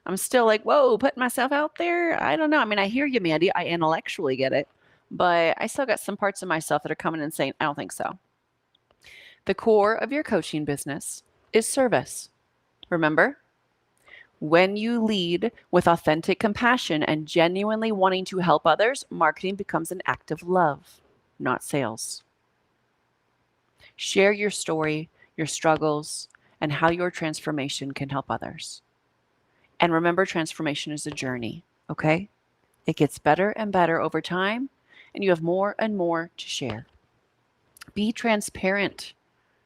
I'm still like, whoa, putting myself out there. I don't know. I mean, I hear you, Mandy. I intellectually get it, but I still got some parts of myself that are coming and saying, I don't think so. The core of your coaching business is service. Remember, when you lead with authentic compassion and genuinely wanting to help others, marketing becomes an act of love, not sales. Share your story, your struggles, and how your transformation can help others. And remember, transformation is a journey, okay? It gets better and better over time, and you have more and more to share. Be transparent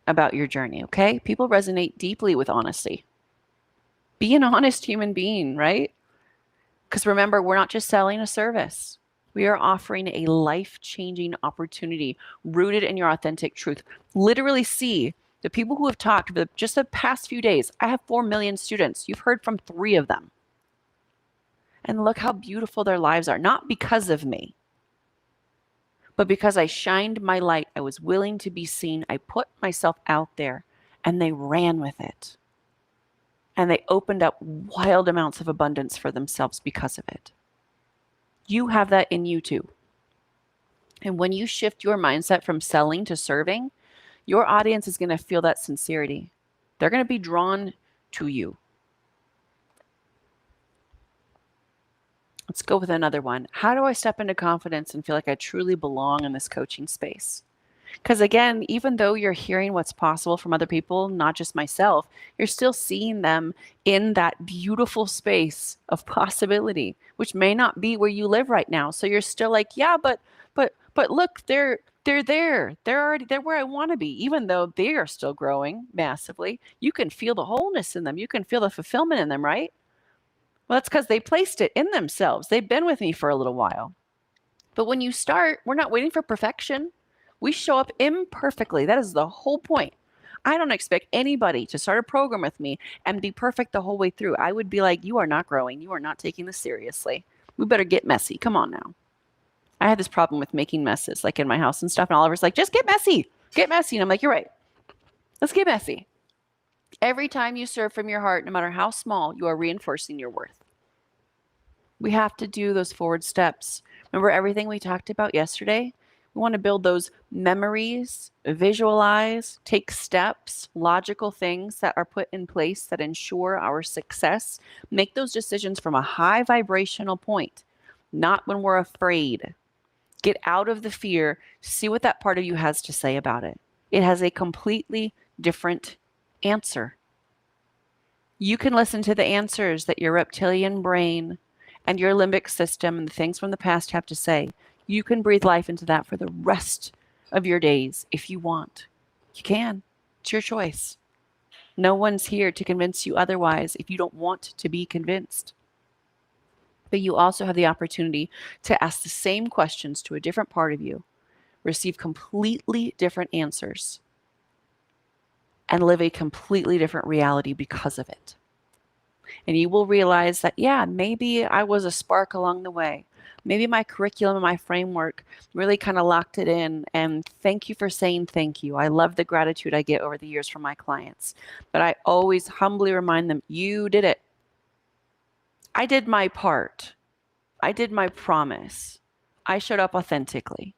about your journey, okay? People resonate deeply with honesty. Be an honest human being, right? Because remember, we're not just selling a service. We are offering a life-changing opportunity rooted in your authentic truth. Literally see the people who have talked for just the past few days. I have 4 million students. You've heard from 3 of them. And look how beautiful their lives are, not because of me, but because I shined my light. I was willing to be seen. I put myself out there and they ran with it. And they opened up wild amounts of abundance for themselves because of it. You have that in you too. And when you shift your mindset from selling to serving, your audience is going to feel that sincerity. They're going to be drawn to you. Let's go with another one. How do I step into confidence and feel like I truly belong in this coaching space? Because again, even though you're hearing what's possible from other people, not just myself, you're still seeing them in that beautiful space of possibility, which may not be where you live right now. So you're still like, yeah, but look, they're there. They're where I want to be, even though they are still growing massively. You can feel the wholeness in them. You can feel the fulfillment in them, right? Well, that's because they placed it in themselves. They've been with me for a little while. But when you start, we're not waiting for perfection. We show up imperfectly. That is the whole point. I don't expect anybody to start a program with me and be perfect the whole way through. I would be like, you are not growing. You are not taking this seriously. We better get messy. Come on now. I had this problem with making messes, like in my house and stuff. And Oliver's like, just get messy. Get messy. And I'm like, you're right. Let's get messy. Every time you serve from your heart, no matter how small, you are reinforcing your worth. We have to do those forward steps. Remember everything we talked about yesterday? We want to build those memories, visualize, take steps, logical things that are put in place that ensure our success. Make those decisions from a high vibrational point, not when we're afraid. Get out of the fear. See what that part of you has to say about it. It has a completely different answer. You can listen to the answers that your reptilian brain and your limbic system and the things from the past have to say. You can breathe life into that for the rest of your days if you want. You can. It's your choice. No one's here to convince you otherwise if you don't want to be convinced. But you also have the opportunity to ask the same questions to a different part of you, receive completely different answers, and live a completely different reality because of it. And you will realize that, yeah, maybe I was a spark along the way. Maybe my curriculum and my framework really kind of locked it in. And thank you for saying thank you. I love the gratitude I get over the years from my clients. But I always humbly remind them, you did it. I did my part. I did my promise. I showed up authentically.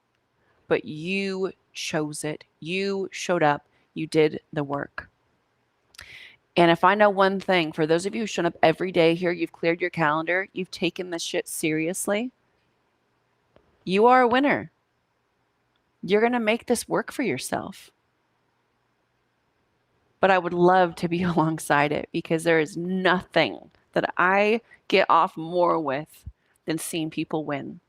But you chose it. You showed up. You did the work. And if I know one thing, for those of you who show up every day here, you've cleared your calendar, you've taken this shit seriously, you are a winner. You're going to make this work for yourself. But I would love to be alongside it, because there is nothing that I get off more with than seeing people win.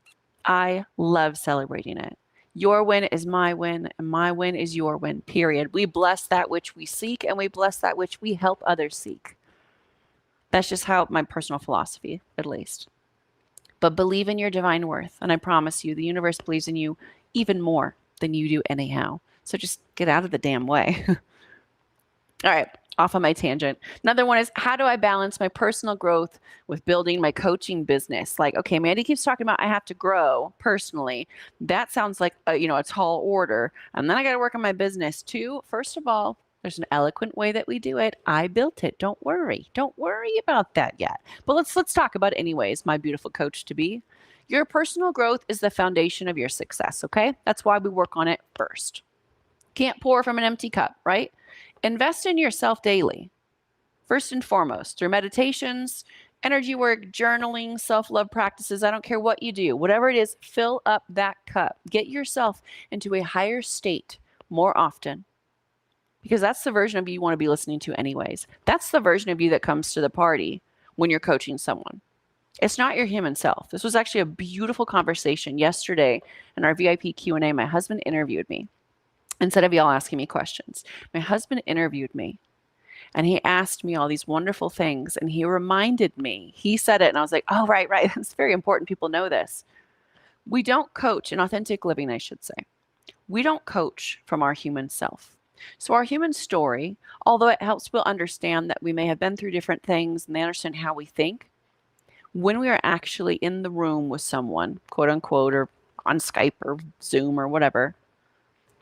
I love celebrating it. Your win is my win, and my win is your win, period. We bless that which we seek, and we bless that which we help others seek. That's just how my personal philosophy, at least. But believe in your divine worth, and I promise you, the universe believes in you even more than you do anyhow. So just get out of the damn way. All right, off on my tangent. Another one is, how do I balance my personal growth with building my coaching business? Like, okay, Mandy keeps talking about I have to grow personally. That sounds like a tall order. And then I got to work on my business too. First of all, there's an eloquent way that we do it. I built it. Don't worry. Don't worry about that yet. But let's talk about it anyways, my beautiful coach to be. Your personal growth is the foundation of your success, okay? That's why we work on it first. Can't pour from an empty cup, right? Invest in yourself daily, first and foremost, through meditations, energy work, journaling, self-love practices. I don't care what you do. Whatever it is, fill up that cup. Get yourself into a higher state more often, because that's the version of you want to be listening to anyways. That's the version of you that comes to the party when you're coaching someone. It's not your human self. This was actually a beautiful conversation yesterday in our VIP Q&A. My husband interviewed me. Instead of y'all asking me questions, my husband interviewed me, and he asked me all these wonderful things, and he reminded me. He said it, and I was like, oh, right. It's very important people know this. We don't coach in authentic living, I should say. We don't coach from our human self. So our human story, although it helps people understand that we may have been through different things and they understand how we think, when we are actually in the room with someone, quote unquote, or on Skype or Zoom or whatever,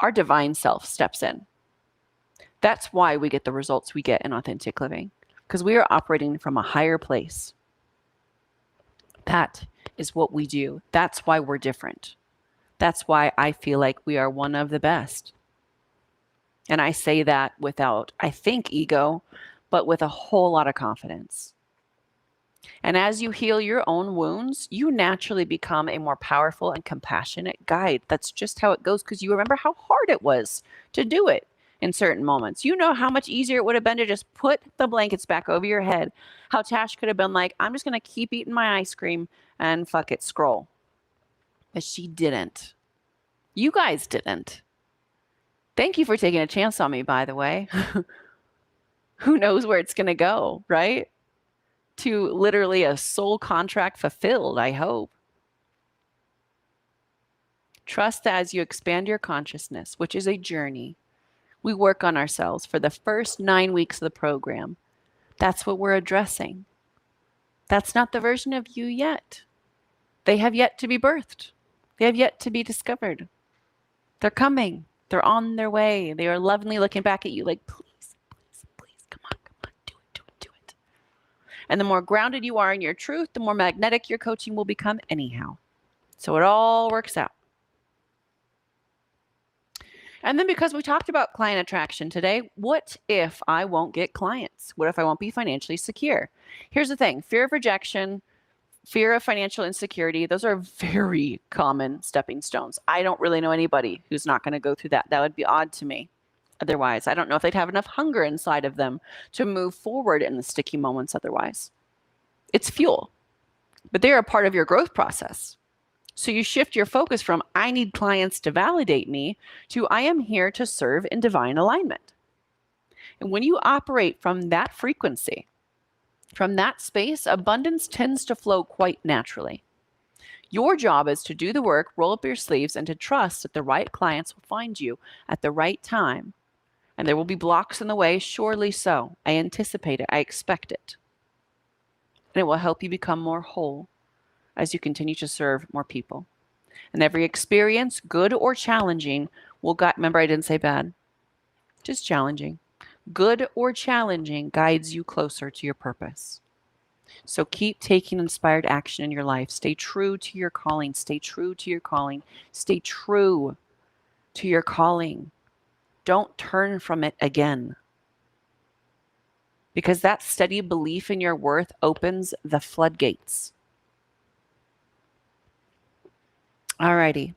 our divine self steps in. That's why we get the results we get in authentic living, because we are operating from a higher place. That is what we do. That's why we're different. That's why I feel like we are one of the best. And I say that without, I think, ego, but with a whole lot of confidence. And as you heal your own wounds, you naturally become a more powerful and compassionate guide. That's just how it goes, because you remember how hard it was to do it in certain moments. You know how much easier it would have been to just put the blankets back over your head. How Tash could have been like, I'm just going to keep eating my ice cream and fuck it, scroll. But she didn't. You guys didn't. Thank you for taking a chance on me, by the way. Who knows where it's going to go, right? To literally a soul contract fulfilled, I hope. Trust that as you expand your consciousness, which is a journey, we work on ourselves for the first 9 weeks of the program. That's what we're addressing. That's not the version of you yet. They have yet to be birthed. They have yet to be discovered. They're coming. They're on their way. They are lovingly looking back at you like, please, come on, do it. And the more grounded you are in your truth, the more magnetic your coaching will become anyhow. So it all works out. And then, because we talked about client attraction today, what if I won't get clients? What if I won't be financially secure? Here's the thing. Fear of rejection, fear of financial insecurity, those are very common stepping stones. I don't really know anybody who's not going to go through that. That would be odd to me. Otherwise, I don't know if they'd have enough hunger inside of them to move forward in the sticky moments otherwise. It's fuel, but they're a part of your growth process. So you shift your focus from I need clients to validate me to I am here to serve in divine alignment. And when you operate from that frequency, from that space, abundance tends to flow quite naturally. Your job is to do the work, roll up your sleeves, and to trust that the right clients will find you at the right time. And there will be blocks in the way, surely so. I anticipate it. I expect it. And it will help you become more whole as you continue to serve more people. And every experience, good or challenging, will guide. Remember, I didn't say bad, just challenging. Good or challenging guides you closer to your purpose. So keep taking inspired action in your life. Stay true to your calling. Stay true to your calling. Stay true to your calling. Don't turn from it again. Because that steady belief in your worth opens the floodgates. Alrighty.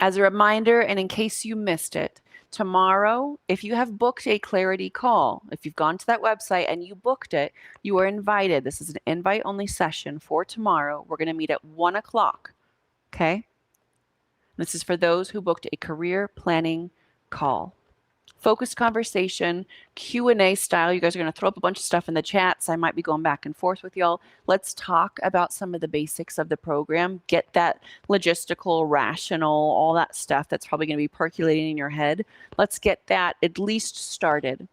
As a reminder, and in case you missed it, tomorrow, if you have booked a clarity call, if you've gone to that website and you booked it, you are invited. This is an invite-only session for tomorrow. We're going to meet at 1 o'clock. Okay? This is for those who booked a career planning call. Focused conversation, Q&A style. You guys are going to throw up a bunch of stuff in the chats. I might be going back and forth with y'all. Let's talk about some of the basics of the program. Get that logistical, rational, all that stuff that's probably going to be percolating in your head. Let's get that at least started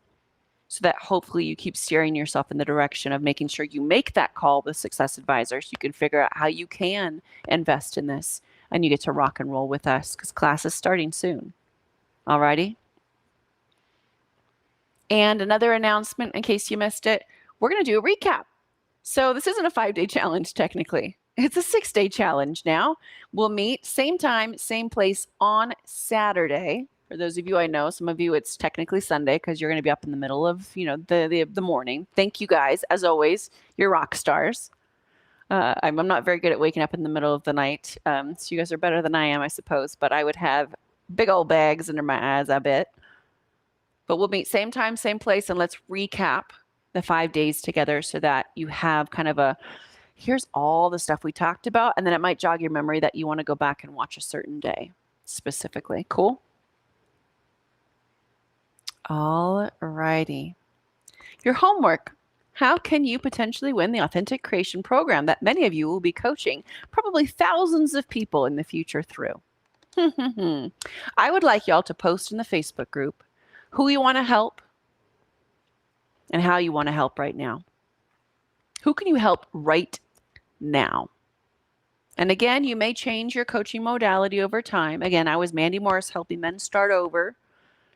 so that hopefully you keep steering yourself in the direction of making sure you make that call with Success Advisors. You can figure out how you can invest in this and you get to rock and roll with us because class is starting soon. Alrighty? And another announcement, in case you missed it, we're going to do a recap. So this isn't a 5-day challenge, technically. It's a 6-day challenge now. We'll meet same time, same place on Saturday. For those of you I know, some of you it's technically Sunday because you're going to be up in the middle of, the morning. Thank you guys. As always, you're rock stars. I'm not very good at waking up in the middle of the night. So you guys are better than I am, I suppose. But I would have big old bags under my eyes, I bet. But we'll meet same time, same place, and let's recap the 5 days together so that you have kind of here's all the stuff we talked about, and then it might jog your memory that you want to go back and watch a certain day specifically. Cool? All righty. Your homework. How can you potentially win the Authentic Creation program that many of you will be coaching probably thousands of people in the future through? I would like y'all to post in the Facebook group who you want to help and how you want to help right now. Who can you help right now? And again, you may change your coaching modality over time. Again, I was Mandy Morris, helping men start over,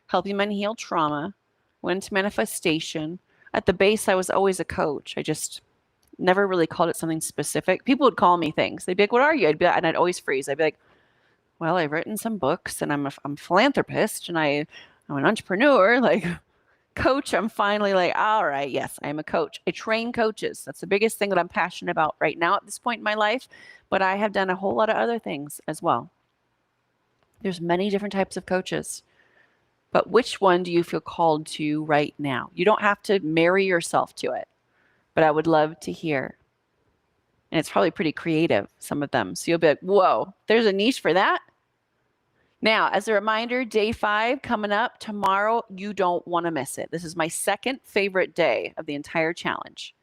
helping men heal trauma, went to manifestation. At the base, I was always a coach. I just never really called it something specific. People would call me things. They'd be like, what are you? And I'd always freeze. I'd be like, well, I've written some books and I'm a philanthropist and I'm an entrepreneur, like coach. I'm finally like, all right, yes, I'm a coach. I train coaches. That's the biggest thing that I'm passionate about right now at this point in my life. But I have done a whole lot of other things as well. There's many different types of coaches. But which one do you feel called to right now? You don't have to marry yourself to it, but I would love to hear. And it's probably pretty creative, some of them. So you'll be like, whoa, there's a niche for that? Now, as a reminder, day 5 coming up tomorrow. You don't want to miss it. This is my second favorite day of the entire challenge.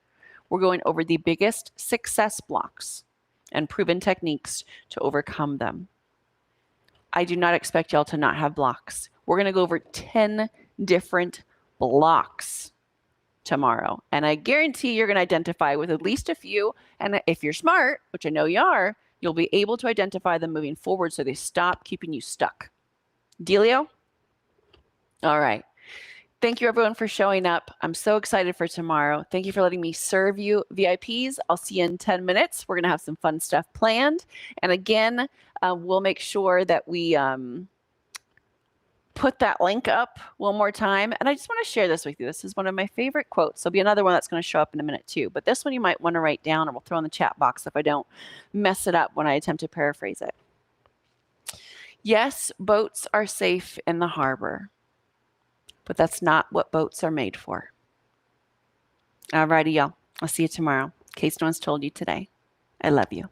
We're going over the biggest success blocks and proven techniques to overcome them. I do not expect y'all to not have blocks. We're going to go over 10 different blocks tomorrow. And I guarantee you're going to identify with at least a few. And if you're smart, which I know you are, you'll be able to identify them moving forward so they stop keeping you stuck. Dealio? All right. Thank you, everyone, for showing up. I'm so excited for tomorrow. Thank you for letting me serve you, VIPs. I'll see you in 10 minutes. We're going to have some fun stuff planned. And again, we'll make sure that we put that link up one more time. And I just want to share this with you. This is one of my favorite quotes. There'll be another one that's going to show up in a minute too. But this one you might want to write down, or we'll throw in the chat box if I don't mess it up when I attempt to paraphrase it. Yes, boats are safe in the harbor, but that's not what boats are made for. All righty, y'all. I'll see you tomorrow. In case no one's told you today, I love you.